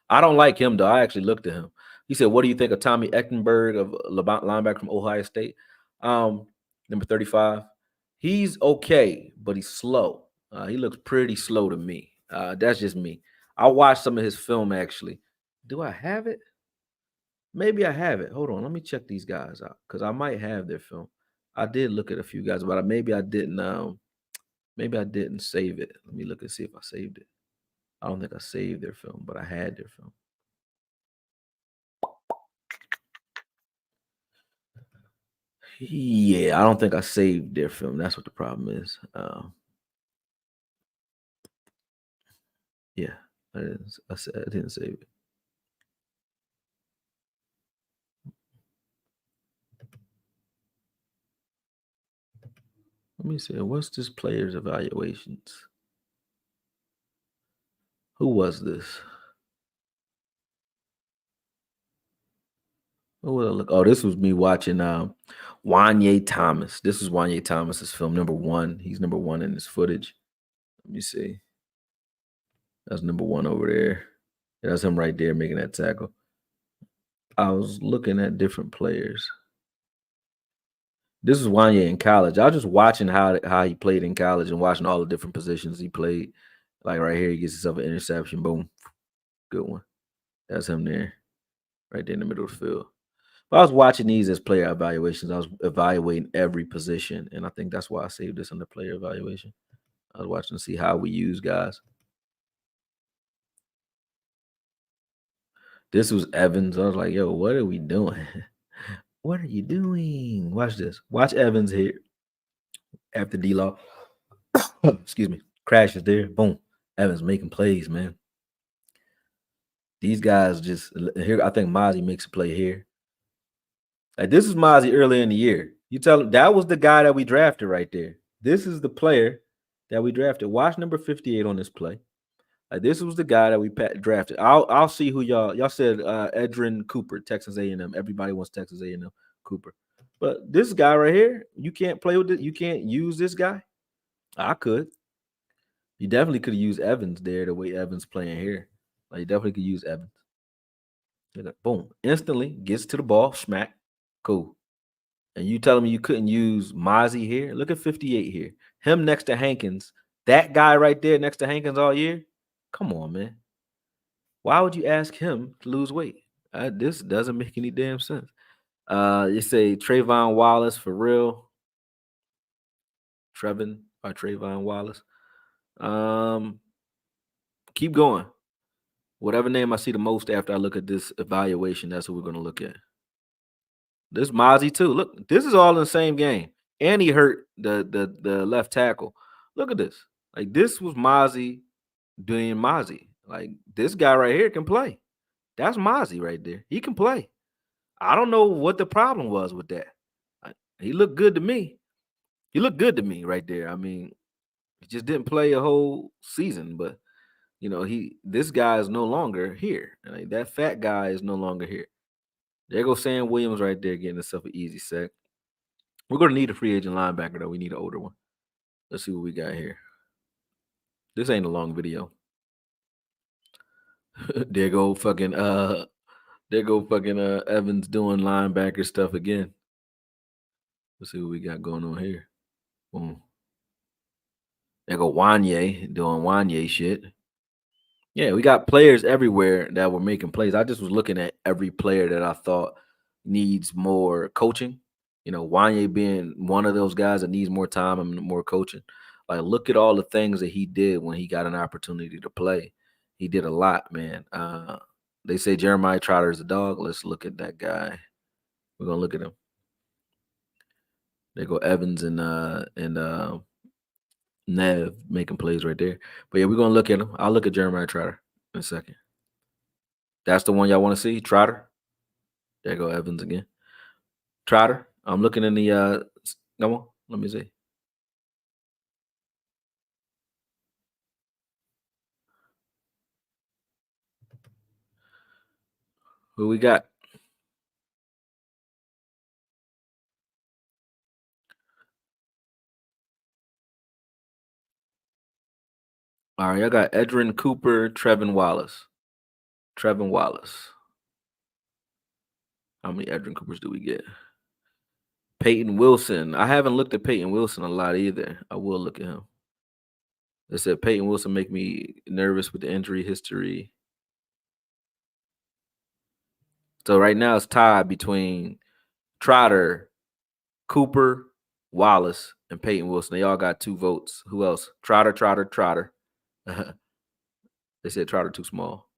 Speaker 1: I don't like him, though. I actually looked at him. He said, what do you think of Tommy Eckenberg, of linebacker from Ohio State? Number 35. He's okay, but he's slow. He looks pretty slow to me. That's just me. I watched some of his film, actually. Do I have it? Maybe I have it. Hold on. Let me check these guys out because I might have their film. I did look at a few guys, but maybe I didn't. Maybe I didn't save it. Let me look and see if I saved it. I don't think I saved their film, but I had their film. Yeah, I don't think I saved their film. That's what the problem is. Yeah, I didn't save it. Let me see. What's this player's evaluations? Who was this? Oh, this was me watching Wanye Thomas. This is Wanye Thomas's film, number 1. He's number 1 in this footage. Let me see. That's number 1 over there. That's him right there making that tackle. I was looking at different players. This is Wanye in college. I was just watching how he played in college and watching all the different positions he played. Like right here, he gets himself an interception. Boom. Good one. That's him there. Right there in the middle of the field. But I was watching these as player evaluations. I was evaluating every position. And I think that's why I saved this under player evaluation. I was watching to see how we use guys. This was Evans. I was like, yo, what are we doing? What are you doing? Watch this. Watch Evans here. After D-Law, excuse me, crashes there. Boom. Evans making plays, man. These guys just here. I think Mozzie makes a play here. Like this is Mozzie earlier in the year. You tell him that was the guy that we drafted right there. This is the player that we drafted. Watch number 58 on this play. Like this was the guy that we drafted. I'll see who y'all said. Edrin Cooper, Texas A&M. Everybody wants Texas A&M Cooper, but this guy right here, you can't play with it. You can't use this guy. I could. You definitely could use Evans there the way Evans playing here. Like you definitely could use Evans. Boom, instantly gets to the ball, smack, cool. And you telling me you couldn't use Mozzie here? Look at 58 here. Him next to Hankins. That guy right there next to Hankins all year. Come on, man. Why would you ask him to lose weight? This doesn't make any damn sense. You say Trayvon Wallace for real. Trevin or Trayvon Wallace. Keep going. Whatever name I see the most after I look at this evaluation, that's what we're gonna look at. This Mozzie too. Look, this is all in the same game. And he hurt the left tackle. Look at this. Like this was Mozzie doing Mozzie. Like this guy right here can play. That's Mozzie right there. He can play. I don't know what the problem was with that. He looked good to me. He looked good to me right there. I mean, he just didn't play a whole season, but this guy is no longer here. Like, that fat guy is no longer here. There goes Sam Williams right there getting himself an easy sack. We're gonna need a free agent linebacker though. We need an older one. Let's see what we got here. This ain't a long video. There go fucking Evans doing linebacker stuff again. Let's see what we got going on here. Boom. There go Wanye doing Wanye shit. Yeah, we got players everywhere that were making plays. I just was looking at every player that I thought needs more coaching. Wanye being one of those guys that needs more time and more coaching. Like, look at all the things that he did when he got an opportunity to play. He did a lot, man. They say Jeremiah Trotter is a dog. Let's look at that guy. We're gonna look at him. There go Evans and Nev making plays right there. But yeah, we're gonna look at him. I'll look at Jeremiah Trotter in a second. That's the one y'all want to see, Trotter. There go Evans again. Trotter. I'm looking in the come on, let me see. Who we got? All right, I got Edrin Cooper, Trevin Wallace. Trevin Wallace. How many Edrin Coopers do we get? Peyton Wilson. I haven't looked at Peyton Wilson a lot either. I will look at him. They said Peyton Wilson make me nervous with the injury history. So right now it's tied between Trotter, Cooper, Wallace, and Peyton Wilson. They all got 2 votes. Who else? Trotter. They said Trotter too small.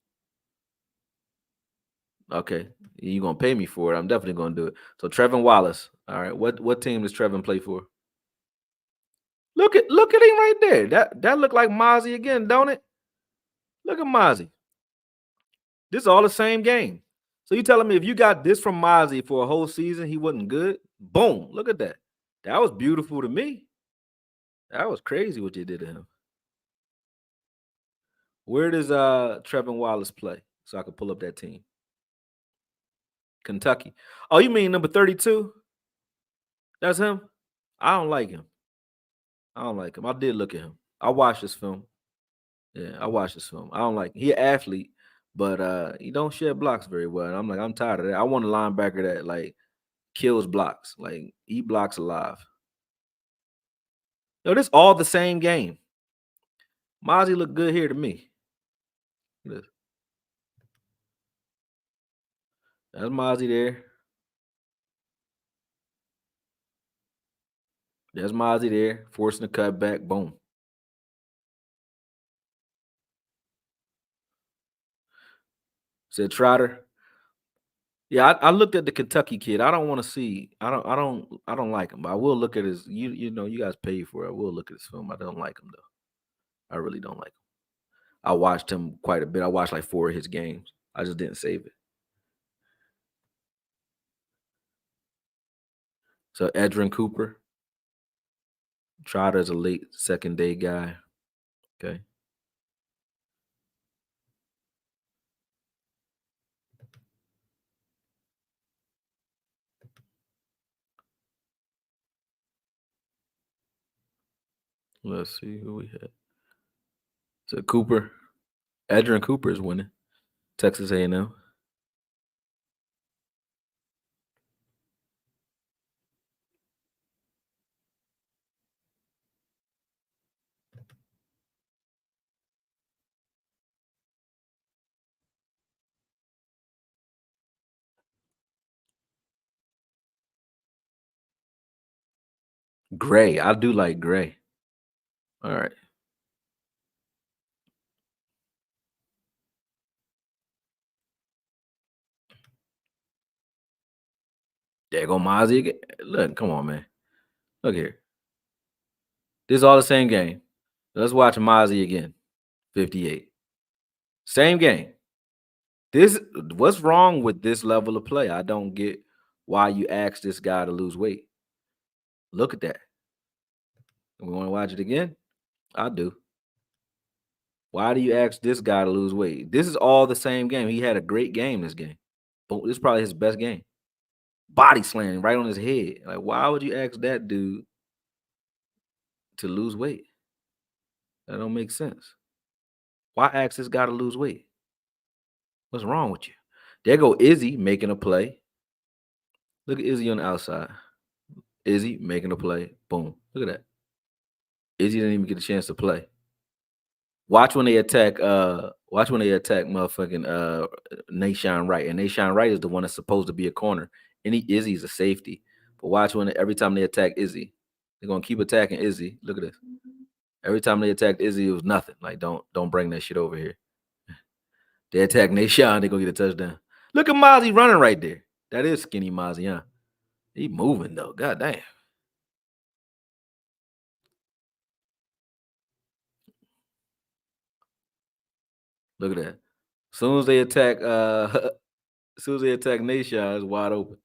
Speaker 1: Okay, you gonna pay me for it? I'm definitely gonna do it. So Trevin Wallace. All right, what team does Trevin play for? Look at him right there. That look like Mozzie again, don't it? Look at Mozzie. This is all the same game. So you telling me if you got this from Mozzie for a whole season, he wasn't good? Boom! Look at that. That was beautiful to me. That was crazy what you did to him. Where does Trevin Wallace play? So I can pull up that team. Kentucky. Oh, you mean number 32? That's him? I don't like him. I did look at him. I watched this film. Yeah, I watched this film. I don't like him. He an athlete, but he don't shed blocks very well. And I'm like, I'm tired of that. I want a linebacker that like kills blocks. Like he blocks alive. Yo, this all the same game. Mozzie look good here to me. Look. That's Mozzie there. There's Mozzie there, forcing the cutback. Boom. Said Trotter. Yeah, I looked at the Kentucky kid. I don't want to see. I don't like him. But I will look at his. You know, you guys pay for it. I will look at his film. I don't like him though. I really don't like him. I watched him quite a bit. I watched like 4 of his games. I just didn't save it. So Edrin Cooper. Trotter's a late second day guy. Okay. Let's see who we had. So Cooper. Adrian Cooper is winning. Texas A&M. Gray. I do like Gray. All right. There go Mozzie again. Look, come on, man. Look here. This is all the same game. Let's watch Mozzie again. 58. Same game. What's wrong with this level of play? I don't get why you ask this guy to lose weight. Look at that. We want to watch it again? I do. Why do you ask this guy to lose weight? This is all the same game. He had a great game this game. But this is probably his best game. Body slamming right on his head. Like, why would you ask that dude to lose weight? That don't make sense. Why ask this guy to lose weight? What's wrong with you? There go Izzy making a play. Look at Izzy on the outside. Izzy making a play. Boom. Look at that. Izzy didn't even get a chance to play. Watch when they attack. Watch when they attack motherfucking Nashawn Wright. And Nashawn Wright is the one that's supposed to be a corner. And Izzy's a safety. But watch when every time they attack Izzy, they're gonna keep attacking Izzy. Look at this. Every time they attacked Izzy, it was nothing. Like, don't bring that shit over here. They attack Nashawn, they're gonna get a touchdown. Look at Mozzie running right there. That is skinny Mozzie, huh? He moving though. God damn. Look at that. As soon as they attack, as soon as they attack Nashawn, it's wide open.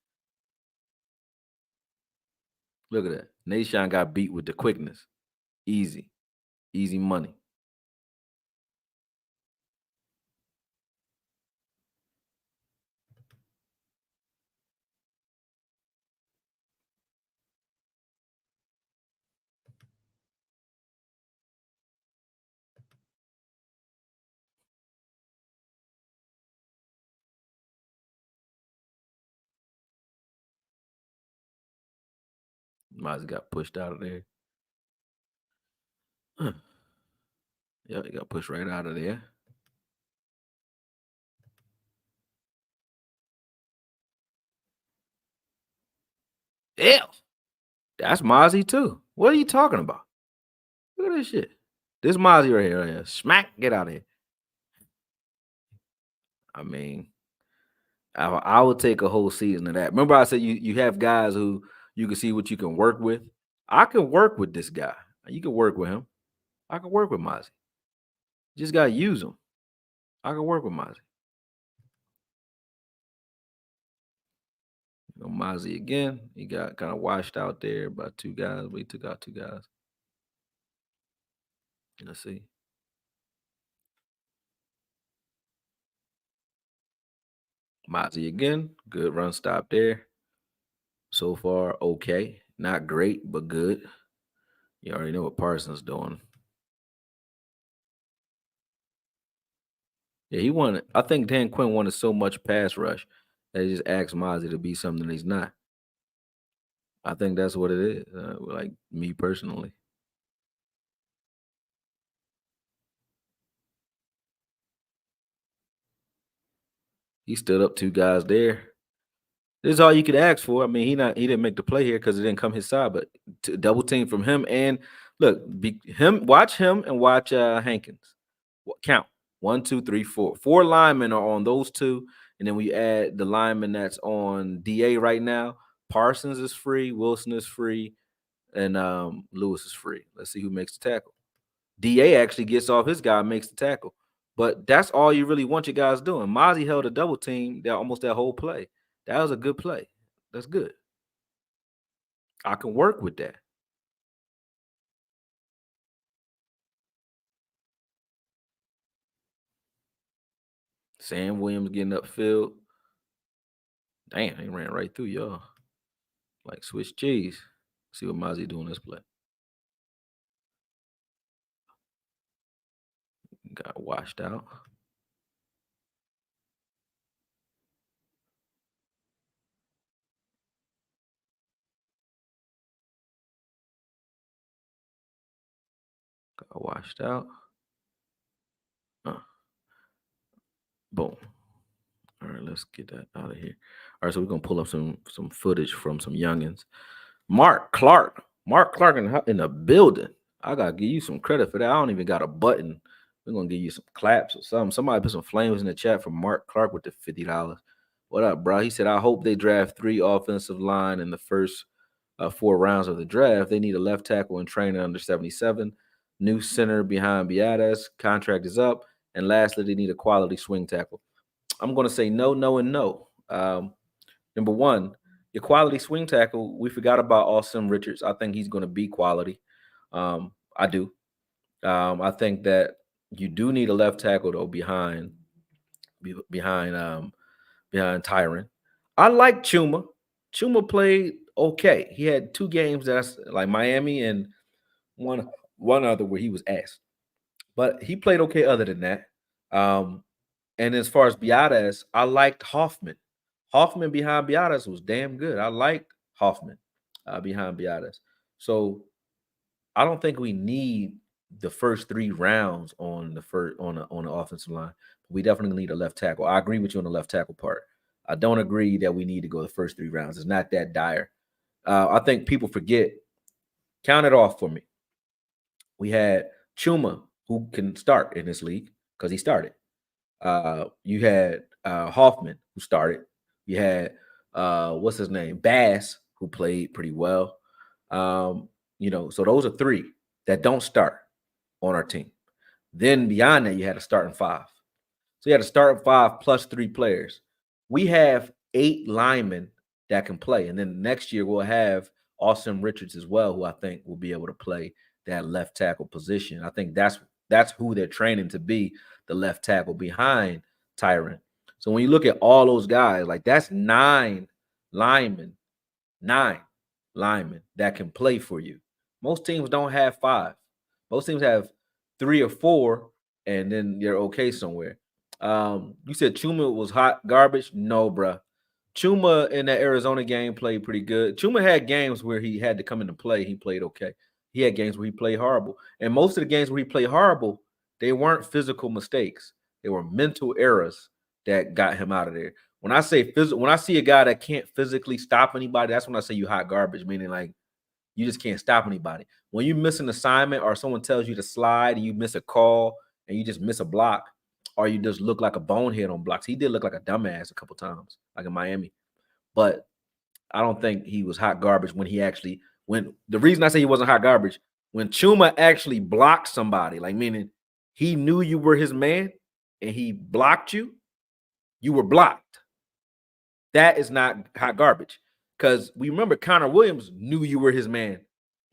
Speaker 1: Look at that. Nashawn got beat with the quickness. Easy. Easy money. Mozzie got pushed out of there. Huh. Yeah, he got pushed right out of there. Yeah. That's Mozzie too. What are you talking about? Look at this shit. This Mozzie right here, right here. Smack, get out of here. I mean, I would take a whole season of that. Remember, I said you have guys who you can see what you can work with. I can work with this guy. You can work with him. I can work with Mozzie. Just gotta use him. I can work with Mozzie. Mozzie again. He got kind of washed out there by two guys. We took out two guys. Let's see. Mozzie again. Good run stop there. So far, okay. Not great, but good. You already know what Parsons doing. Yeah, he wanted. I think Dan Quinn wanted so much pass rush that he just asked Mozzie to be something he's not. I think that's what it is. Like me personally, he stood up two guys there. This is all you could ask for. I mean, he didn't make the play here because it didn't come his side, but to double team from him and look, watch him and watch Hankins. Count 1, 2, 3, 4. 4 linemen are on those two, and then we add the lineman that's on DA right now. Parsons is free, Wilson is free, and Lewis is free. Let's see who makes the tackle. DA actually gets off his guy, makes the tackle. But that's all you really want your guys doing. Mozzie held a double team that almost that whole play. That was a good play. That's good. I can work with that. Sam Williams getting upfield. Damn, he ran right through y'all. Like Swiss cheese. See what Mozzie doing this play. Got washed out. Got washed out. Boom. All right, let's get that out of here. All right, so we're gonna pull up some footage from some youngins. Mark Clark in the building. I gotta give you some credit for that. I don't even got a button. We're gonna give you some claps or something. Somebody put some flames in the chat for Mark Clark with the $50. What up, bro? He said, I hope they draft 3 offensive line in the first 4 rounds of the draft. They need a left tackle and trainer under 77, new center behind Biadasz. Contract is up, and lastly, they need a quality swing tackle. I'm going to say no, no, and no. Number one, your quality swing tackle, we forgot about Austin Richards. I think he's going to be quality. I do. I think that you do need a left tackle though behind Tyron. I like Chuma. Chuma played okay. He had 2 games that's like Miami and one other where he was asked, but he played okay. Other than that, and as far as Biadasz, I liked Hoffman. Hoffman behind Biadasz was damn good. I liked Hoffman behind Biadasz. So I don't think we need the first 3 rounds on the offensive line. We definitely need a left tackle. I agree with you on the left tackle part. I don't agree that we need to go the first 3 rounds. It's not that dire. I think people forget. Count it off for me. We had Chuma, who can start in this league because he started. You had Hoffman, who started. You had what's his name, Bass, who played pretty well. So those are 3 that don't start on our team. Then beyond that, you had a starting 5. So you had a starting 5 plus 3 players. We have 8 linemen that can play, and then next year we'll have Austin Richards as well, who I think will be able to play that left tackle position. I think that's who they're training to be the left tackle behind Tyron. So when you look at all those guys, like that's 9 linemen that can play for you. Most teams don't have 5. Most teams have 3 or 4, and then you're okay somewhere. You said Chuma was hot garbage? No, bruh. Chuma in that Arizona game played pretty good. Chuma had games where he had to come into play. He played okay. He had games where he played horrible. And most of the games where he played horrible, they weren't physical mistakes. They were mental errors that got him out of there. When I say physical, when I see a guy that can't physically stop anybody, that's when I say you hot garbage, meaning like you just can't stop anybody. When you miss an assignment or someone tells you to slide and you miss a call and you just miss a block, or you just look like a bonehead on blocks. He did look like a dumbass a couple times, like in Miami. But I don't think he was hot garbage when the reason I say he wasn't hot garbage, when Chuma actually blocked somebody, like meaning he knew you were his man and he blocked you, you were blocked. That is not hot garbage. Because we remember Connor Williams knew you were his man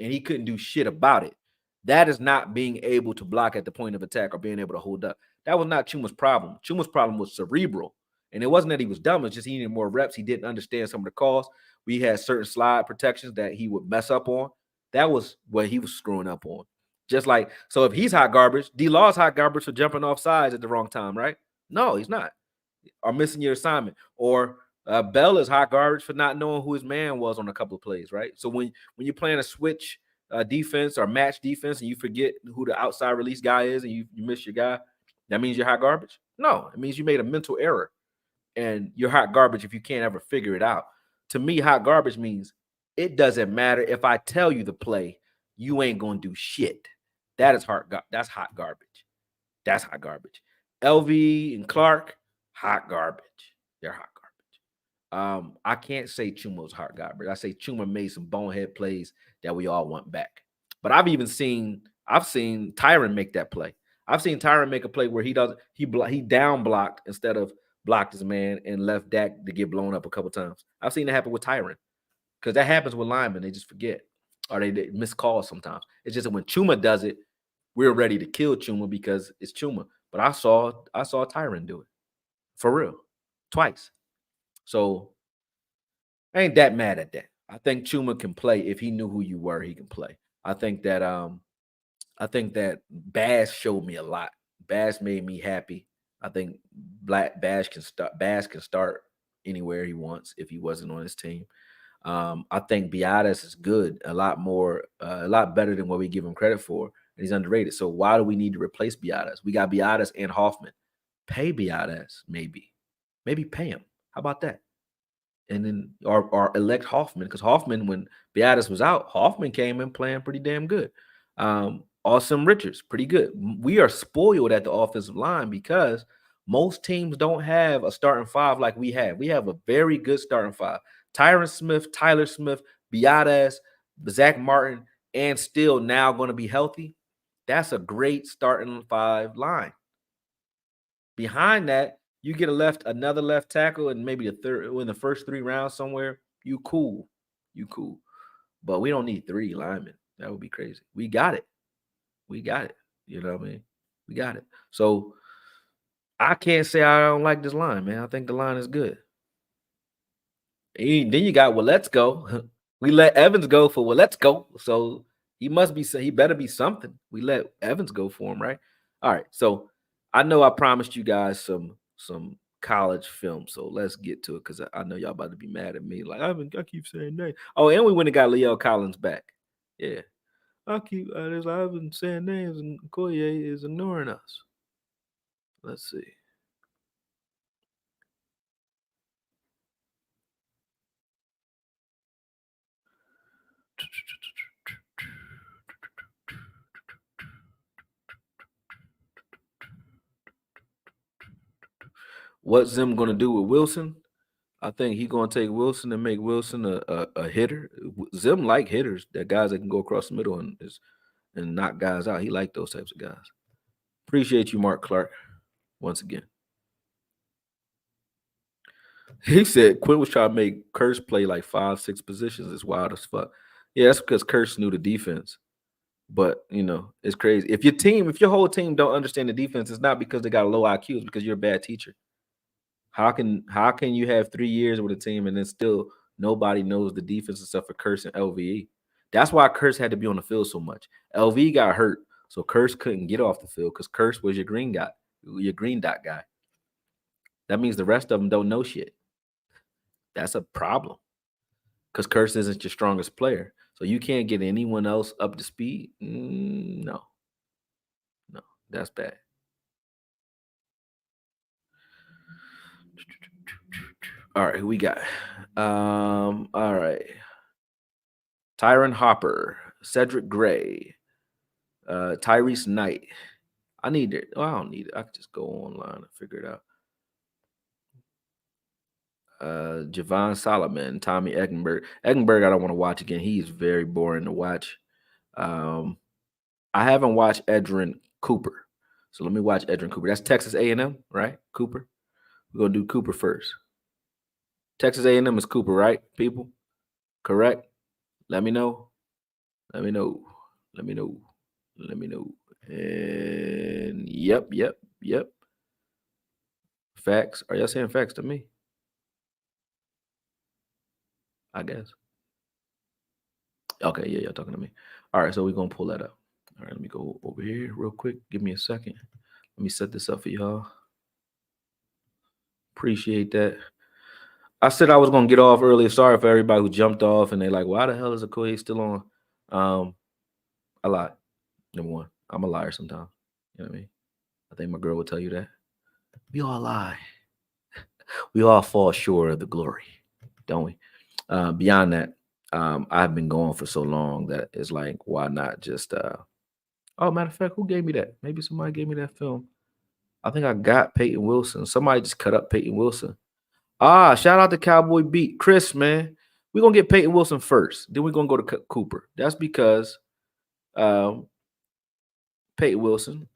Speaker 1: and he couldn't do shit about it. That is not being able to block at the point of attack or being able to hold up. That was not Chuma's problem. Chuma's problem was cerebral. And it wasn't that he was dumb, it's just he needed more reps. He didn't understand some of the calls. We had certain slide protections that he would mess up on. That was what he was screwing up on. Just like, so if he's hot garbage, D-Law's hot garbage for jumping off sides at the wrong time, right? No, he's not. Or missing your assignment. Or Bell is hot garbage for not knowing who his man was on a couple of plays, right? So when you're playing a switch defense or match defense and you forget who the outside release guy is and you miss your guy, that means you're hot garbage? No, it means you made a mental error. And you're hot garbage if you can't ever figure it out. To me, hot garbage means it doesn't matter if I tell you the play, you ain't gonna do shit. That's hot garbage. That's hot garbage. LV and Clark, hot garbage. They're hot garbage. I can't say Chuma was hot garbage. I say Chuma made some bonehead plays that we all want back. But I've seen Tyron make that play. I've seen Tyron make a play where he down blocked instead of blocked his man and left Dak to get blown up a couple times. I've seen it happen with Tyron because that happens with linemen. They just forget or they miss calls sometimes. It's just that when Chuma does it, we're ready to kill Chuma because it's Chuma. But I saw Tyron do it for real twice. So I ain't that mad at that. I think Chuma can play if he knew who you were. He can play. I think that Bass showed me a lot Bass made me happy. I think Bash can start. Bass can start anywhere he wants if he wasn't on his team. I think Biadasz is good, a lot better than what we give him credit for, and he's underrated. So why do we need to replace Biadasz? We got Biadasz and Hoffman. Pay Biadasz, maybe pay him. How about that? And then or elect Hoffman, because Hoffman, when Biadasz was out, Hoffman came in playing pretty damn good. Awesome Richards, pretty good. We are spoiled at the offensive line because most teams don't have a starting five like we have. We have a very good starting five. Tyron Smith, Tyler Smith, Biadasz, Zach Martin, and still now going to be healthy. That's a great starting five line. Behind that, you get another left tackle, and maybe a third in the first 3 rounds somewhere. You cool. But we don't need 3 linemen. That would be crazy. We got it. You know what I mean? We got it. So I can't say I don't like this line, man. I think the line is good. Then you got, well, let's go. We let Evans go for, well, let's go. So he better be something. We let Evans go for him, right? All right. So I know I promised you guys some college film, so let's get to it because I know y'all about to be mad at me. Like I keep saying names. Oh, and we went and got Leo Collins back. Yeah, I've been saying names, and AKOYE is ignoring us. Let's see. What's Zim gonna do with Wilson? I think he's gonna take Wilson and make Wilson a hitter. Zim like hitters, that guys that can go across the middle and knock guys out. He like those types of guys. Appreciate you, Mark Clark, once again. He said Quinn was trying to make Curse play like 5-6 positions. It's wild as fuck. Yeah, that's because Curse knew the defense. But it's crazy. If your whole team don't understand the defense, it's not because they got a low IQ, it's because you're a bad teacher. How can you have 3 years with a team and then still nobody knows the defense except for Curse and LVE? That's why Curse had to be on the field so much. LV got hurt, so Curse couldn't get off the field because Curse was your green dot guy. That means the rest of them don't know shit. That's a problem because Curse isn't your strongest player. So you can't get anyone else up to speed. No, that's bad. All right, who we got? All right. Tyron Hopper, Cedric Gray, Tyrese Knight. I need it. Oh, I don't need it. I can just go online and figure it out. Javon Solomon, Tommy Eggenberg. Eggenberg, I don't want to watch again. He's very boring to watch. I haven't watched Edrin Cooper. So let me watch Edrin Cooper. That's Texas A&M, right? Cooper. We're going to do Cooper first. Texas A&M is Cooper, right, people? Correct? Let me know. And yep. Facts. Are y'all saying facts to me? I guess. Okay, yeah, y'all talking to me. All right, so we're going to pull that up. All right, let me go over here real quick. Give me a second. Let me set this up for y'all. Appreciate that. I said I was going to get off earlier. Sorry for everybody who jumped off and they're like, why the hell is AKOYE still on? I lied. Number one, I'm a liar sometimes. You know what I mean? I think my girl will tell you that. We all lie. We all fall short of the glory, don't we? Beyond that, I've been going for so long that it's like, why not just oh, matter of fact, who gave me that? Maybe somebody gave me that film. I think I got Peyton Wilson. Somebody just cut up Peyton Wilson. Shout out to Cowboy Beat. Chris, man. We're going to get Peyton Wilson first. Then we're going to go to Cooper. That's because Peyton Wilson,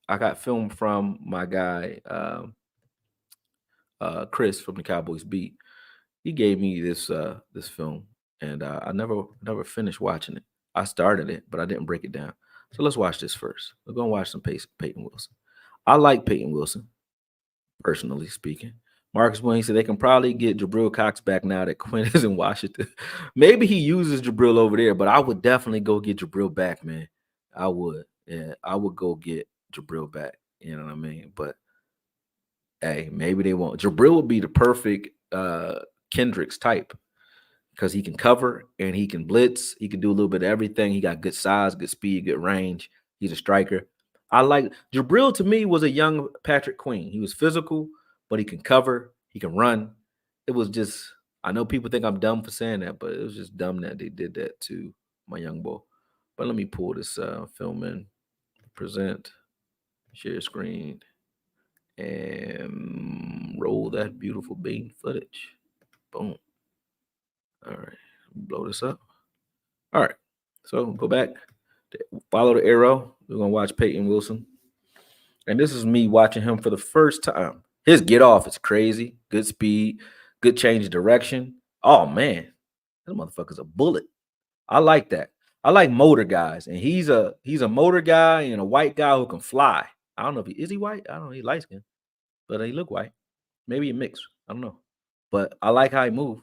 Speaker 1: I got film from my guy, Chris from the Cowboys Beat. He gave me this film, and I never finished watching it. I started it, but I didn't break it down. So let's watch this first. We're going to watch some Peyton Wilson. I like Peyton Wilson, personally speaking. Marcus Williams said they can probably get Jabril Cox back now that Quinn is in Washington. Maybe he uses Jabril over there, but I would definitely go get Jabril back, man. I would. Yeah, I would go get Jabril back. You know what I mean? But hey, maybe they won't. Jabril would be the perfect Kendricks type because he can cover and he can blitz. He can do a little bit of everything. He got good size, good speed, good range. He's a striker. I like Jabril. To me, was a young Patrick Queen. He was physical, but he can cover. He can run. It was just. I know people think I'm dumb for saying that, but it was just dumb that they did that to my young boy. But let me pull this film in. Present. Share screen. And roll that beautiful bean footage. Boom. All right. Blow this up. All right. So go back. Follow the arrow. We're going to watch Peyton Wilson. And this is me watching him for the first time. His get off is crazy. Good speed. Good change of direction. Oh, man. This motherfucker's a bullet. I like that. I like motor guys. And he's a motor guy and a white guy who can fly. I don't know if is he white? I don't know. He's light skinned. But he look white. Maybe a mix. I don't know. But I like how he move.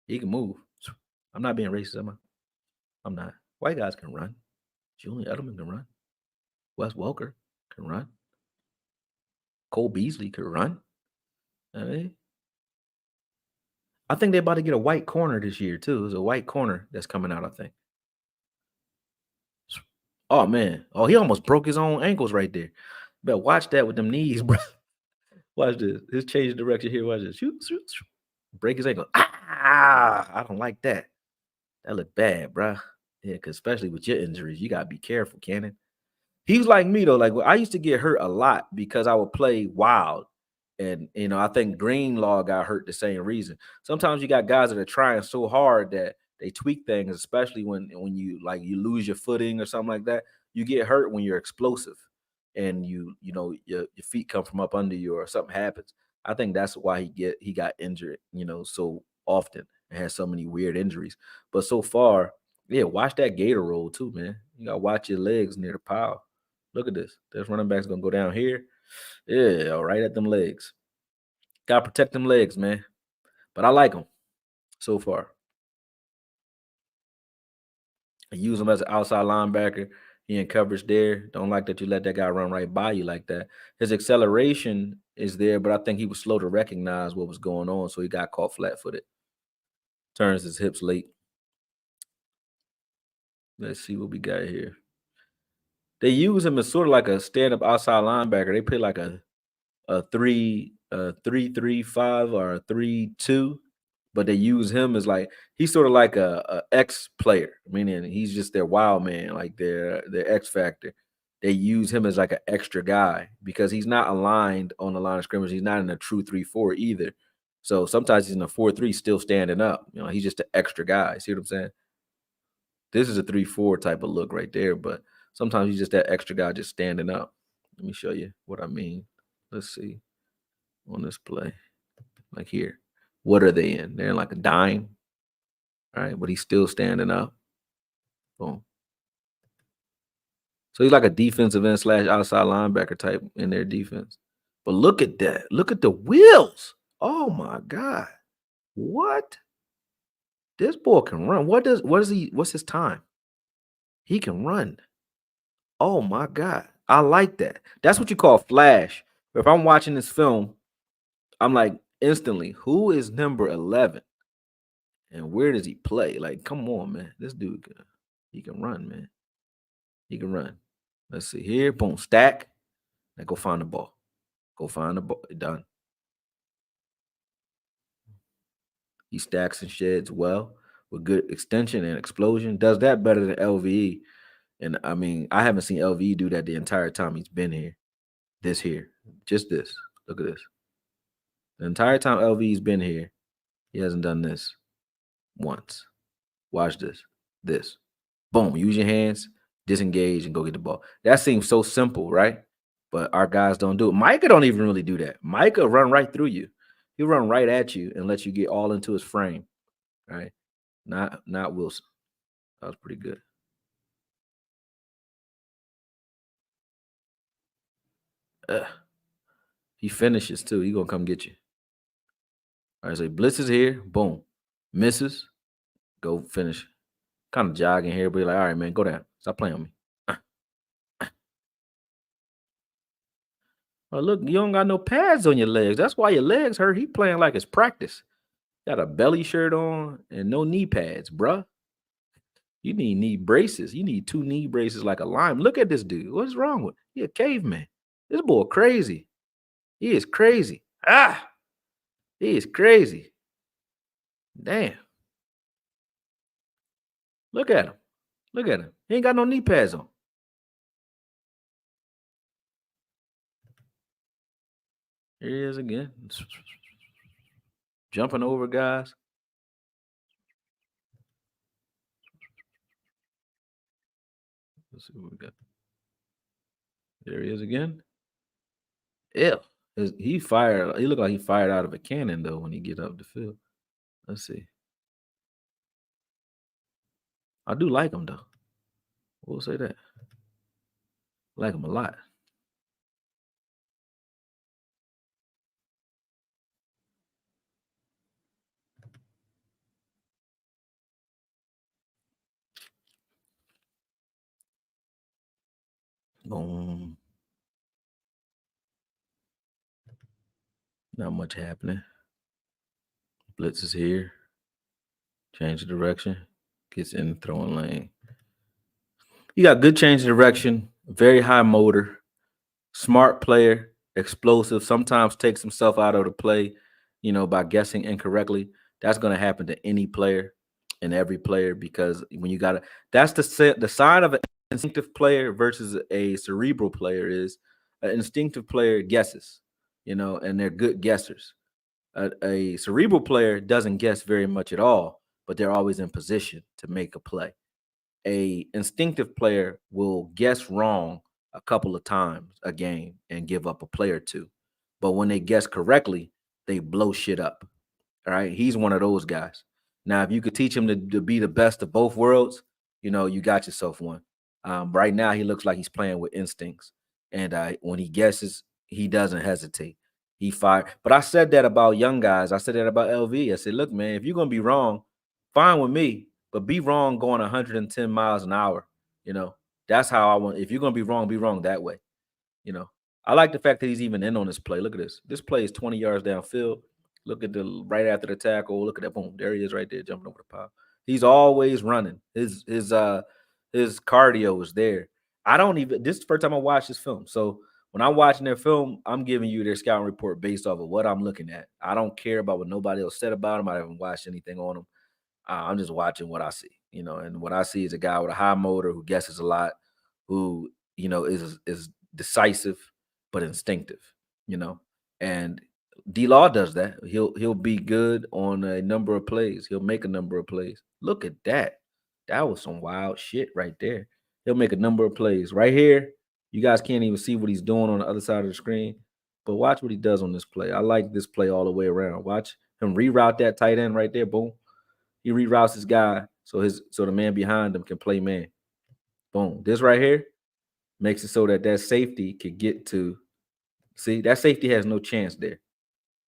Speaker 1: He can move. I'm not being racist, am I? I'm not. White guys can run. Julian Edelman can run. Wes Welker can run. Cole Beasley can run. I think they're about to get a white corner this year, too. There's a white corner that's coming out, I think. Oh, man. Oh, he almost broke his own ankles right there. Better watch that with them knees, bro. Watch this. His change of direction here. Watch this. Shoot. Break his ankle. I don't like that. That look bad, bro. Yeah, because especially with your injuries, you got to be careful, Cannon. He's like me, though. Like, I used to get hurt a lot because I would play wild. And, I think Greenlaw got hurt the same reason. Sometimes you got guys that are trying so hard that they tweak things, especially when you lose your footing or something like that. You get hurt when you're explosive and your feet come from up under you or something happens. I think that's why he got injured, so often and has so many weird injuries. But so far, yeah, watch that gator roll too, man. You gotta watch your legs near the pile. Look at this. This running back's gonna go down here. Yeah, right at them legs. Gotta protect them legs, man. But I like him so far. I use him as an outside linebacker. He in coverage there. Don't like that you let that guy run right by you like that. His acceleration is there, but I think he was slow to recognize what was going on, so he got caught flat-footed. Turns his hips late. Let's see what we got here. They use him as sort of like a stand-up outside linebacker. They play like a 3-3-5 or a 3-2, but they use him as like he's sort of like a X player, meaning he's just their wild man, like their X factor. They use him as like an extra guy because he's not aligned on the line of scrimmage. He's not in a true 3-4 either. So sometimes he's in a 4-3 still standing up. He's just an extra guy. See what I'm saying? This is a 3-4 type of look right there, but sometimes he's just that extra guy just standing up. Let me show you what I mean. Let's see on this play. Like here. What are they in? They're in like a dime. All right, but he's still standing up. Boom. So he's like a defensive end / outside linebacker type in their defense. But look at that. Look at the wheels. Oh my God. What? This boy can run. What's his time? He can run. Oh my God. I like that. That's what you call flash. If I'm watching this film, I'm like instantly, who is number 11? And where does he play? Like, come on, man. This dude he can run, man. He can run. Let's see here. Boom. Stack. Now go find the ball. Go find the ball. Done. He stacks and sheds well with good extension and explosion. Does that better than LVE. And I mean, I haven't seen LVE do that the entire time he's been here. This here. Just this. Look at this. The entire time LVE's been here, he hasn't done this once. Watch this. This. Boom. Use your hands, disengage, and go get the ball. That seems so simple, right? But our guys don't do it. Micah don't even really do that. Micah run right through you. He'll run right at you and let you get all into his frame. Right? Not Wilson. That was pretty good. He finishes too. He gonna come get you. All right, so he blitzes here. Boom. Misses. Go finish. Kind of jogging here, but like, all right, man, go down. Stop playing with me. Oh, look, you don't got no pads on your legs. That's why your legs hurt. He playing like it's practice. Got a belly shirt on and no knee pads, bruh. You need knee braces. You need 2 knee braces like a lime. Look at this dude. What's wrong with? He a caveman. This boy crazy. He is crazy. He is crazy. Damn. Look at him. Look at him. He ain't got no knee pads on. Here he is again. Jumping over guys. Let's see what we got. There he is again. Yeah. He fired. He looked like he fired out of a cannon though when he get up the field. Let's see. I do like him though. We'll say that. Like him a lot. Boom. Not much happening. Blitz is here. Change the direction. Gets in the throwing lane. He got good change of direction. Very high motor. Smart player. Explosive. Sometimes takes himself out of the play, by guessing incorrectly. That's going to happen to any player and every player because when you got to, that's the sign of an instinctive player versus a cerebral player is an instinctive player guesses, and they're good guessers. A cerebral player doesn't guess very much at all, but they're always in position to make a play. A instinctive player will guess wrong a couple of times a game and give up a play or two. But when they guess correctly, they blow shit up. All right. He's one of those guys. Now, if you could teach him to be the best of both worlds, you got yourself one. Right now, he looks like he's playing with instincts. And when he guesses, he doesn't hesitate. He fired. But I said that about young guys. I said that about LV. I said, look, man, if you're going to be wrong, fine with me, but be wrong going 110 miles an hour. That's how I want. If you're going to be wrong that way. I like the fact that he's even in on this play. Look at this. This play is 20 yards downfield. Look at the right after the tackle. Look at that. Boom. There he is right there jumping over the pile. He's always running. His cardio is there. I don't even this is the first time I watched this film. So when I'm watching their film, I'm giving you their scouting report based off of what I'm looking at. I don't care about what nobody else said about him. I haven't watched anything on him. I'm just watching what I see, and what I see is a guy with a high motor who guesses a lot, who is decisive but instinctive, and D Law does that. He'll be good on a number of plays. He'll make a number of plays. Look at that. That was some wild shit right there. He'll make a number of plays. Right here, you guys can't even see what he's doing on the other side of the screen, but watch what he does on this play. I like this play all the way around. Watch him reroute that tight end right there. Boom. He reroutes his guy so the man behind him can play man. Boom. This right here makes it so that safety could get to. See, that safety has no chance there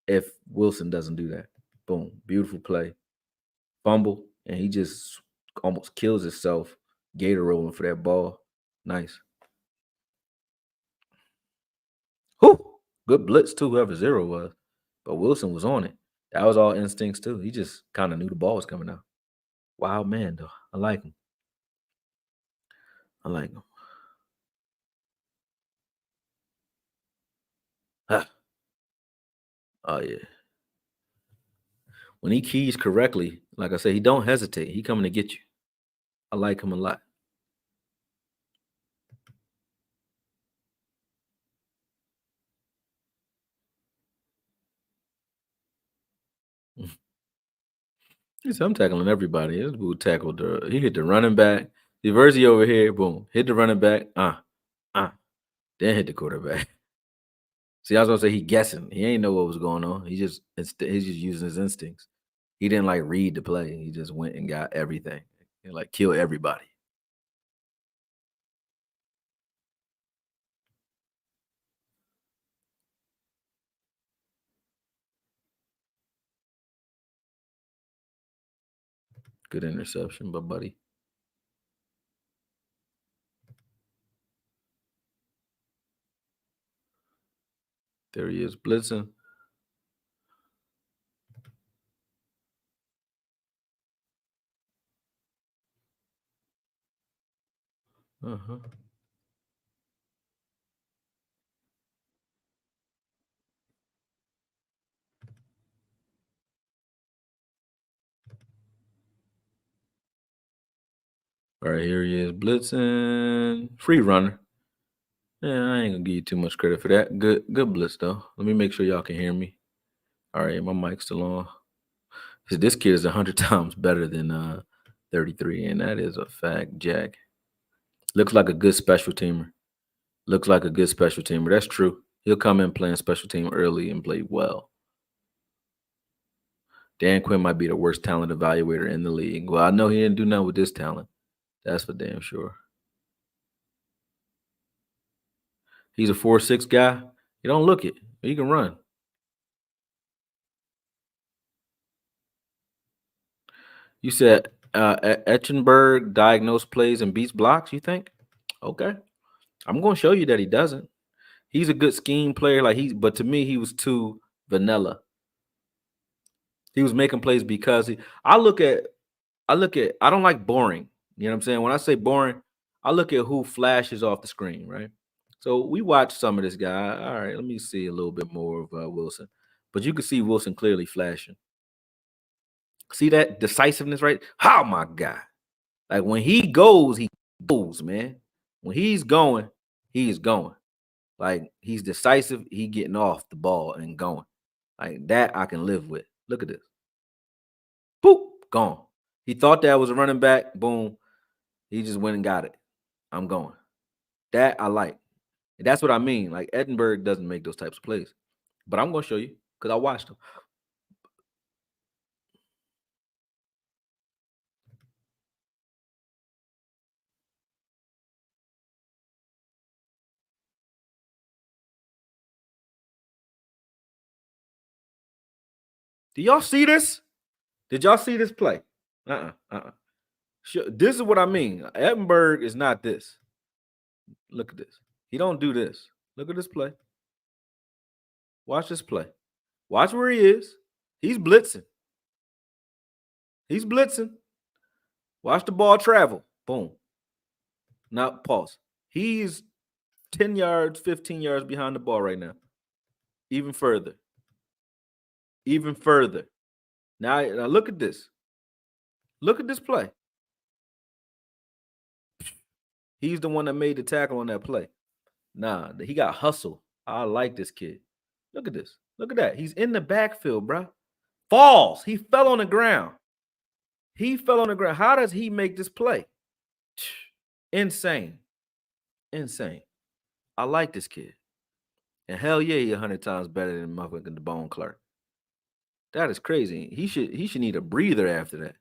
Speaker 1: if Wilson doesn't do that. Boom. Beautiful play. Fumble, and he just almost kills himself gator rolling for that ball. Nice. Whew. Good blitz too, whoever zero was. But Wilson was on it. That was all instincts too. He just kind of knew the ball was coming out. Wild man, though. I like him. I like him. Huh. Oh yeah. When he keys correctly, like I said, he don't hesitate. He coming to get you. I like him a lot. I'm tackling everybody. This dude tackled he hit the running back. Diversey over here, boom. Hit the running back. Then hit the quarterback. See, I was gonna say he guessing. He ain't know what was going on. He's just using his instincts. He didn't like read the play. He just went and got everything. And like kill everybody. Good interception, but buddy. There he is, blitzing. Uh-huh. All right, here he is, blitzing. Free runner. Yeah, I ain't gonna give you too much credit for that. Good blitz though. Let me make sure y'all can hear me. All right, my mic's still on. So this kid is 100 times better than 33, and that is a fact, Jack. Looks like a good special teamer. Looks like a good special teamer. That's true. He'll come in playing special team early and play well. Dan Quinn might be the worst talent evaluator in the league. Well, I know he didn't do nothing with this talent. That's for damn sure. He's a 4'6" guy. You don't look it. He can run. You said Etchenberg diagnosed plays and beats blocks, you think? Okay. I'm going to show you that he doesn't. He's a good scheme player, but to me, he was too vanilla. He was making plays because I don't like boring. You know what I'm saying? When I say boring, I look at who flashes off the screen, right? So we watched some of this guy. All right, let me see a little bit more of Wilson. But you can see Wilson clearly flashing. See that decisiveness, right? Oh my God. Like when he goes, man. When he's going, he's going. Like he's decisive, he getting off the ball and going. Like that I can live with. Look at this. Boop, gone. He thought that was a running back. Boom. He just went and got it. I'm going. That I like. And that's what I mean. Like Edinburgh doesn't make those types of plays. But I'm going to show you because I watched him. Do y'all see this? Did y'all see this play? This is what I mean. Edinburgh is not this. Look at this. He don't do this. Look at this play. Watch this play. Watch where he is. He's blitzing. He's blitzing. Watch the ball travel. Boom. Now pause. He's 10 yards, 15 yards behind the ball right now. Even further. Even further. Now look at this. Look at this play. He's the one that made the tackle on that play. Nah, he got hustle. I like this kid. Look at this. Look at that. He's in the backfield, bro. Falls. He fell on the ground. He fell on the ground. How does he make this play? Insane. Insane. I like this kid. And hell yeah, he 100 times better than motherfucking DeBone Clark. That is crazy. He should need a breather after that.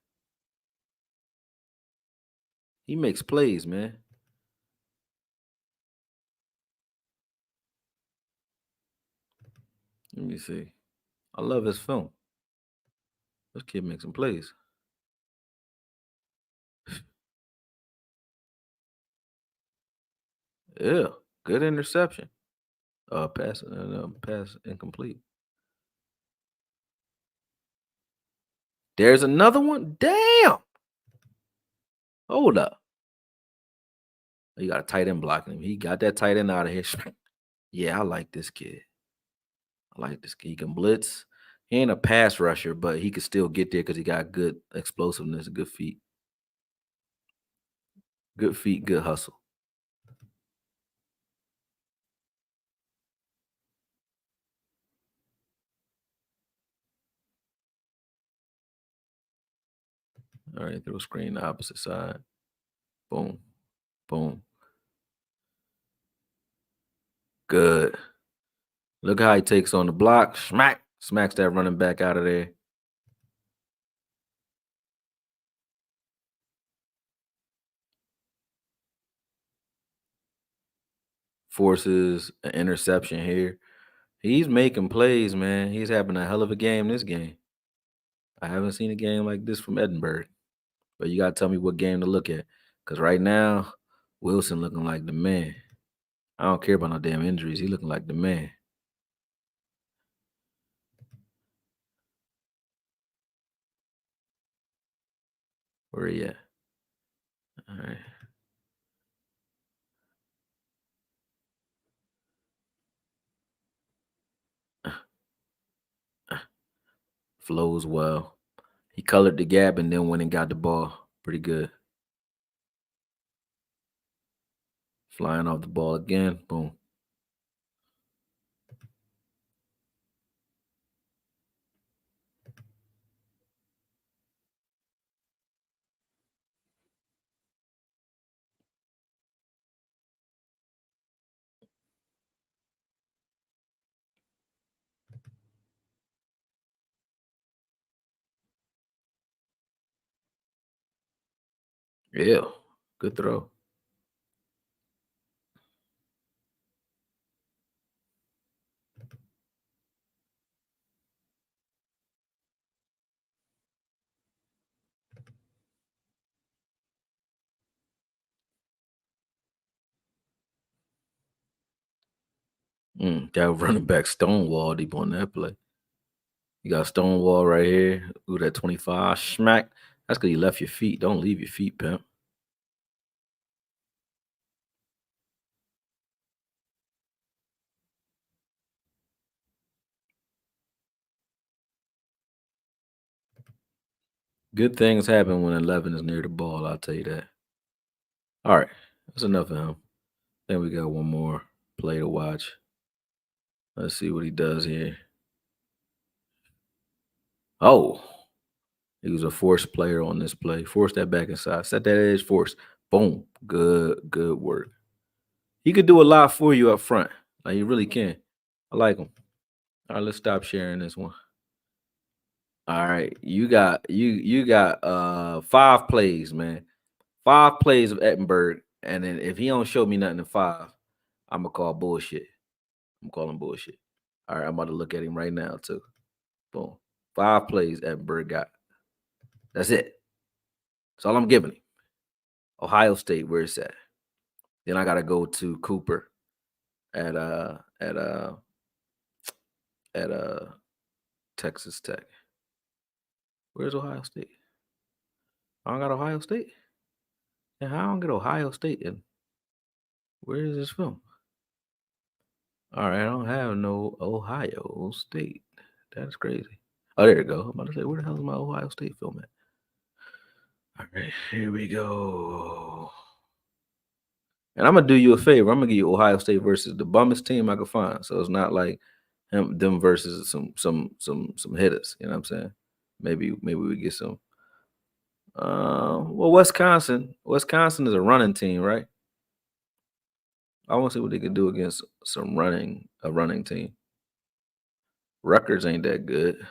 Speaker 1: He makes plays, man. Let me see. I love his film. This kid makes some plays. Yeah, good interception. Pass incomplete. There's another one. Damn. Hold up. You got a tight end blocking him. He got that tight end out of here. Yeah, I like this kid. I like this kid. He can blitz. He ain't a pass rusher, but he could still get there because he got good explosiveness, good feet. Good feet, good hustle. All right, throw a screen the opposite side. Boom. Boom. Good. Look how he takes on the block. Smacks that running back out of there. Forces an interception here. He's making plays, man. He's having a hell of a game this game. I haven't seen a game like this from Edinburgh. But you got to tell me what game to look at. Because right now, Wilson looking like the man. I don't care about no damn injuries. He looking like the man. Where he at? All right. Flows well. He colored the gap and then went and got the ball. Pretty good. Flying off the ball again. Boom. Yeah. Good throw. That running back stonewalled deep on that play. You got Stonewall right here. Ooh, that 25 smack. That's because you left your feet. Don't leave your feet, pimp. Good things happen when 11 is near the ball. I'll tell you that. All right. That's enough of him. Then we got one more play to watch. Let's see what he does here. Oh, he was a force player on this play. Force that back inside. Set that edge, force. Boom. Good work. He could do a lot for you up front. Like, he really can. I like him. All right, let's stop sharing this one. All right. You got 5 plays, man. 5 plays of Ettenberg. And then if he don't show me nothing in 5, I'm gonna call bullshit. I'm calling bullshit. All right, I'm about to look at him right now, too. Boom. 5 plays Ettenberg got. That's it. That's all I'm giving him. Ohio State, where it's at. Then I gotta go to Cooper at at Texas Tech. Where's Ohio State? I don't got Ohio State. And how I don't get Ohio State in? Where is this film? All right, I don't have no Ohio State. That's crazy. Oh, there you go. I'm about to say, where the hell is my Ohio State film at? All right, here we go. And I'm gonna do you a favor. I'm gonna give you Ohio State versus the bummest team I could find. So it's not like them versus some hitters. You know what I'm saying? Maybe we get some. Well, Wisconsin is a running team, right? I want to see what they could do against a running team. Rutgers ain't that good.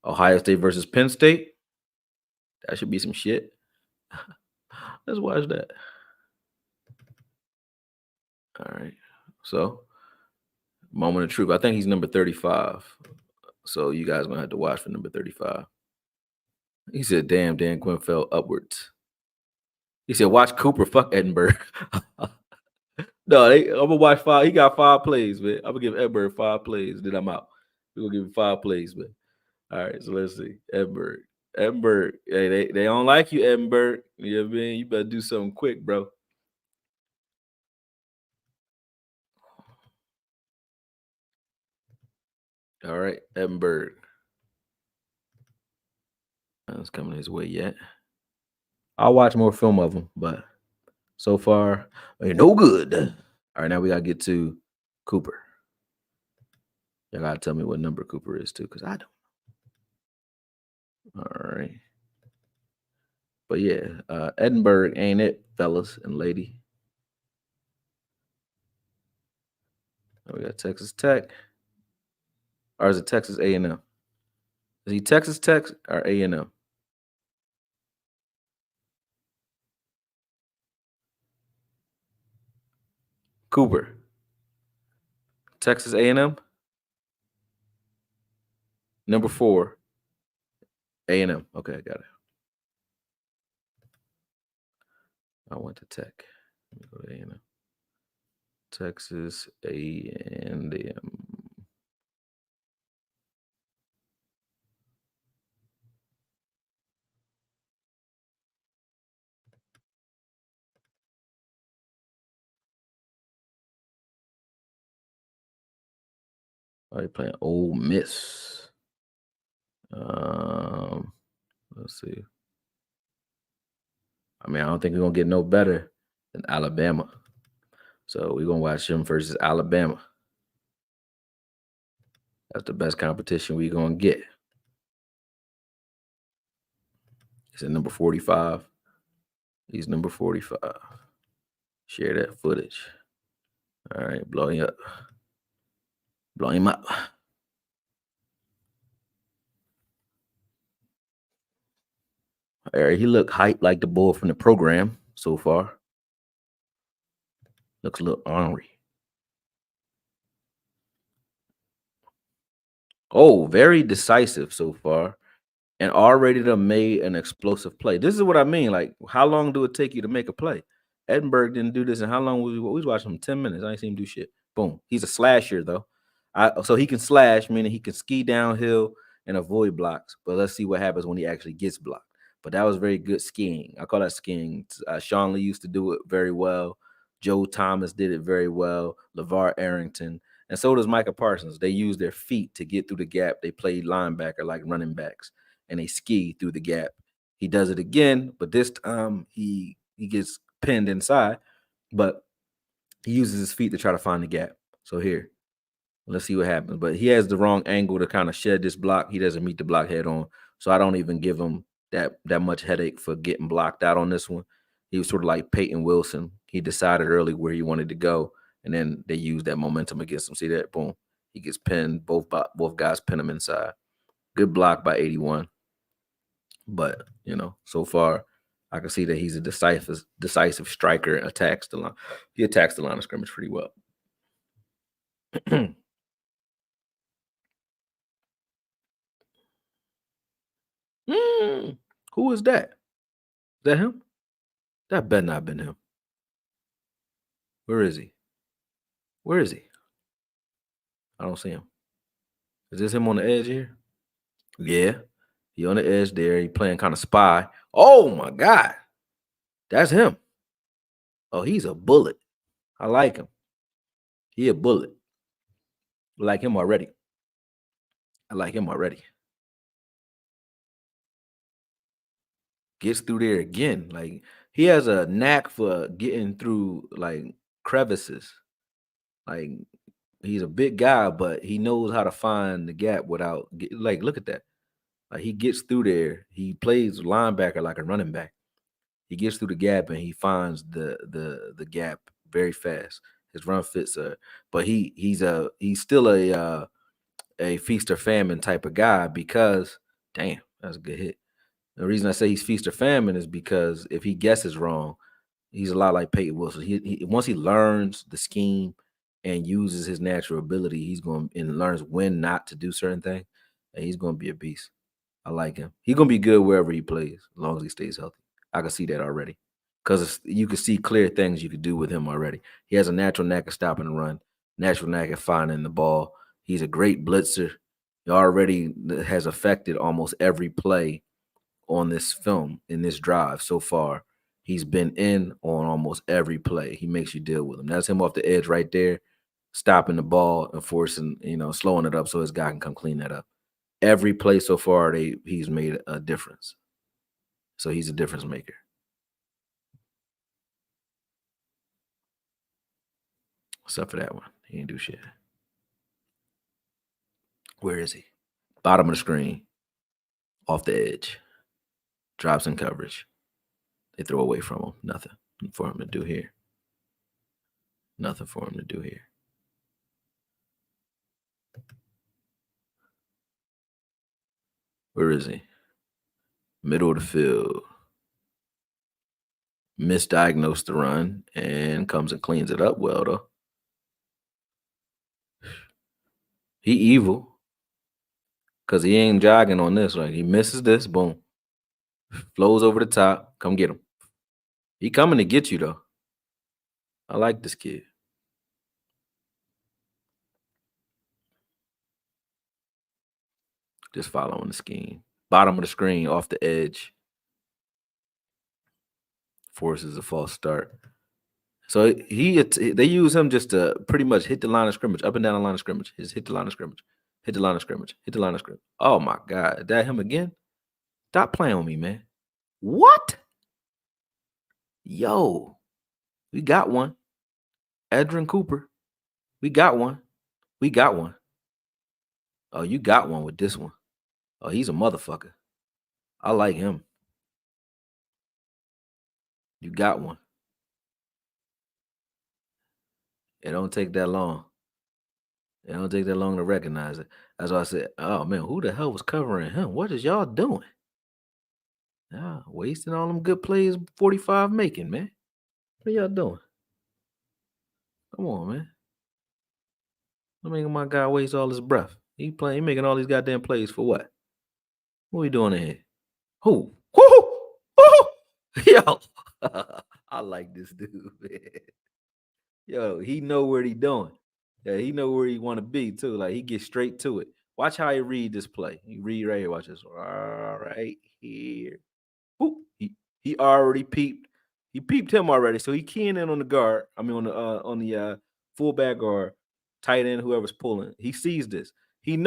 Speaker 1: Ohio State versus Penn State. That should be some shit. Let's watch that. All right. So, moment of truth. I think he's number 35. So you guys gonna have to watch for number 35. He said, "Damn, Dan Quinn fell upwards." He said, "Watch Cooper fuck Edinburgh." No, I'm gonna watch 5. He got 5 plays, man. I'm gonna give Edinburgh 5 plays. Then I'm out. We're gonna give him 5 plays, man. All right, so let's see. Edinburgh. Edinburgh. Hey, they don't like you, Edinburgh. You know what I mean? You better do something quick, bro. All right, Edinburgh. That's coming his way yet. I'll watch more film of him, but so far, ain't no good. All right, now we gotta get to Cooper. Y'all gotta tell me what number Cooper is too, because I don't. All right. But yeah, Edinburgh ain't it, fellas and lady. We got Texas Tech. Or is it Texas A&M? Is he Texas Tech or A&M? Cooper. Texas A&M. Number 4. A&M. Okay, I got it. I went to Tech. Let me go to A&M. Texas A&M. Are you playing Ole Miss? Let's see. I mean, I don't think we're gonna get no better than Alabama. So we're gonna watch them versus Alabama. That's the best competition we're gonna get. It's at number 45. He's number 45. Share that footage. All right, blow him up. Blow him up. All right, he looked hyped like the boy from the program so far. Looks a little ornery. Oh, very decisive so far. And already done made an explosive play. This is what I mean. Like, how long do it take you to make a play? Edinburgh didn't do this, and how long we was watching him? 10 minutes. I ain't seen him do shit. Boom. He's a slasher though. So he can slash, meaning he can ski downhill and avoid blocks. But let's see what happens when he actually gets blocked. But that was very good skiing. I call that skiing. Sean Lee used to do it very well. Joe Thomas did it very well. LeVar Arrington. And so does Micah Parsons. They use their feet to get through the gap. They play linebacker like running backs, and they ski through the gap. He does it again, but this time he gets pinned inside, but he uses his feet to try to find the gap. So here, let's see what happens. But he has the wrong angle to kind of shed this block. He doesn't meet the block head on. So I don't even give him that much headache for getting blocked out on this one. He was sort of like Peyton Wilson. He decided early where he wanted to go, and then they used that momentum against him. See that? Boom. He gets pinned. Both guys pin him inside. Good block by 81. But so far, I can see that he's a decisive striker. Attacks the line. He attacks the line of scrimmage pretty well. Who is that? Is that him? That better not have been him. Where is he? Where is he? I don't see him. Is this him on the edge here? Yeah. He on the edge there. He playing kind of spy. Oh my God. That's him. Oh, he's a bullet. I like him. He a bullet. I like him already. Gets through there again. Like, he has a knack for getting through like crevices. Like, he's a big guy, but he knows how to find the gap without like, look at that. Like, he gets through there. He plays linebacker like a running back. He gets through the gap and he finds the gap very fast. His run fits but he's still a feast or famine type of guy because damn, that's a good hit. The reason I say he's feast or famine is because if he guesses wrong, he's a lot like Peyton Wilson. He once he learns the scheme and uses his natural ability, he's going and learns when not to do certain things, and he's going to be a beast. I like him. He's going to be good wherever he plays, as long as he stays healthy. I can see that already because you can see clear things you could do with him already. He has a natural knack of stopping and run, natural knack of finding the ball. He's a great blitzer. He already has affected almost every play on this film in this drive so far. He's been in on almost every play. He makes you deal with him. That's him off the edge right there, stopping the ball and forcing, slowing it up so his guy can come clean that up. Every play so far, he's made a difference. So he's a difference maker. Except for that one. He didn't do shit. Where is he? Bottom of the screen. Off the edge. Drops in coverage. They throw away from him. Nothing for him to do here. Nothing for him to do here. Where is he? Middle of the field. Misdiagnosed the run and comes and cleans it up well, though. He evil. Because he ain't jogging on this. Like, he misses this, boom. Flows over the top. Come get him. He coming to get you, though. I like this kid. Just following the scheme. Bottom of the screen, off the edge. Forces a false start. So they use him just to pretty much hit the line of scrimmage, up and down the line of scrimmage. Just hit the line of scrimmage, hit the line of scrimmage, hit the line of scrimmage. Oh my God, is that him again? Stop playing with me, man. What? Yo, we got one. Edrin Cooper. We got one. We got one. Oh, you got one with this one. Oh, he's a motherfucker. I like him. You got one. It don't take that long. It don't take that long to recognize it. That's why I said, oh man, who the hell was covering him? What is y'all doing? Ah, wasting all them good plays 45 making, man. What y'all doing? Come on, man. I'm making my guy waste all his breath. He making all these goddamn plays for what? What we doing in here? Who? Who? Who? Yo. I like this dude, man. Yo, he know what he doing. Yeah, he know where he want to be too. Like he gets straight to it. Watch how he read this play. He read right here. Watch this. All right here. Whoop. He already peeped. He peeped him already. So he keying in on the guard. I mean on the fullback or tight end, whoever's pulling. He sees this. He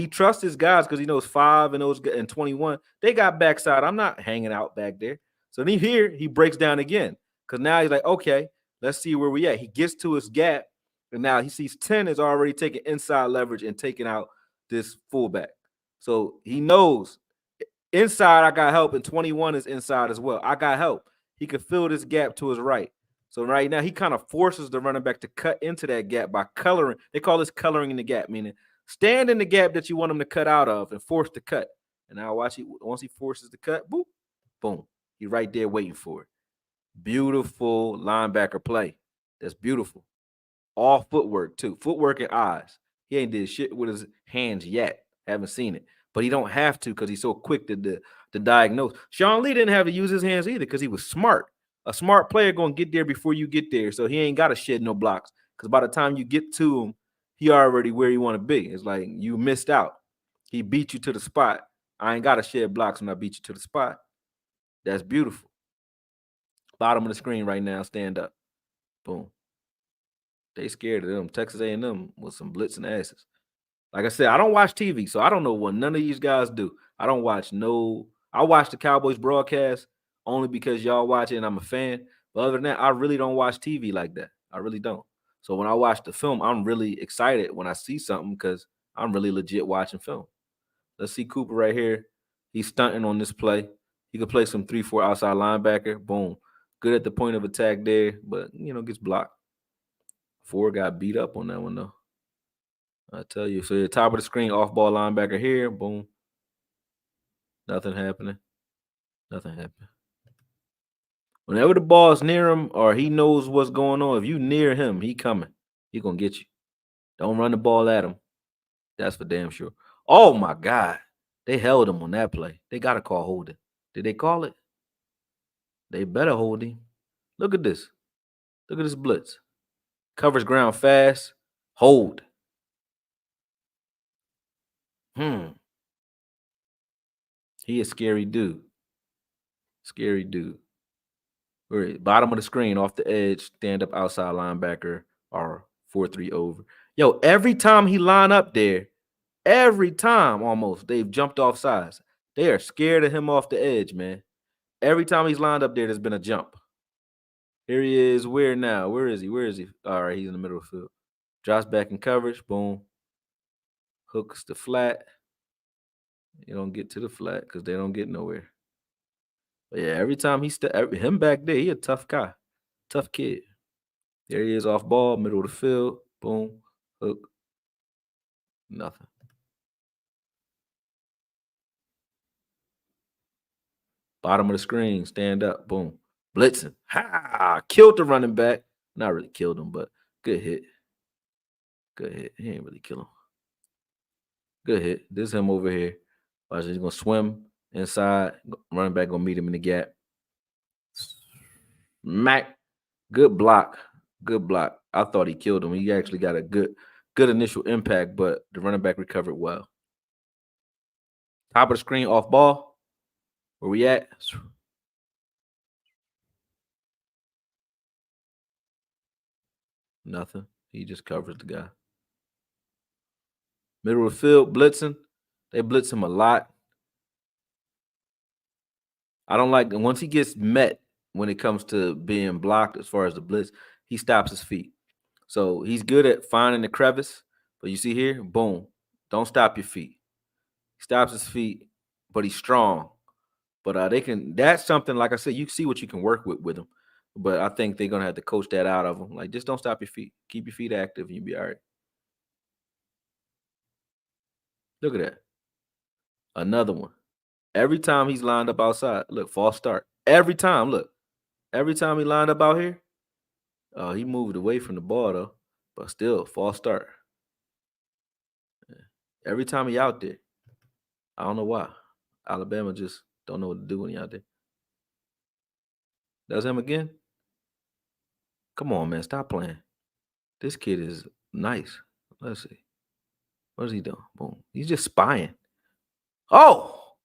Speaker 1: trusts his guys because he knows 5 and those and 21. They got backside. I'm not hanging out back there. So then he breaks down again. Because now he's like, okay, let's see where we at. He gets to his gap, and now he sees 10 is already taking inside leverage and taking out this fullback. So he knows inside I got help, and 21 is inside as well. I got help. He could fill this gap to his right. So right now he kind of forces the running back to cut into that gap by coloring. They call this coloring in the gap, meaning stand in the gap that you want him to cut out of and force the cut. And now watch once he forces the cut, boop, boom. He right there waiting for it. Beautiful linebacker play. That's beautiful. All footwork too. Footwork and eyes. He ain't did shit with his hands yet. Haven't seen it. But he don't have to because he's so quick to diagnose. Sean Lee didn't have to use his hands either because he was smart. A smart player gonna get there before you get there. So he ain't got to shed no blocks. Because by the time you get to him, he already where you want to be. It's like you missed out. He beat you to the spot. I ain't got to shed blocks when I beat you to the spot. That's beautiful. Bottom of the screen right now, stand up. Boom. They scared of them. Texas A&M with some blitzing asses. Like I said, I don't watch TV, so I don't know what none of these guys do. I don't watch I watch the Cowboys broadcast only because y'all watch it and I'm a fan. But other than that, I really don't watch TV like that. I really don't. So when I watch the film, I'm really excited when I see something because I'm really legit watching film. Let's see Cooper right here. He's stunting on this play. He could play some 3-4 outside linebacker. Boom. Good at the point of attack there, but, gets blocked. 4 got beat up on that one, though. I tell you. So the top of the screen, off-ball linebacker here. Boom. Nothing happening. Nothing happened. Whenever the ball's near him or he knows what's going on, if you near him, he coming. He going to get you. Don't run the ball at him. That's for damn sure. Oh, my God. They held him on that play. They got to call holding. Did they call it? They better hold him. Look at this. Look at this blitz. Covers ground fast. Hold. He a scary dude. Scary dude. Bottom of the screen, off the edge, stand up outside linebacker or 4-3 over. Yo, every time he line up there, every time almost, they've jumped off sides. They are scared of him off the edge, man. Every time he's lined up there, there's been a jump. Here he is. Where now? Where is he? Where is he? All right, he's in the middle of the field. Drops back in coverage. Boom. Hooks the flat. You don't get to the flat because they don't get nowhere. But yeah, every time him back there, he a tough guy. Tough kid. There he is off ball, middle of the field. Boom. Hook. Nothing. Bottom of the screen. Stand up. Boom. Blitzing. Ha! Killed the running back. Not really killed him, but good hit. Good hit. He ain't really kill him. Good hit. This is him over here. Watch, he's gonna swim inside. Running back gonna meet him in the gap. Mac, good block. Good block. I thought he killed him. He actually got a good initial impact, but the running back recovered well. Top of the screen, off ball. Where we at? Nothing. He just covers the guy. Middle of the field, blitzing. They blitz him a lot. I don't like once he gets met when it comes to being blocked as far as the blitz, he stops his feet. So he's good at finding the crevice. But you see here, boom. Don't stop your feet. He stops his feet, but he's strong. But they can. That's something like I said. You see what you can work with him. But I think they're gonna have to coach that out of him. Like just don't stop your feet. Keep your feet active, and you'll be all right. Look at that. Another one. Every time he's lined up outside, look, false start. Every time, look. Every time he lined up out here, he moved away from the ball though, but still false start. Every time he out there, I don't know why. Alabama just don't know what to do when he out there. That's him again. Come on, man, stop playing. This kid is nice. Let's see. What is he doing? Boom. He's just spying. Oh,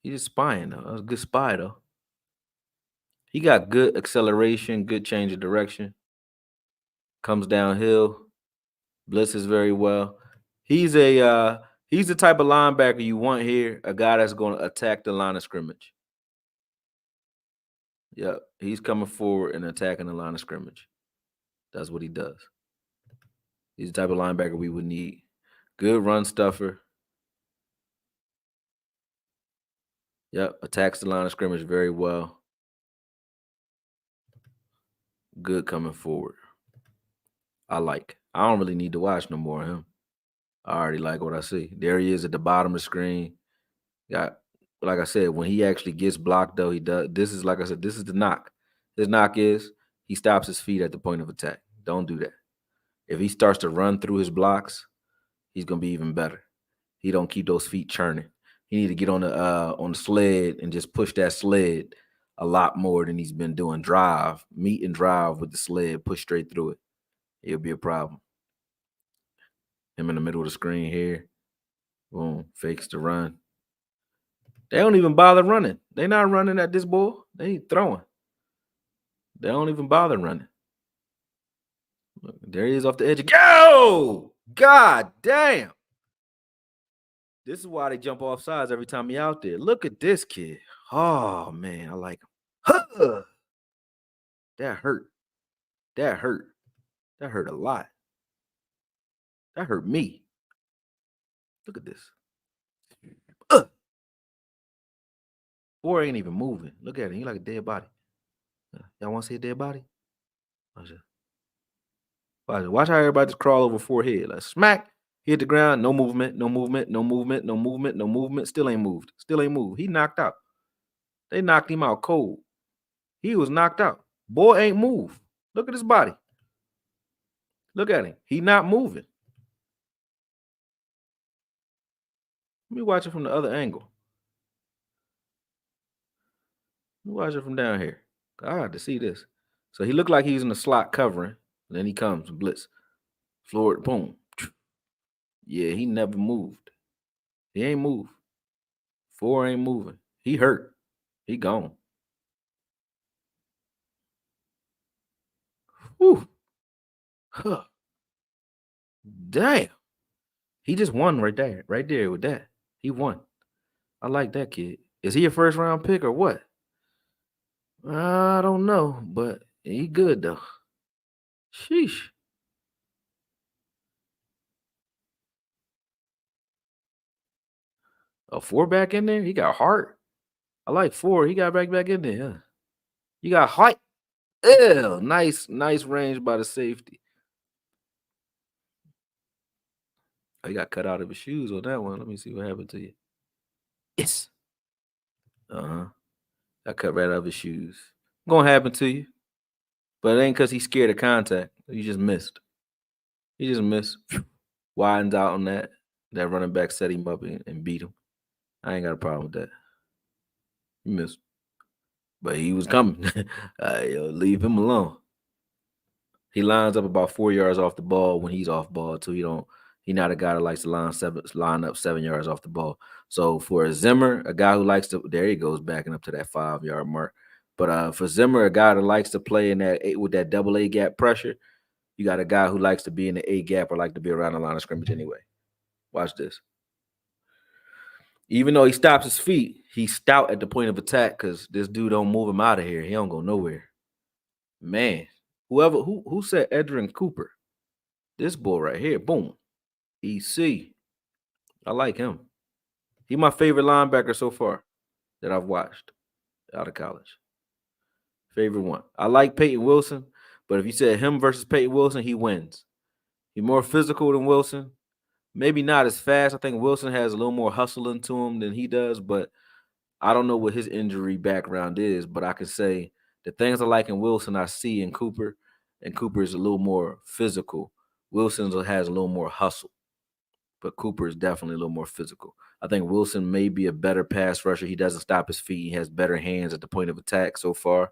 Speaker 1: he's just spying though. That was a good spy though. He got good acceleration, good change of direction. Comes downhill, blitzes very well. He's the type of linebacker you want here, a guy that's going to attack the line of scrimmage. Yep, he's coming forward and attacking the line of scrimmage. That's what he does. He's the type of linebacker we would need. Good run stuffer. Yep, attacks the line of scrimmage very well. Good coming forward. I don't really need to watch no more of him. I already like what I see. There he is at the bottom of the screen. Got, like I said, when he actually gets blocked, though, he does. This is, like I said, this is the knock. His knock is he stops his feet at the point of attack. Don't do that. If he starts to run through his blocks, he's gonna be even better. He don't keep those feet churning. He need to get on the sled and just push that sled a lot more than he's been doing. Meet and drive with the sled, push straight through it. It'll be a problem. Him in the middle of the screen here. Boom, fakes the run. They don't even bother running. They not running at this ball. They ain't throwing. They don't even bother running. Look, there he is off the edge. Go! God damn. This is why they jump off sides every time he out there. Look at this kid. Oh, man, I like him. Huh. That hurt. That hurt. That hurt a lot. That hurt me. Look at this. Boy ain't even moving. Look at him. He like a dead body. Y'all want to see a dead body? Watch how everybody just crawl over forehead. Like smack, hit the ground, no movement, no movement, no movement, no movement, no movement. Still ain't moved. Still ain't moved. He knocked out. They knocked him out cold. He was knocked out. Boy ain't moved. Look at his body. Look at him. He not moving. Let me watch it from the other angle. Let me watch it from down here. I got to see this. So he looked like he was in the slot covering. And then he comes and blitz. Floor, boom. Yeah, he never moved. He ain't moved. 4 ain't moving. He hurt. He gone. Whew. Huh. Damn. He just won right there with that. He won. I like that kid. Is he a first round pick or what? I don't know, but he good though. Sheesh. A 4 back in there? He got heart. I like 4. He got back in there. Huh? You got height. Ew, nice range by the safety. Oh, he got cut out of his shoes on that one. Let me see what happened to you. Yes. Got cut right out of his shoes. Gonna happen to you. But it ain't because he's scared of contact. He just missed. He just missed. Widens out on that. That running back set him up and beat him. I ain't got a problem with that. He missed. But he was coming. Leave him alone. He lines up about 4 yards off the ball when he's off ball too. He not a guy that likes to line up 7 yards off the ball. So for a Zimmer, a guy who likes to, there he goes backing up to that 5 yard mark. But for Zimmer, a guy that likes to play in that with that double A gap pressure, you got a guy who likes to be in the A gap or like to be around the line of scrimmage anyway. Watch this. Even though he stops his feet, he's stout at the point of attack because this dude don't move him out of here. He don't go nowhere. Man, who said Edrin Cooper? This boy right here. Boom. EC. I like him. He's my favorite linebacker so far that I've watched out of college. Favorite one. I like Peyton Wilson, but if you said him versus Peyton Wilson, he wins. He's more physical than Wilson. Maybe not as fast. I think Wilson has a little more hustle into him than he does, but I don't know what his injury background is, but I can say the things I like in Wilson I see in Cooper, and Cooper is a little more physical. Wilson has a little more hustle, but Cooper is definitely a little more physical. I think Wilson may be a better pass rusher. He doesn't stop his feet. He has better hands at the point of attack so far.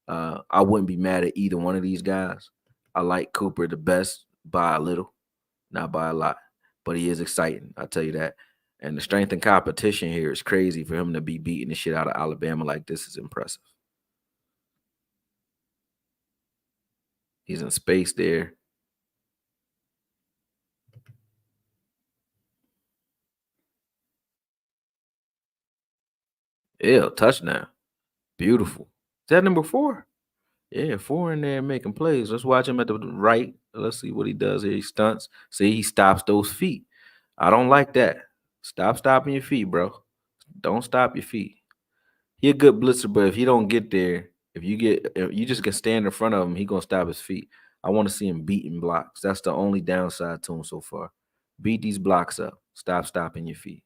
Speaker 1: I wouldn't be mad at either one of these guys. I like Cooper the best by a little, not by a lot, but he is exciting. I'll tell you that. And the strength and competition here is crazy for him to be beating the shit out of Alabama like this is impressive. He's in space there. Ew, touchdown. Beautiful. Is that number 4? Yeah, 4 in there making plays. Let's watch him at the right. Let's see what he does here. He stunts. See, he stops those feet. I don't like that. Stop stopping your feet, bro. Don't stop your feet. He a good blitzer, but if he don't get there, if you just can stand in front of him, he gonna stop his feet. I want to see him beating blocks. That's the only downside to him so far. Beat these blocks up. Stop stopping your feet.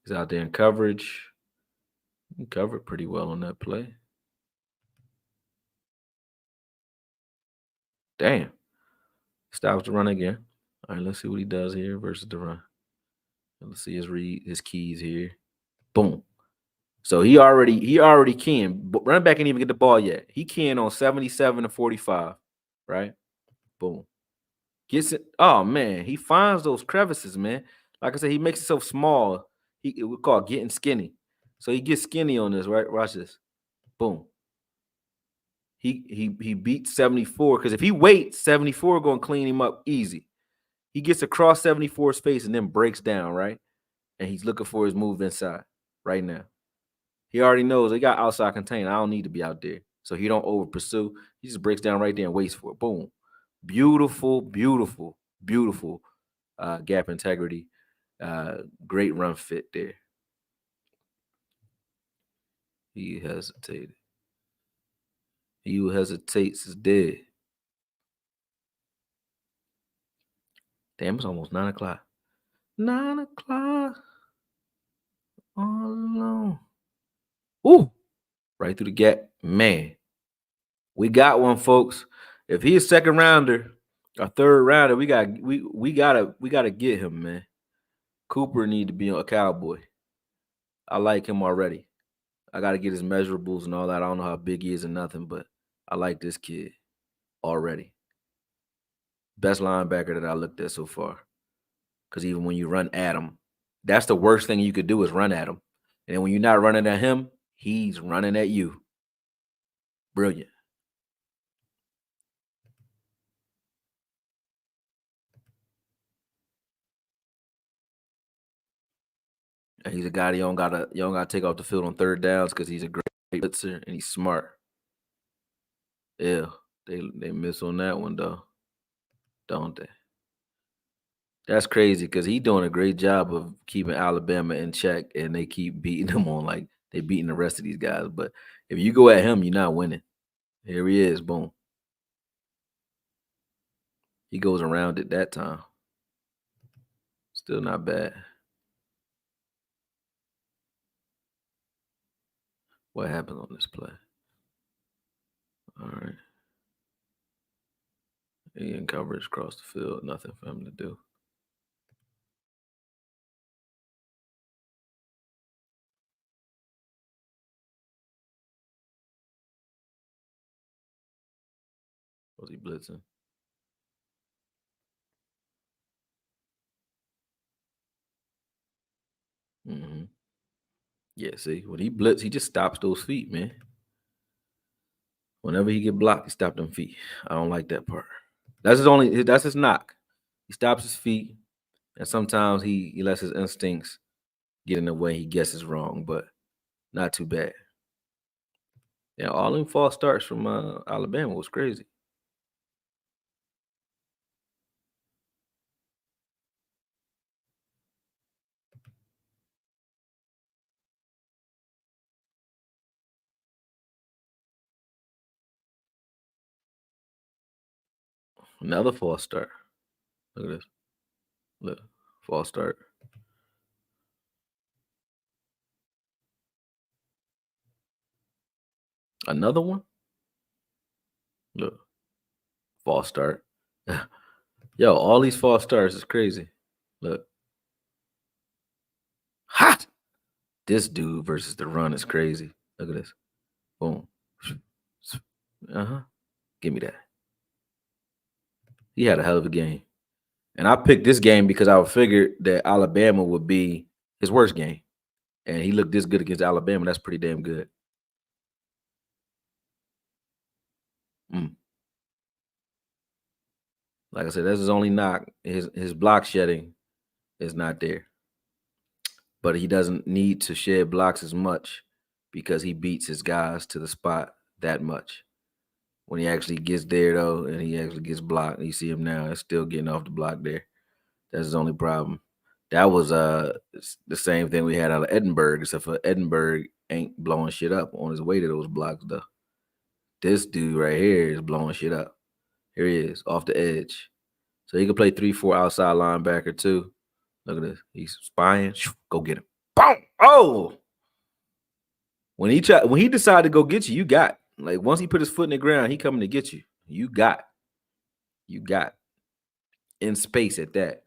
Speaker 1: He's out there in coverage. He covered pretty well on that play. Damn. Stops the run again. All right, let's see what he does here versus the run. Let's see his keys here. Boom. So he already can. But running back ain't even get the ball yet. He can on 77 to 45, right? Boom. Gets it. Oh man, he finds those crevices, man. Like I said, he makes himself small. We call it getting skinny. So he gets skinny on this, right? Watch this. Boom. He beats 74 because if he waits, 74 gonna clean him up easy. He gets across 74's face and then breaks down, right? And he's looking for his move inside right now. He already knows they got outside contain. I don't need to be out there. So he don't over pursue. He just breaks down right there and waits for it. Boom. Beautiful, beautiful, beautiful gap integrity. Great run fit there. He hesitated. He who hesitates is dead. Damn, it's almost 9 o'clock. 9 o'clock. All alone. Ooh. Right through the gap. Man. We got one, folks. If he's a second rounder, a third rounder, we gotta get him, man. Cooper need to be a Cowboy. I like him already. I gotta get his measurables and all that. I don't know how big he is or nothing, but I like this kid already. Best linebacker that I looked at so far. Because even when you run at him, that's the worst thing you could do is run at him. And then when you're not running at him, he's running at you. Brilliant. And he's a guy that you don't gotta take off the field on third downs because he's a great blitzer and he's smart. Yeah, they miss on that one though, don't they? That's crazy because he's doing a great job of keeping Alabama in check, and they keep beating him on like they beating the rest of these guys. But if you go at him, you're not winning. Here he is, boom. He goes around it that time. Still not bad. What happened on this play? All right. He in coverage across the field. Nothing for him to do. Was he blitzing? Mm-hmm. Yeah, see, when he blitz, he just stops those feet, man. Whenever he get blocked, he stops them feet. I don't like that part. That's his knock. He stops his feet, and sometimes he lets his instincts get in the way. He guesses wrong, but not too bad. Yeah, all them false starts from Alabama was crazy. Another false start. Look at this. Look, false start. Another one. Look, false start. Yo, all these false starts is crazy. Look, hot. This dude versus the run is crazy. Look at this. Boom. Give me that. He had a hell of a game. And I picked this game because I figured that Alabama would be his worst game. And he looked this good against Alabama. That's pretty damn good. Like I said, that's his only knock. His block shedding is not there. But he doesn't need to shed blocks as much because he beats his guys to the spot that much. When he actually gets there, though, and he actually gets blocked, you see him now, it's still getting off the block there. That's his only problem. That was the same thing we had out of Edinburgh, except for Edinburgh ain't blowing shit up on his way to those blocks, though. This dude right here is blowing shit up. Here he is, off the edge. So he can play 3-4 outside linebacker, too. Look at this. He's spying. Go get him. Boom! Oh! When he decided to go get you, you got. Like, once he put his foot in the ground, he coming to get you. You got. In space at that.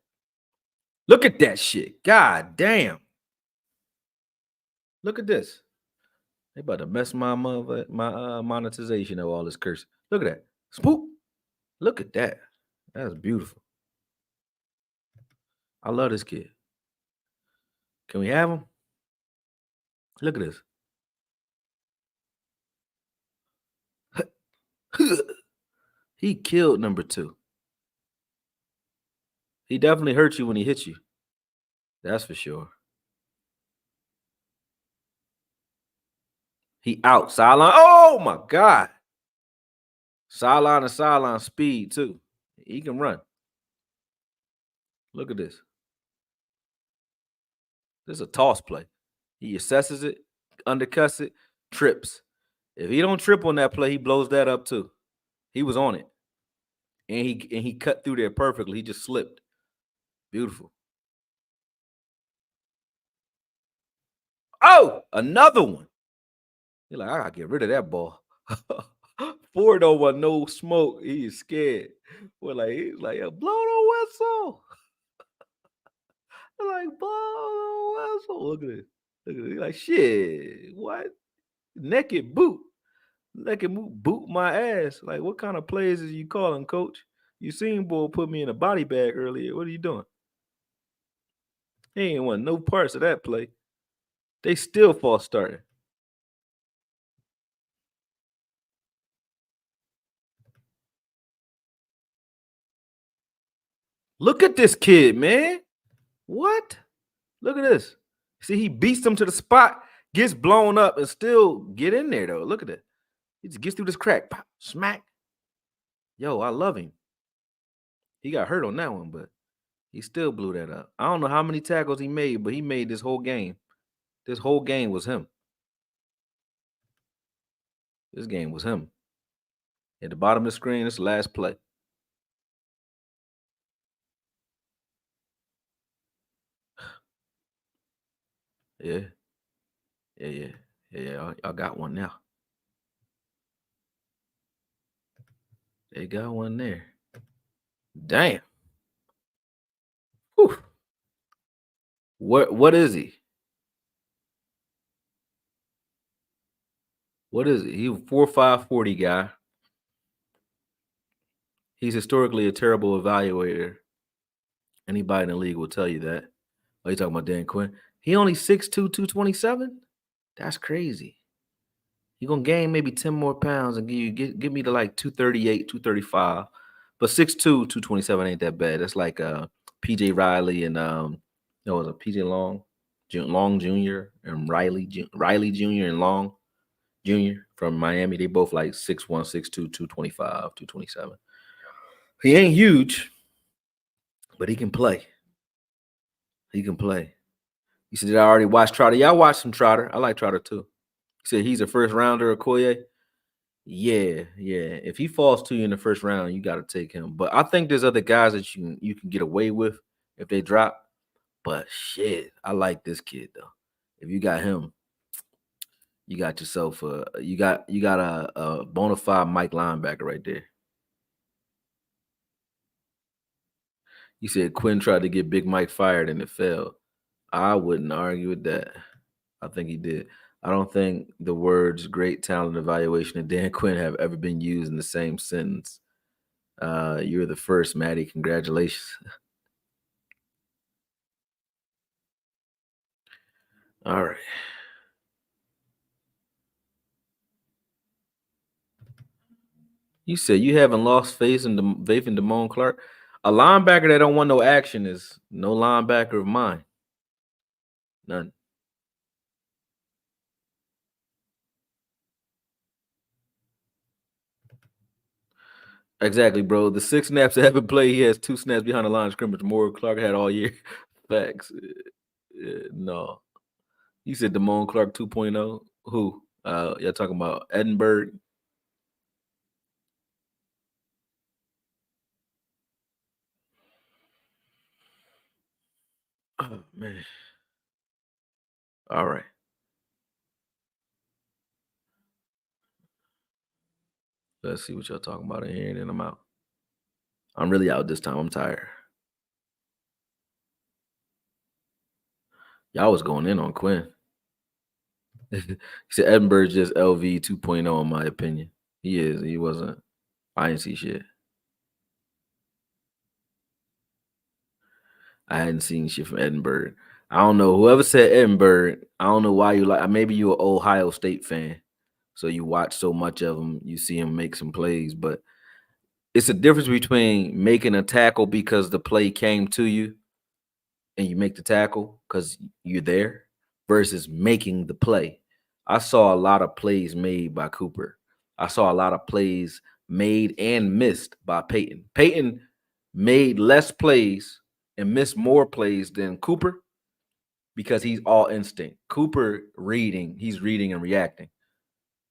Speaker 1: Look at that shit. God damn. Look at this. They about to mess my monetization of all this curse. Look at that. Spook. Look at that. That's beautiful. I love this kid. Can we have him? Look at this. He killed number 2. He definitely hurt you when he hit you. That's for sure. He out. Sideline. Oh, my God. Sideline to sideline speed, too. He can run. Look at this. This is a toss play. He assesses it, undercuts it, trips. If he don't trip on that play, he blows that up, too. He was on it. And he cut through there perfectly. He just slipped. Beautiful. Oh, another one. You're like, I gotta get rid of that ball. Ford don't want no smoke. He is scared. He's like, blow the whistle. Like, blow the whistle. Look at this. He's like, shit. What? Naked boot. Boot my ass. Like, what kind of plays is you calling, coach? You seen boy put me in a body bag earlier. What are you doing? He ain't want no parts of that play. They still false starting. Look at this kid, man. What? Look at this. See, he beats them to the spot, gets blown up, and still get in there, though. Look at it. He just gets through this crack. Pop, smack. Yo, I love him. He got hurt on that one, but he still blew that up. I don't know how many tackles he made, but he made this whole game. This whole game was him. This game was him. At the bottom of the screen, this last play. Yeah. Y'all got one now. They got one there. Damn. Whew. What is he? What is he? He's a 4.5 40 guy. He's historically a terrible evaluator. Anybody in the league will tell you that. Oh, you talking about Dan Quinn? He only 6'2", 227? That's crazy. He gonna gain maybe 10 more pounds and give me to like 238, 235. But 6'2", 227 ain't that bad. That's like PJ Riley and no, it was a PJ Long Jr. and Riley Jr. and Long Jr. from Miami. They both like 6'1", 6'2", 225, 227. He ain't huge, but he can play. He can play. You said, did I already watch Trotter? Yeah, I watched some Trotter. I like Trotter too. You said he's a first rounder, AKOYE? Yeah. If he falls to you in the first round, you got to take him. But I think there's other guys that you can get away with if they drop. But shit, I like this kid though. If you got him, you got yourself you got a bona fide Mike linebacker right there. You said Quinn tried to get Big Mike fired and it failed. I wouldn't argue with that. I think he did. I don't think the words great talent evaluation and Dan Quinn have ever been used in the same sentence. You're the first, Maddie. Congratulations. All right. You said you haven't lost faith in Damone Clark. A linebacker that don't want no action is no linebacker of mine. None. Exactly, bro. The 6 snaps that haven't played, he has 2 snaps behind the line of scrimmage. More Clark had all year. Facts. No. You said Damone Clark 2.0. Who? Y'all talking about Edinburgh? Oh man. All right. Let's see what y'all talking about in here, and then I'm out. I'm really out this time. I'm tired. Y'all was going in on Quinn. He said Edinburgh's just LV 2.0 in my opinion. He is. He wasn't. I didn't see shit. I hadn't seen shit from Edinburgh. I don't know. Whoever said Edinburgh, I don't know why you like. Maybe you're an Ohio State fan, so you watch so much of them. You see him make some plays, but it's a difference between making a tackle because the play came to you and you make the tackle because you're there versus making the play. I saw a lot of plays made by Cooper. I saw a lot of plays made and missed by Peyton. Peyton made less plays and missed more plays than Cooper because he's all instinct. Cooper he's reading and reacting.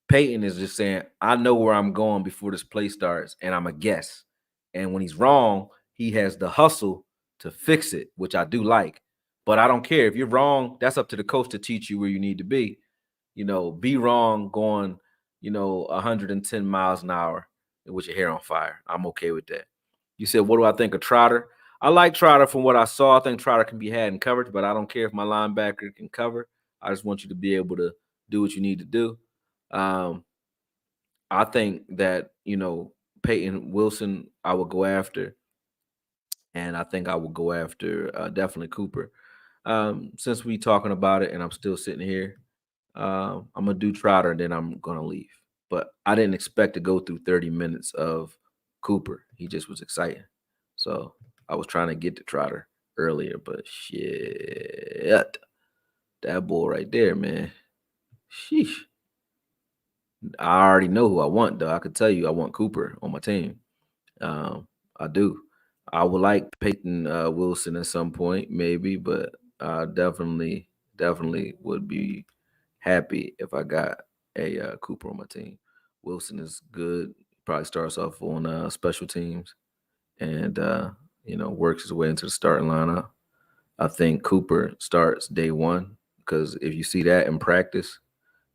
Speaker 1: Peyton is just saying, I know where I'm going before this play starts, and I'm a guess. And when he's wrong, he has the hustle to fix it, which I do like. But I don't care. If you're wrong, that's up to the coach to teach you where you need to be. Be wrong going, 110 miles an hour with your hair on fire. I'm okay with that. You said, what do I think of Trotter? I like Trotter from what I saw. I think Trotter can be had in coverage, but I don't care if my linebacker can cover. I just want you to be able to do what you need to do. I think that, Peyton Wilson, I would go after. And I think I would go after definitely Cooper. Since we talking about it and I'm still sitting here, I'm going to do Trotter and then I'm going to leave. But I didn't expect to go through 30 minutes of Cooper. He just was exciting. So I was trying to get to Trotter earlier, but shit. That boy right there, man. Sheesh. I already know who I want, though. I could tell you I want Cooper on my team. I do. I would like Peyton Wilson at some point, maybe, but I definitely would be happy if I got a Cooper on my team. Wilson is good. Probably starts off on special teams and works his way into the starting lineup. I think Cooper starts day one because if you see that in practice,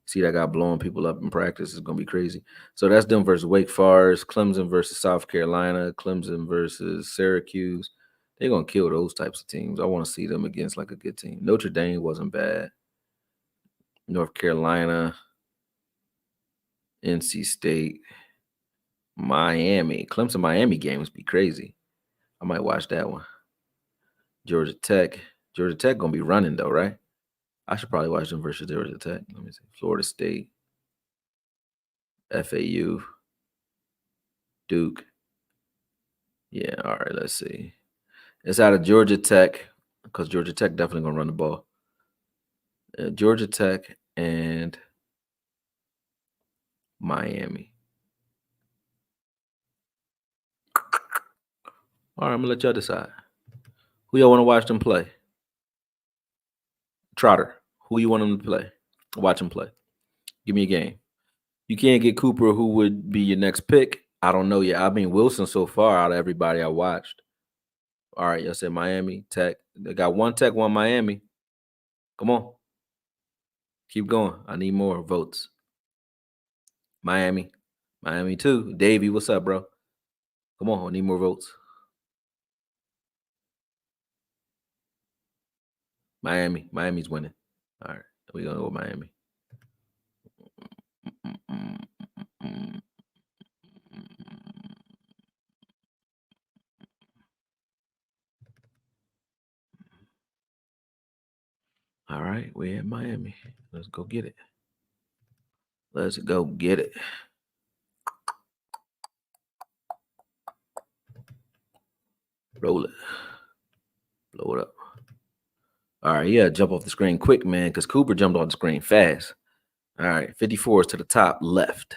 Speaker 1: see that guy blowing people up in practice is going to be crazy. So that's them versus Wake Forest, Clemson versus South Carolina, Clemson versus Syracuse. They're going to kill those types of teams. I want to see them against like a good team. Notre Dame wasn't bad. North Carolina, NC State, Miami. Clemson Miami games be crazy. I might watch that one. Georgia Tech. Georgia Tech going to be running though, right? I should probably watch them versus Georgia Tech. Let me see. Florida State, FAU, Duke. Yeah, all right, let's see. It's out of Georgia Tech because Georgia Tech definitely going to run the ball. Georgia Tech and Miami. All right, I'm going to let y'all decide. Who y'all want to watch them play? Trotter. Who you want them to play? Watch them play. Give me a game. You can't get Cooper, who would be your next pick. I don't know yet. I mean, Wilson so far out of everybody I watched. All right, y'all said Miami, Tech. They got one Tech, one Miami. Come on. Keep going. I need more votes. Miami. Miami too. Davey, what's up, bro? Come on, I need more votes. Miami. Miami's winning. All right, we're going to go with Miami. All right, we're in Miami. Let's go get it. Let's go get it. Roll it. Blow it up. All right, yeah, jump off the screen quick, man, because Cooper jumped off the screen fast. All right, 54 is to the top left.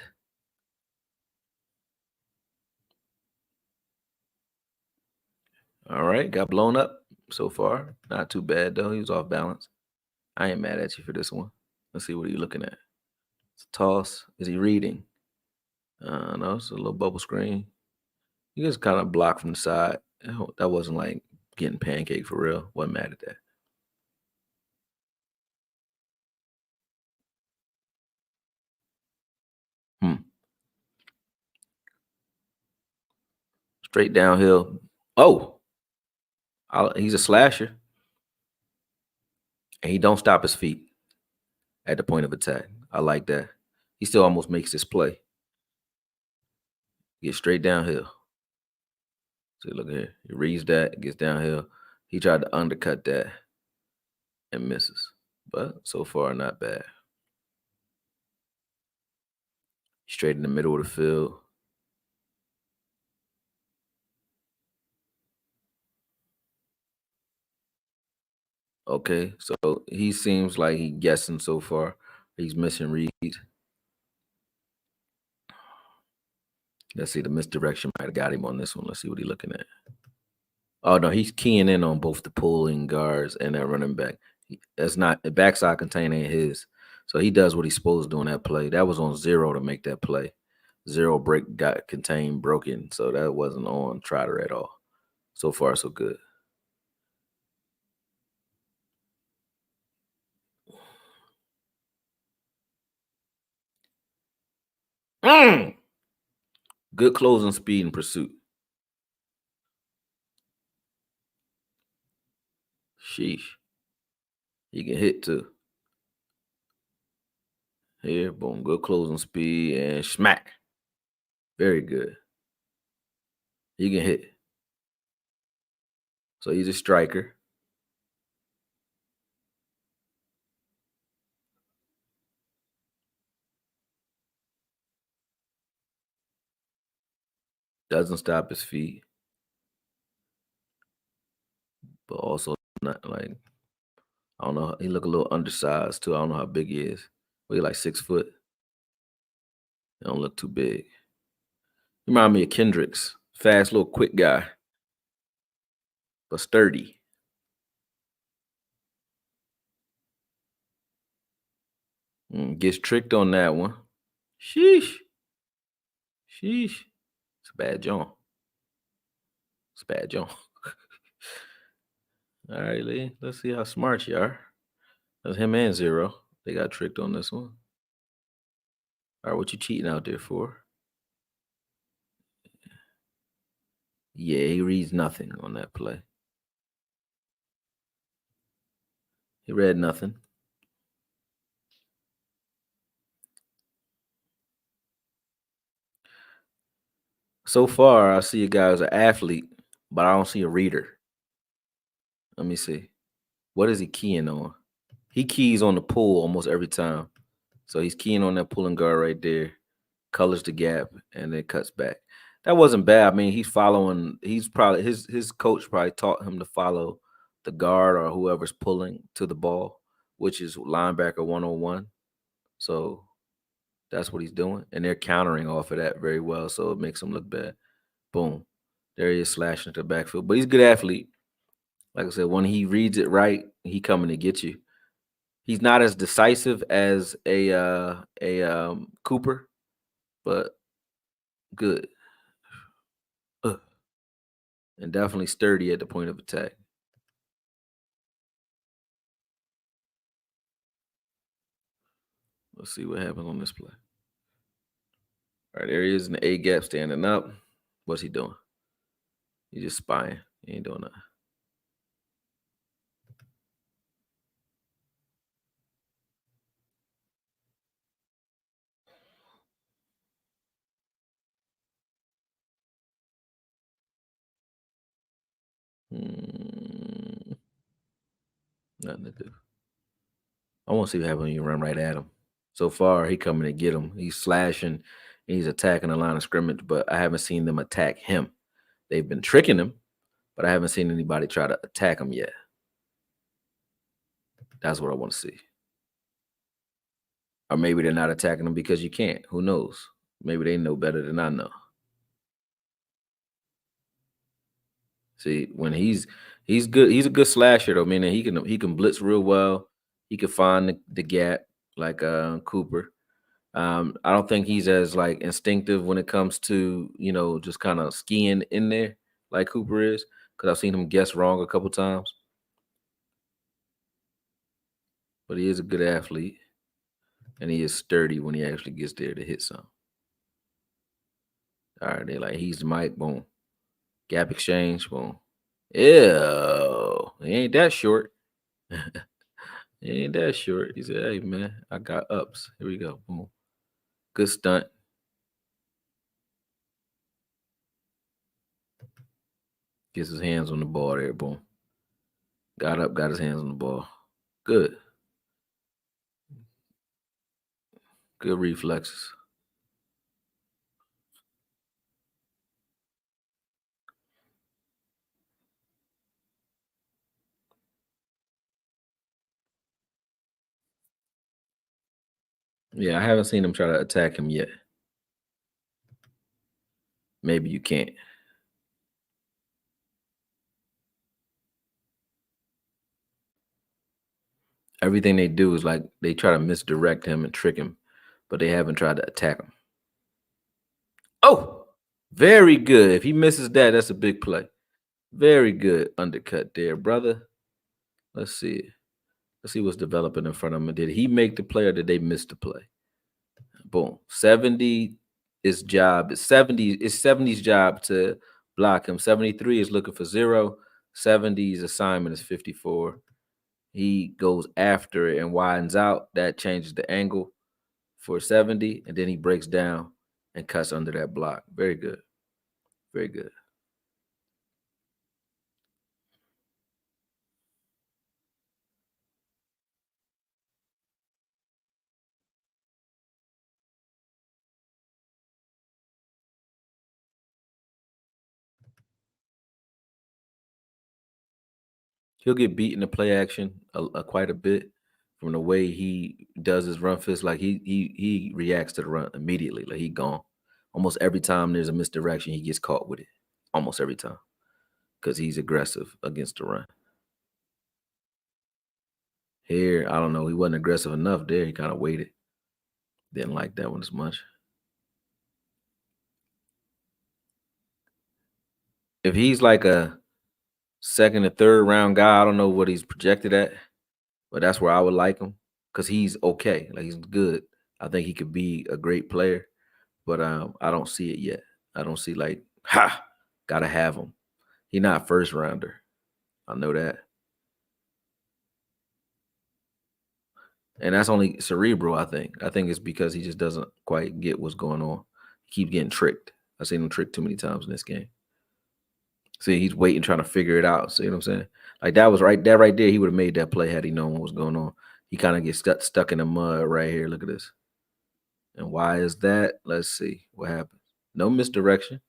Speaker 1: All right, got blown up so far. Not too bad, though. He was off balance. I ain't mad at you for this one. Let's see what are you looking at. It's a toss. Is he reading? No, it's a little bubble screen. You just kind of blocked from the side. That wasn't like getting pancake for real. Wasn't mad at that. Straight downhill. Oh, he's a slasher. And he don't stop his feet at the point of attack. I like that. He still almost makes this play. Get straight downhill. See, look here. He reads that, gets downhill. He tried to undercut that and misses. But so far, not bad. Straight in the middle of the field. Okay, so he seems like he's guessing so far. He's missing reads. Let's see, the misdirection might have got him on this one. Let's see what he's looking at. Oh, no, he's keying in on both the pulling guards and that running back. That's not the backside contain ain't his. So he does what he's supposed to do on that play. That was on 0 to make that play. 0 break got contained broken. So that wasn't on Trotter at all. So far, so good. Good closing speed and pursuit. Sheesh. He can hit too. Here, boom. Good closing speed and smack. Very good. He can hit. So he's a striker. Doesn't stop his feet. But also not like, I don't know. He look a little undersized too. I don't know how big he is. Well, he like 6 foot. He don't look too big. He remind me of Kendricks. Fast, little quick guy. But sturdy. Gets tricked on that one. Sheesh. Sheesh. It's a bad John. It's a bad John. All right, Lee. Let's see how smart you are. That's him and 0. They got tricked on this one. All right, what you cheating out there for? Yeah, he reads nothing on that play. He read nothing. So far, I see a guy as an athlete, but I don't see a reader. Let me see. What is he keying on? He keys on the pull almost every time. So he's keying on that pulling guard right there, colors the gap, and then cuts back. That wasn't bad. I mean, he's following. He's probably his coach probably taught him to follow the guard or whoever's pulling to the ball, which is linebacker 101. So that's what he's doing, and they're countering off of that very well. So it makes him look bad. Boom, there he is slashing to the backfield. But he's a good athlete. Like I said, when he reads it right, he coming to get you. He's not as decisive as a Cooper, but good. And definitely sturdy at the point of attack. Let's see what happens on this play. All right, there he is in the A gap standing up. What's he doing? He's just spying. He ain't doing nothing. Nothing to do. I want to see what happens when you run right at him. So far, he coming to get him. He's slashing. He's attacking the line of scrimmage, but I haven't seen them attack him. They've been tricking him, but I haven't seen anybody try to attack him yet. That's what I want to see. Or maybe they're not attacking him because you can't. Who knows? Maybe they know better than I know. See, when he's good, he's a good slasher though, meaning he can blitz real well. He can find the gap like Cooper. I don't think he's as like instinctive when it comes to, just kind of skiing in there like Cooper is, because I've seen him guess wrong a couple times. But he is a good athlete, and he is sturdy when he actually gets there to hit some. All right, they like he's Mike, boom. Gap exchange, boom. Ew, he ain't that short. He ain't that short. He said, "Hey man, I got ups. Here we go. Boom. Good stunt." Gets his hands on the ball there. Boom. Got up, got his hands on the ball. Good. Good reflexes. Yeah, I haven't seen him try to attack him yet. Maybe you can't. Everything they do is like they try to misdirect him and trick him, but they haven't tried to attack him. Oh, very good. If he misses that, that's a big play. Very good undercut there, brother. Let's see. Let's see what's developing in front of him. Did he make the play or did they miss the play? Boom. 70 is job. It's 70's job to block him. 73 is looking for 0. 70's assignment is 54. He goes after it and widens out. That changes the angle for 70, and then he breaks down and cuts under that block. Very good. Very good. He'll get beat in the play action quite a bit from the way he does his run fist. Like he reacts to the run immediately. Like he gone. Almost every time there's a misdirection, he gets caught with it. Almost every time, because he's aggressive against the run. Here, I don't know. He wasn't aggressive enough there. He kind of waited. Didn't like that one as much. If he's like a second or third round guy, I don't know what he's projected at, but that's where I would like him because he's okay. Like he's good. I think he could be a great player, but I don't see it yet. I don't see like, gotta have him. He's not first rounder. I know that. And that's only cerebral, I think. I think it's because he just doesn't quite get what's going on. He keeps getting tricked. I've seen him tricked too many times in this game. See, he's waiting, trying to figure it out. See what I'm saying? Like that right there, he would have made that play had he known what was going on. he kind of gets stuck in the mud right here. Look at this. And why is that? Let's see what happens. No misdirection.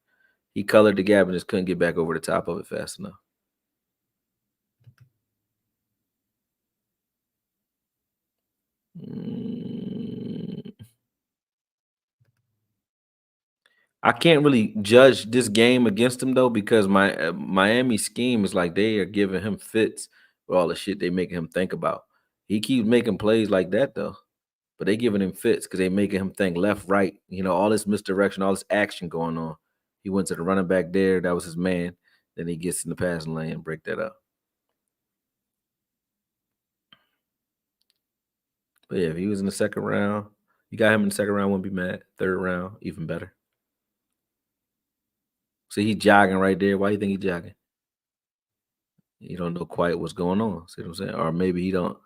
Speaker 1: He colored the gap and just couldn't get back over the top of it fast enough. I can't really judge this game against him though, because my Miami scheme is like they are giving him fits for all the shit they making him think about. He keeps making plays like that though, but they giving him fits because they making him think left, right. All this misdirection, all this action going on. He went to the running back there, that was his man. Then he gets in the passing lane and break that up. But yeah, if he was in the second round, you got him in the second round, wouldn't be mad. Third round, even better. See, he jogging right there. Why do you think he jogging? You don't know quite what's going on. See what I'm saying? Or maybe he don't.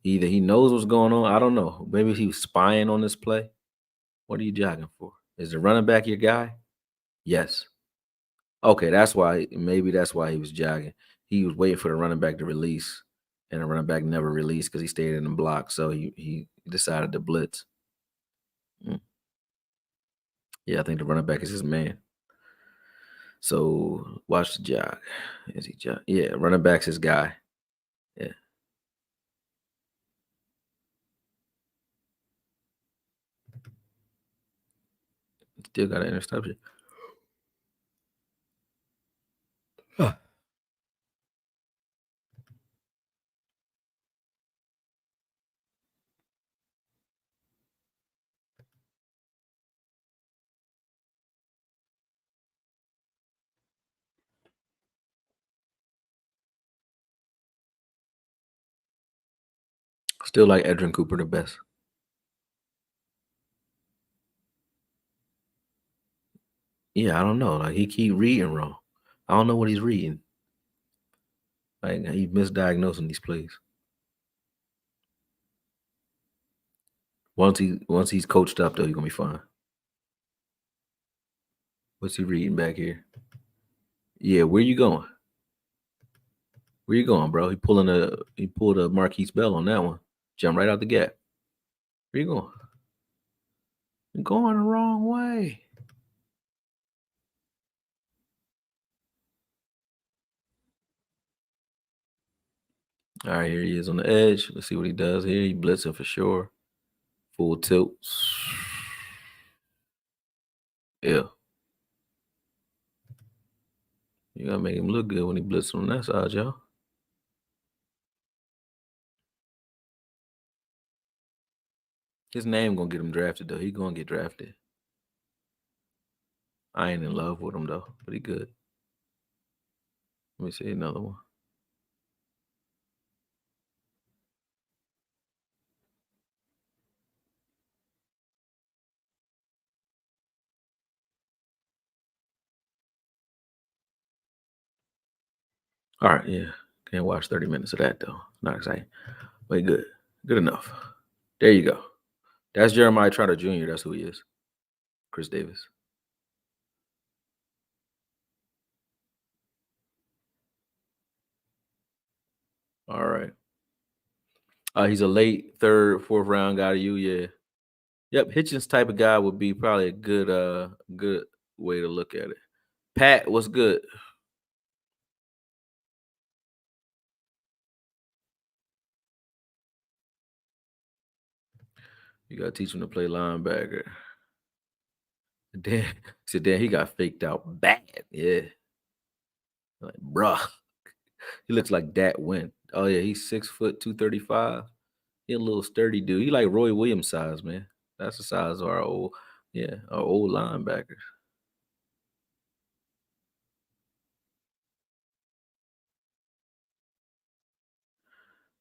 Speaker 1: Either he knows what's going on. I don't know. Maybe he was spying on this play. What are you jogging for? Is the running back your guy? Yes. Okay, that's why. Maybe that's why he was jogging. He was waiting for the running back to release, and the running back never released because he stayed in the block. So he decided to blitz. Mm. Yeah, I think the running back is his man. So watch the jog. Is he jog? Yeah, running back's his guy. Yeah. Still got an interception. Huh. Still like Edrin Cooper the best. Yeah, I don't know. Like he keep reading wrong. I don't know what he's reading. Like he's misdiagnosing these plays. Once he's coached up though, he's gonna be fine. What's he reading back here? Yeah, where you going? Where you going, bro? He pulled a Marquise Bell on that one. Jump right out the gap. Where you going? You're going the wrong way. All right, here he is on the edge. Let's see what he does here. He blitzing for sure. Full tilt. Yeah. You gotta make him look good when he blitzing on that side, y'all. His name gonna get him drafted though. He gonna get drafted. I ain't in love with him though, but he good. Let me see another one. All right, yeah. Can't watch 30 minutes of that though. Not exciting. But good. Good enough. There you go. That's Jeremiah Trotter Jr. That's who he is. Chris Davis. All right. He's a late third, fourth round guy to you, yeah. Yep, Hitchens type of guy would be probably a good way to look at it. Pat, what's good? You gotta teach him to play linebacker. Dan said, Dan, he got faked out bad. Yeah. Like, bruh. He looks like Dak Win. Oh yeah, he's 6', 235. He a little sturdy dude. He like Roy Williams size, man. That's the size of our old linebackers.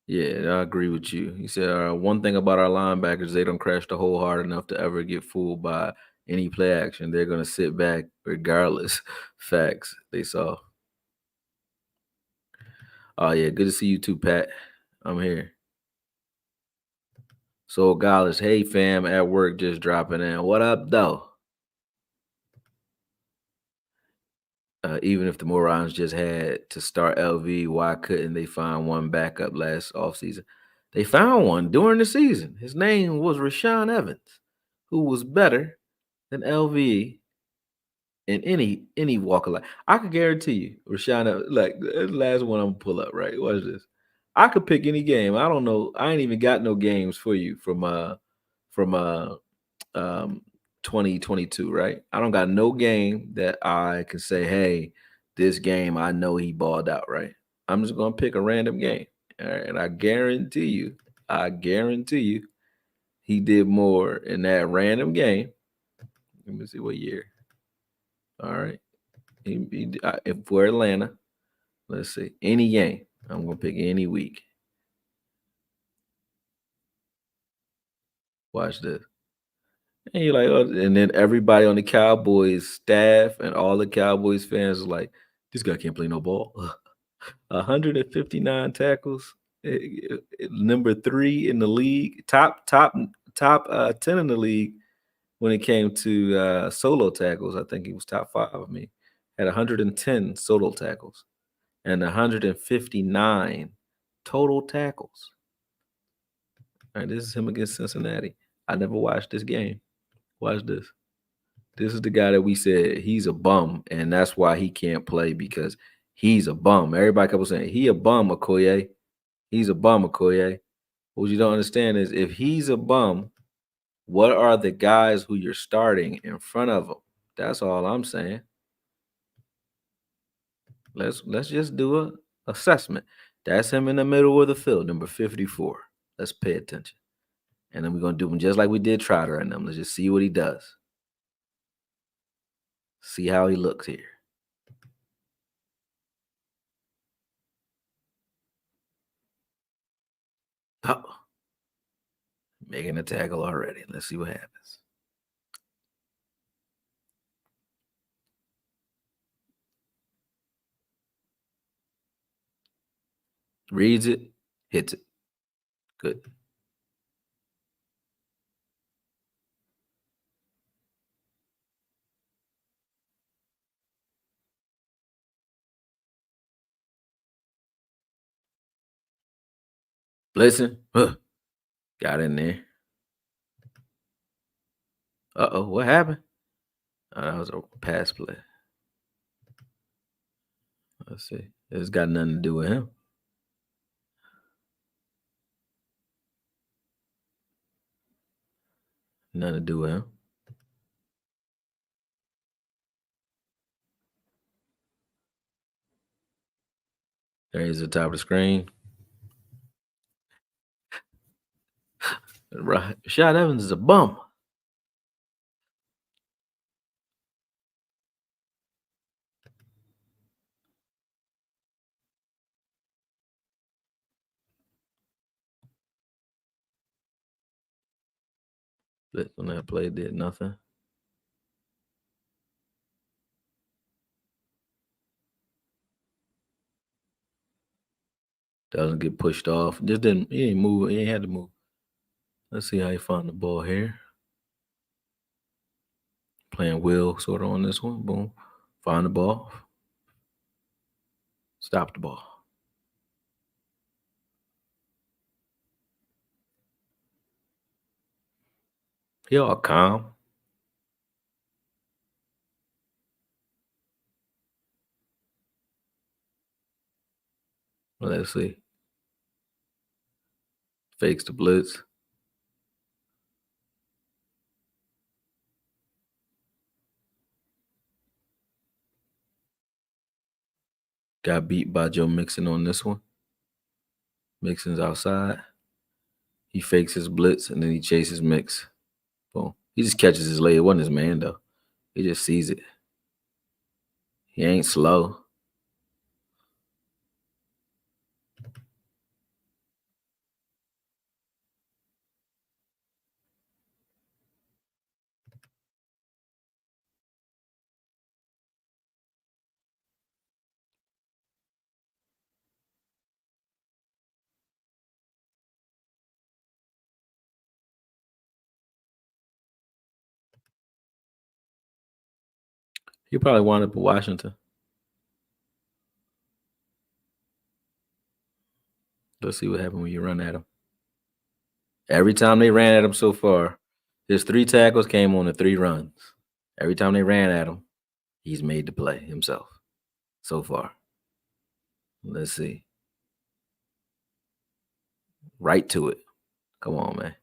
Speaker 1: Yeah, I agree with you. He said, one thing about our linebackers, they don't crash the hole hard enough to ever get fooled by any play action. They're gonna sit back regardless. Facts. They saw. Oh yeah, good to see you too, Pat. I'm here. So Gallus, hey fam, at work just dropping in. What up though? Even if the Morons just had to start LV, why couldn't they find one backup last offseason? They found one during the season. His name was Rashawn Evans, who was better than LVE in any walk of life. I could guarantee you, Rashawn Evans, like the last one I'm gonna pull up, right? Watch this. I could pick any game. I don't know. I ain't even got no games for you from um 2022, right? I don't got no game that I can say, hey, this game I know he balled out, right? I'm just gonna pick a random game. All right, and I guarantee you, he did more in that random game. Let me see what year. All right, if for Atlanta, let's see any game. I'm gonna pick any week. Watch this. And you're like, oh, and then everybody on the Cowboys staff and all the Cowboys fans is like, this guy can't play no ball. 159 tackles, number 3 in the league, top 10 in the league when it came to solo tackles. I think he was top 5 of me. Had 110 solo tackles and 159 total tackles. All right, this is him against Cincinnati. I never watched this game. Watch this. This is the guy that we said he's a bum, and that's why he can't play because he's a bum. Everybody kept saying he a bum, AKOYE. He's a bum, AKOYE. What you don't understand is if he's a bum, what are the guys who you're starting in front of him? That's all I'm saying. Let's just do a assessment. That's him in the middle of the field, number 54. Let's pay attention. And then we're gonna do him just like we did Trotter and them. Let's just see what he does. See how he looks here. Oh, making a tackle already. Let's see what happens. Reads it, hits it. Good. Listen, got in there. Uh-oh, what happened? That was a pass play. Let's see. It's got nothing to do with him. Nothing to do with him. There's the top of the screen. Right. Rashad Evans is a bum. Blitz on that play did nothing. Doesn't get pushed off. Just didn't. He ain't move. He ain't had to move. Let's see how he found the ball here. Playing Will sort of on this one. Boom. Find the ball. Stop the ball. He all calm. Let's see. Fakes the blitz. Got beat by Joe Mixon on this one. Mixon's outside. He fakes his blitz and then he chases Mix. Boom. He just catches his leg. It wasn't his man though. He just sees it. He ain't slow. He probably wound up in Washington. Let's see what happened when you run at him. Every time they ran at him so far, his 3 tackles came on the 3 runs. Every time they ran at him, he's made the play himself so far. Let's see. Right to it. Come on, man.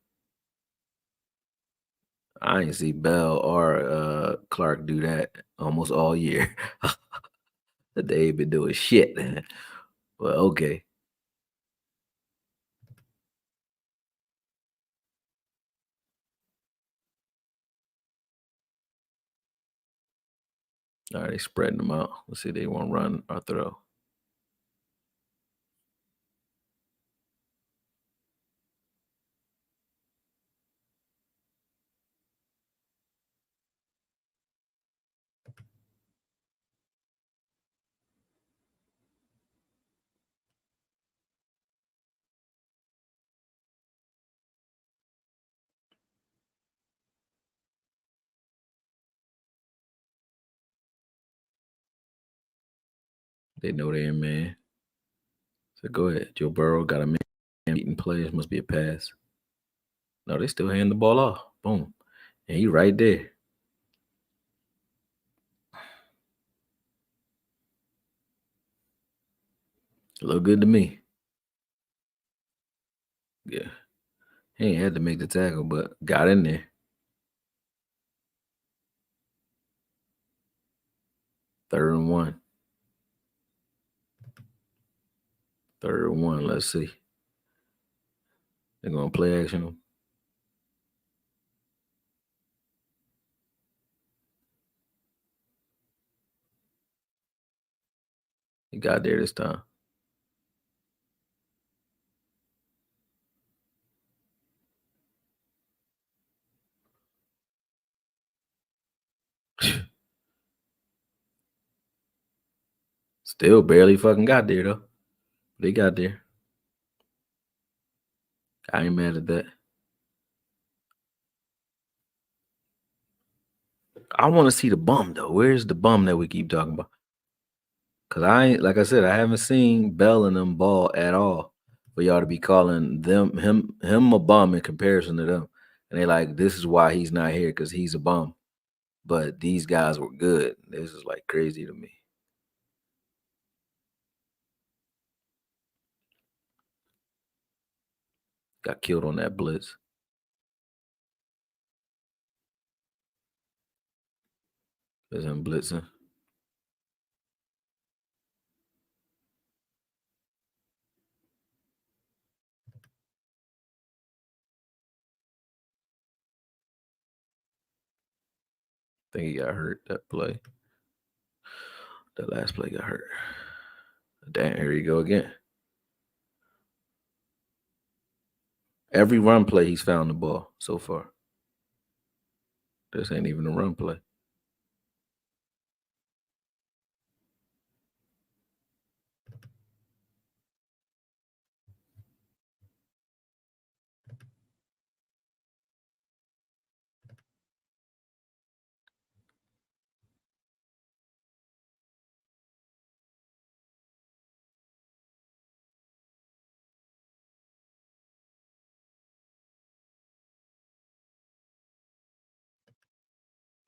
Speaker 1: I ain't see Bell or Clark do that almost all year. They ain't been doing shit. Well, okay. All right, they spreading them out. Let's see if they want to run or throw. They know they in man. So go ahead. Joe Burrow got a man beating players. Must be a pass. No, they still hand the ball off. Boom. And he right there. Look good to me. Yeah. He ain't had to make the tackle, but got in there. Third and 1. Third and 1. Let's see. They're going to play action him. He got there this time. Still barely fucking got there, though. They got there. I ain't mad at that. I want to see the bum, though. Where's the bum that we keep talking about? Because I ain't, like I said, I haven't seen Bell and them ball at all for y'all to be calling him a bum in comparison to them. And they like, this is why he's not here, because he's a bum. But these guys were good. This is like crazy to me. Got killed on that blitz. There's him blitzing. I think he got hurt that play. That last play got hurt. Damn, here you go again. Every run play, he's found the ball so far. This ain't even a run play.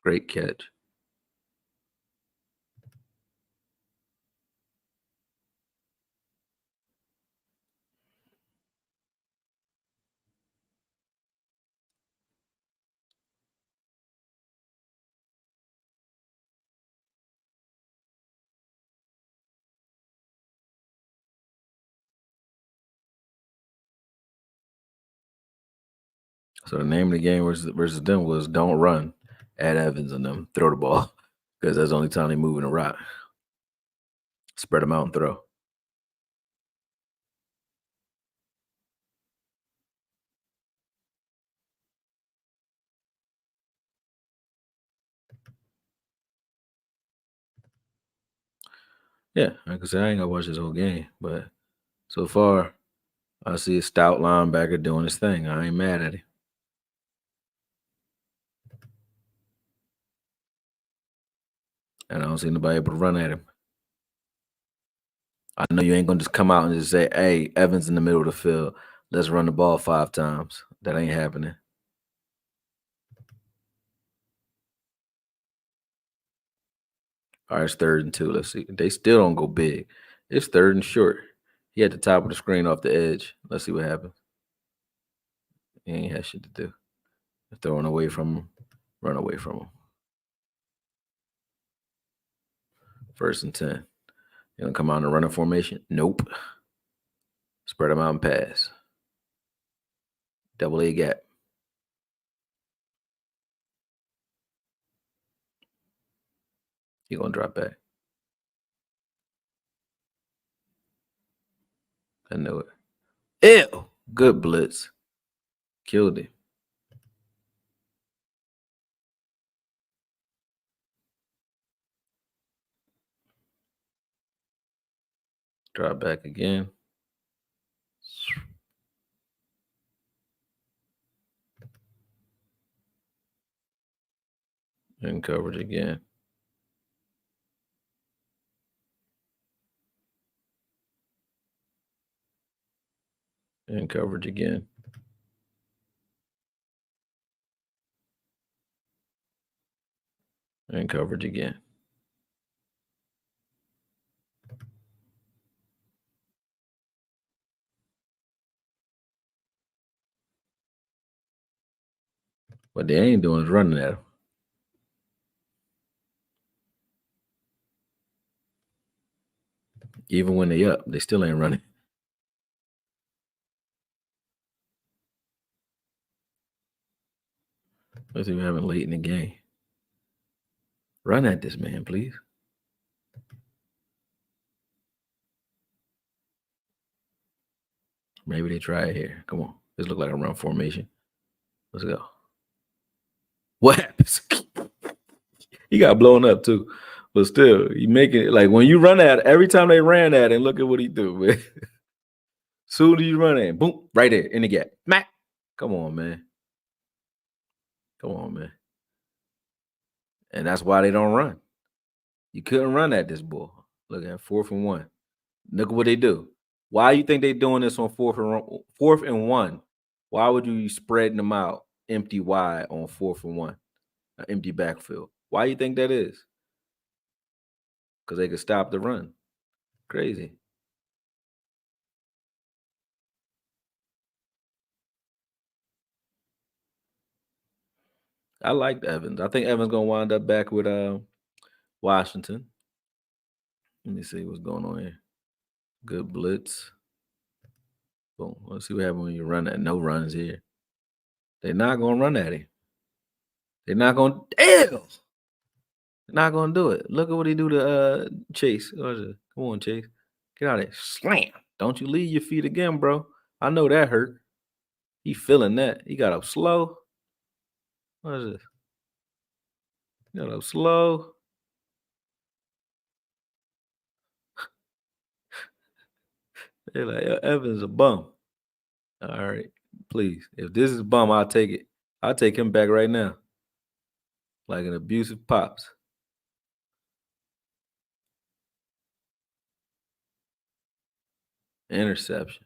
Speaker 1: Great catch. So the name of the game versus them was don't run at Evans and them. Throw the ball because that's the only time they moving a rock. Spread them out and throw. Yeah, like I said, I ain't gonna watch this whole game, but so far, I see a stout linebacker doing his thing. I ain't mad at him. And I don't see nobody able to run at him. I know you ain't gonna just come out and just say, hey, Evans in the middle of the field, let's run the ball 5 times. That ain't happening. All right, it's 3rd and 2. Let's see. They still don't go big. It's 3rd and short. He at the top of the screen off the edge. Let's see what happens. He ain't had shit to do. Throwing away from him. Run away from him. 1st and 10. You gonna come out in a running formation? Nope. Spread them out and pass. Double A gap. He gonna drop back. I know it. Ew! Good blitz. Killed him. Drop back again. In coverage again. In coverage again. In coverage again. What they ain't doing is running at him. Even when they up, they still ain't running. Let's see what happened late in the game. Run at this man, please. Maybe they try it here. Come on. This look like a run formation. Let's go. What happens? He got blown up too. But still, he making it like when you run at it, every time they ran at it, look at what he do, man. Soon as you run at, boom, right there in the gap. Mac. Come on, man. Come on, man. And that's why they don't run. You couldn't run at this bull. Look at 4th and 1. Look at what they do. Why you think they doing this on 4th and 1? Why would you be spreading them out empty wide on 4th and 1? An empty backfield. Why you think that is? Because they could stop the run. Crazy. I liked Evans. I think Evans gonna wind up back with Washington. Let me see what's going on here. Good blitz. Boom. Let's see what happens when you run at no runs here. They're not gonna run at him. They're not gonna. Damn. They're not gonna do it. Look at what he do to Chase. Come on, Chase. Get out of there. Slam. Don't you leave your feet again, bro. I know that hurt. He feeling that. He got up slow. What is this? Got up slow. They're like, Evans a bum. All right, please. If this is a bum, I'll take it. I'll take him back right now. Like an abusive pops. Interception.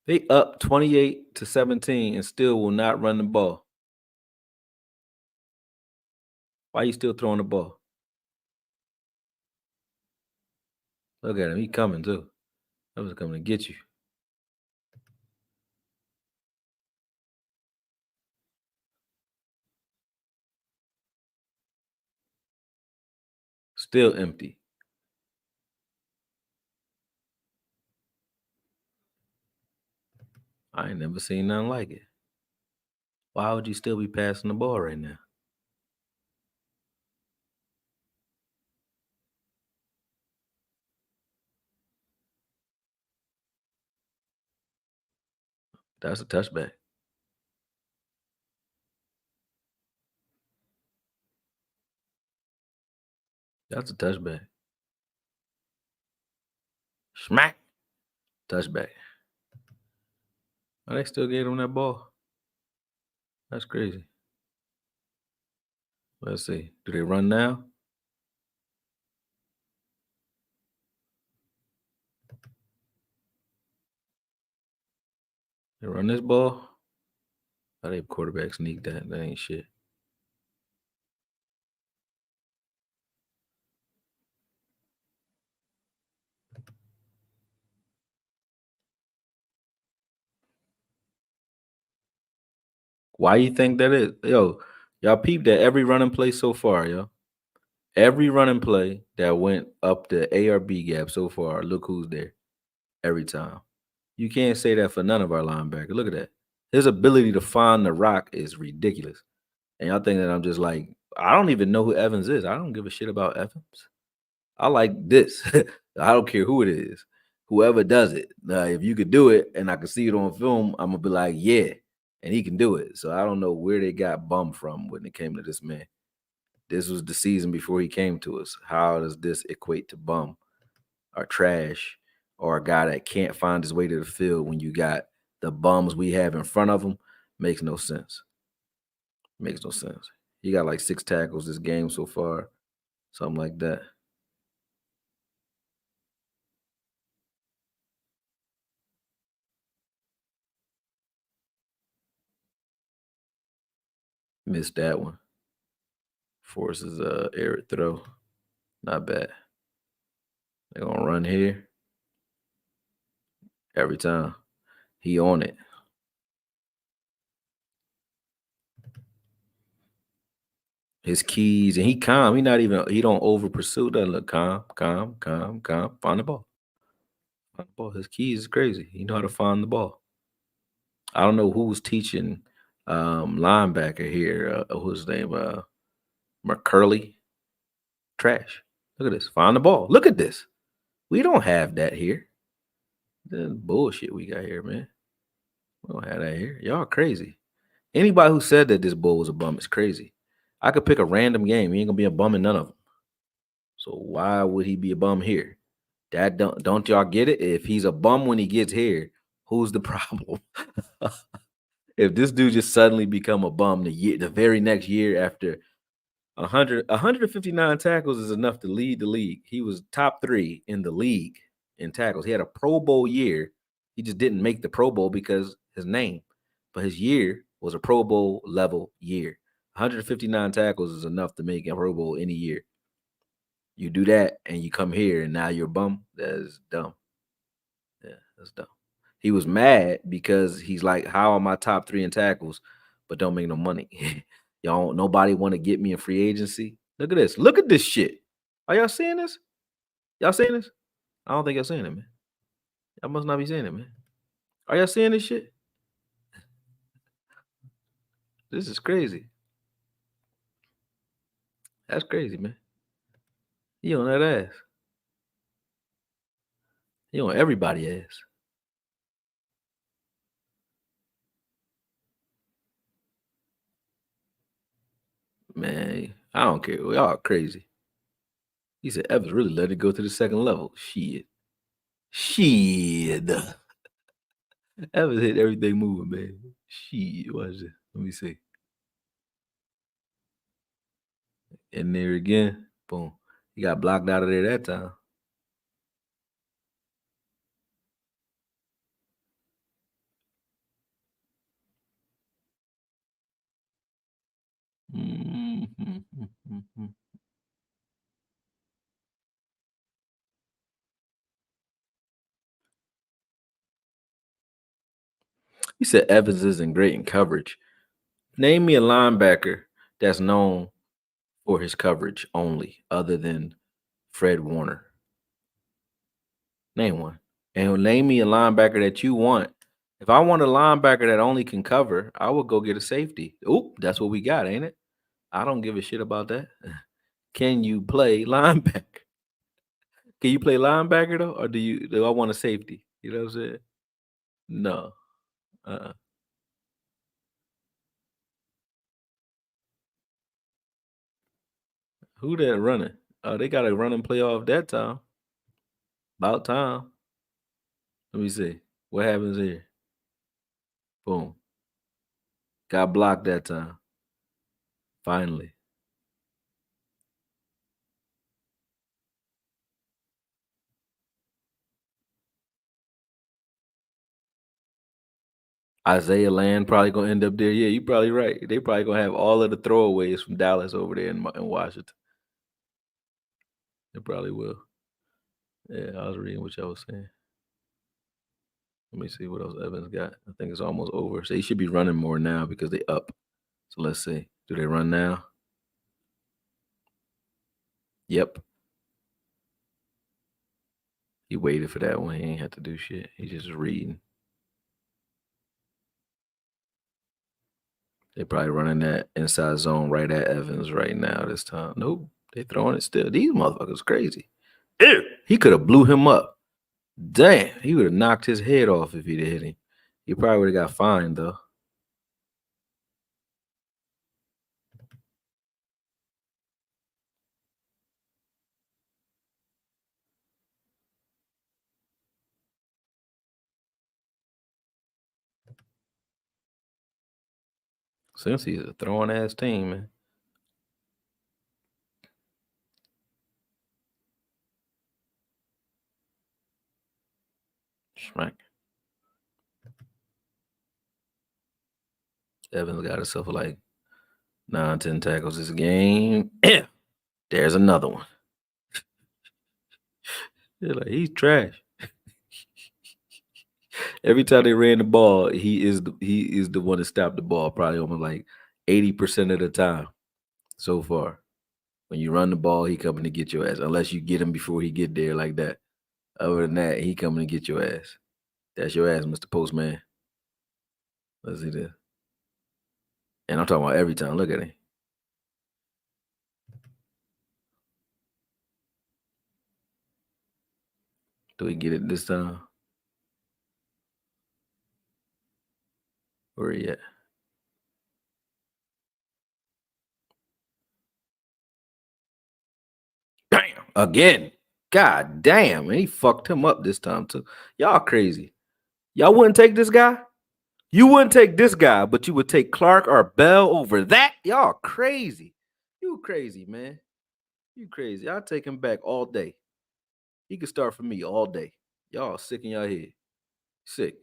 Speaker 1: They up 28-17 and still will not run the ball. Why you still throwing the ball? Look at him. He coming too. I was coming to get you. Still empty. I ain't never seen nothing like it. Why would you still be passing the ball right now? That's a touchback. That's a touchback. Smack. Touchback. Oh, they still gave him that ball. That's crazy. Let's see. Do they run now? They run this ball. How they quarterback sneak that? That ain't shit. Why you think that is? Yo, y'all peeped that every running play so far, yo. Every running play that went up the A or B gap so far, look who's there every time. You can't say that for none of our linebackers. Look at that. His ability to find the rock is ridiculous. And y'all think that I'm just like, I don't even know who Evans is. I don't give a shit about Evans. I like this. I don't care who it is. Whoever does it. If you could do it and I can see it on film, I'm gonna be like, yeah, and he can do it. So I don't know where they got bum from when it came to this man. This was the season before he came to us. How does this equate to bum or trash or a guy that can't find his way to the field when you got the bums we have in front of him? Makes no sense. Makes no sense. He got like 6 tackles this game so far, something like that. Missed that one. Forces a air throw. Not bad. They're gonna run here every time. He on it. His keys and he calm. He don't over pursue. Doesn't look calm. Find the ball. Find the ball. His keys is crazy. He know how to find the ball. I don't know who's teaching linebacker here. Who's his name? McCurley. Trash. Look at this. Find the ball. Look at this. We don't have that here. The bullshit we got here, man. We don't have that here. Y'all crazy. Anybody who said that this bull was a bum is crazy. I could pick a random game. He ain't gonna be a bum in none of them. So why would he be a bum here? That don't y'all get it? If he's a bum when he gets here, who's the problem? If this dude just suddenly become a bum the very next year after 159 tackles is enough to lead the league. He was top 3 in the league in tackles. He had a Pro Bowl year. He just didn't make the Pro Bowl because his name, but his year was a Pro Bowl level year. 159 tackles is enough to make a Pro Bowl any year. You do that and you come here and now you're a bum. That's dumb. Yeah, that's dumb. He was mad because he's like, how am I top 3 in tackles, but don't make no money? Y'all, nobody want to get me in free agency. Look at this. Look at this shit. Are y'all seeing this? Y'all seeing this? I don't think y'all seeing it, man. Y'all must not be seeing it, man. Are y'all seeing this shit? This is crazy. That's crazy, man. He on that ass. He on everybody ass. Man, I don't care. Y'all crazy. He said Evans really let it go to the second level. Shit. Shit. Evans hit everything moving, man. Shit. Watch this. Let me see. In there again. Boom. He got blocked out of there that time. He said Evans isn't great in coverage. Name me a linebacker that's known for his coverage only, other than Fred Warner. Name one. And name me a linebacker that you want. If I want a linebacker that only can cover, I would go get a safety. Oop, that's what we got, ain't it? I don't give a shit about that. Can you play linebacker? Can you play linebacker though, or do I want a safety? You know what I'm saying? No. Uh-uh. Who that running? Oh, they got a running playoff that time. About time. Let me see. What happens here? Boom. Got blocked that time. Finally. Isaiah Land probably gonna end up there. Yeah, you're probably right. They probably gonna have all of the throwaways from Dallas over there in Washington. They probably will. Yeah, I was reading what y'all was saying. Let me see what else Evans got. I think it's almost over. So he should be running more now because they up. So let's see. Do they run now? Yep. He waited for that one. He ain't had to do shit. He just reading. They probably running that inside zone right at Evans right now this time. Nope. They throwing it still. These motherfuckers crazy. Ew. He could have blew him up. Damn. He would have knocked his head off if he'd hit him. He probably would have got fined though. Since he's a throwing ass team, man. Smack. Evans got himself like 9-10 tackles this game. There's another one. They're like, he's trash. Every time they ran the ball, he is the one that stopped the ball probably almost like 80% of the time so far. When you run the ball, he coming to get your ass. Unless you get him before he get there like that. Other than that, he coming to get your ass. That's your ass, Mr. Postman. Let's see this. And I'm talking about every time. Look at him. Do we get it this time? Where he at? Damn. Again. God damn. And he fucked him up this time too. Y'all crazy. Y'all wouldn't take this guy? You wouldn't take this guy, but you would take Clark or Bell over that? Y'all crazy. You crazy, man. You crazy. I'll take him back all day. He could start for me all day. Y'all sick in your head. Sick.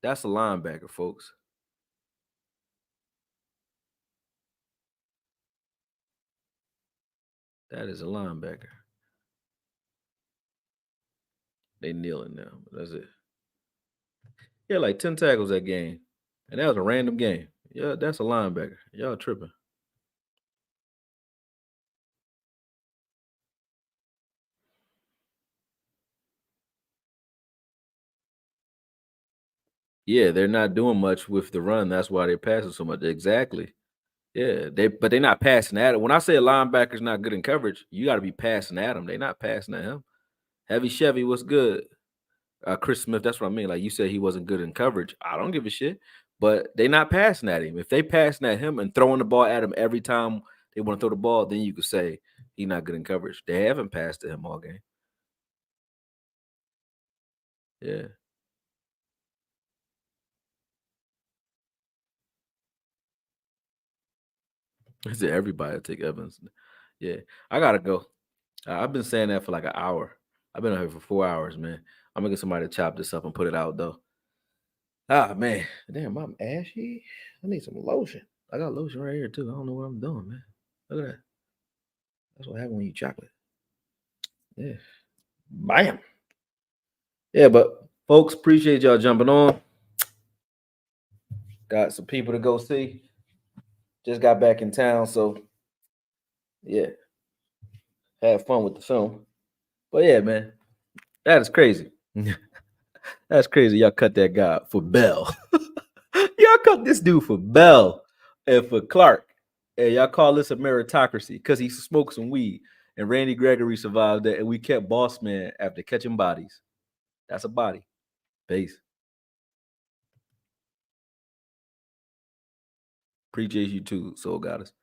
Speaker 1: That's a linebacker, folks. That is a linebacker. They kneeling now. That's it. Yeah, like 10 tackles that game. And that was a random game. Yeah, that's a linebacker. Y'all tripping. Yeah, they're not doing much with the run. That's why they're passing so much. Exactly. Yeah, they're not passing at him. When I say a linebacker's not good in coverage, you got to be passing at him. They're not passing at him. Heavy Chevy, what's good? Chris Smith, that's what I mean. Like you said, he wasn't good in coverage. I don't give a shit. But they not passing at him. If they passing at him and throwing the ball at him every time they want to throw the ball, then you could say he's not good in coverage. They haven't passed to him all game. Yeah. I said everybody take Evans. Yeah. I gotta go. I've been saying that for like an hour. I've been out here for 4 hours, man. I'm gonna get somebody to chop this up and put it out though. Ah man. Damn, I'm ashy. I need some lotion. I got lotion right here too. I don't know what I'm doing, man. Look at that. That's what happens when you eat chocolate. Yeah. Bam. Yeah, but folks, appreciate y'all jumping on. Got some people to go see. Just got back in town, so yeah. Have fun with the film. But yeah, man. That is crazy. That's crazy. Y'all cut that guy for Bell. Y'all cut this dude for Bell and for Clark. And y'all call this a meritocracy because he smoked some weed. And Randy Gregory survived that. And we kept Boss Man after catching bodies. That's a body. Peace. Appreciate you too, Soul Goddess.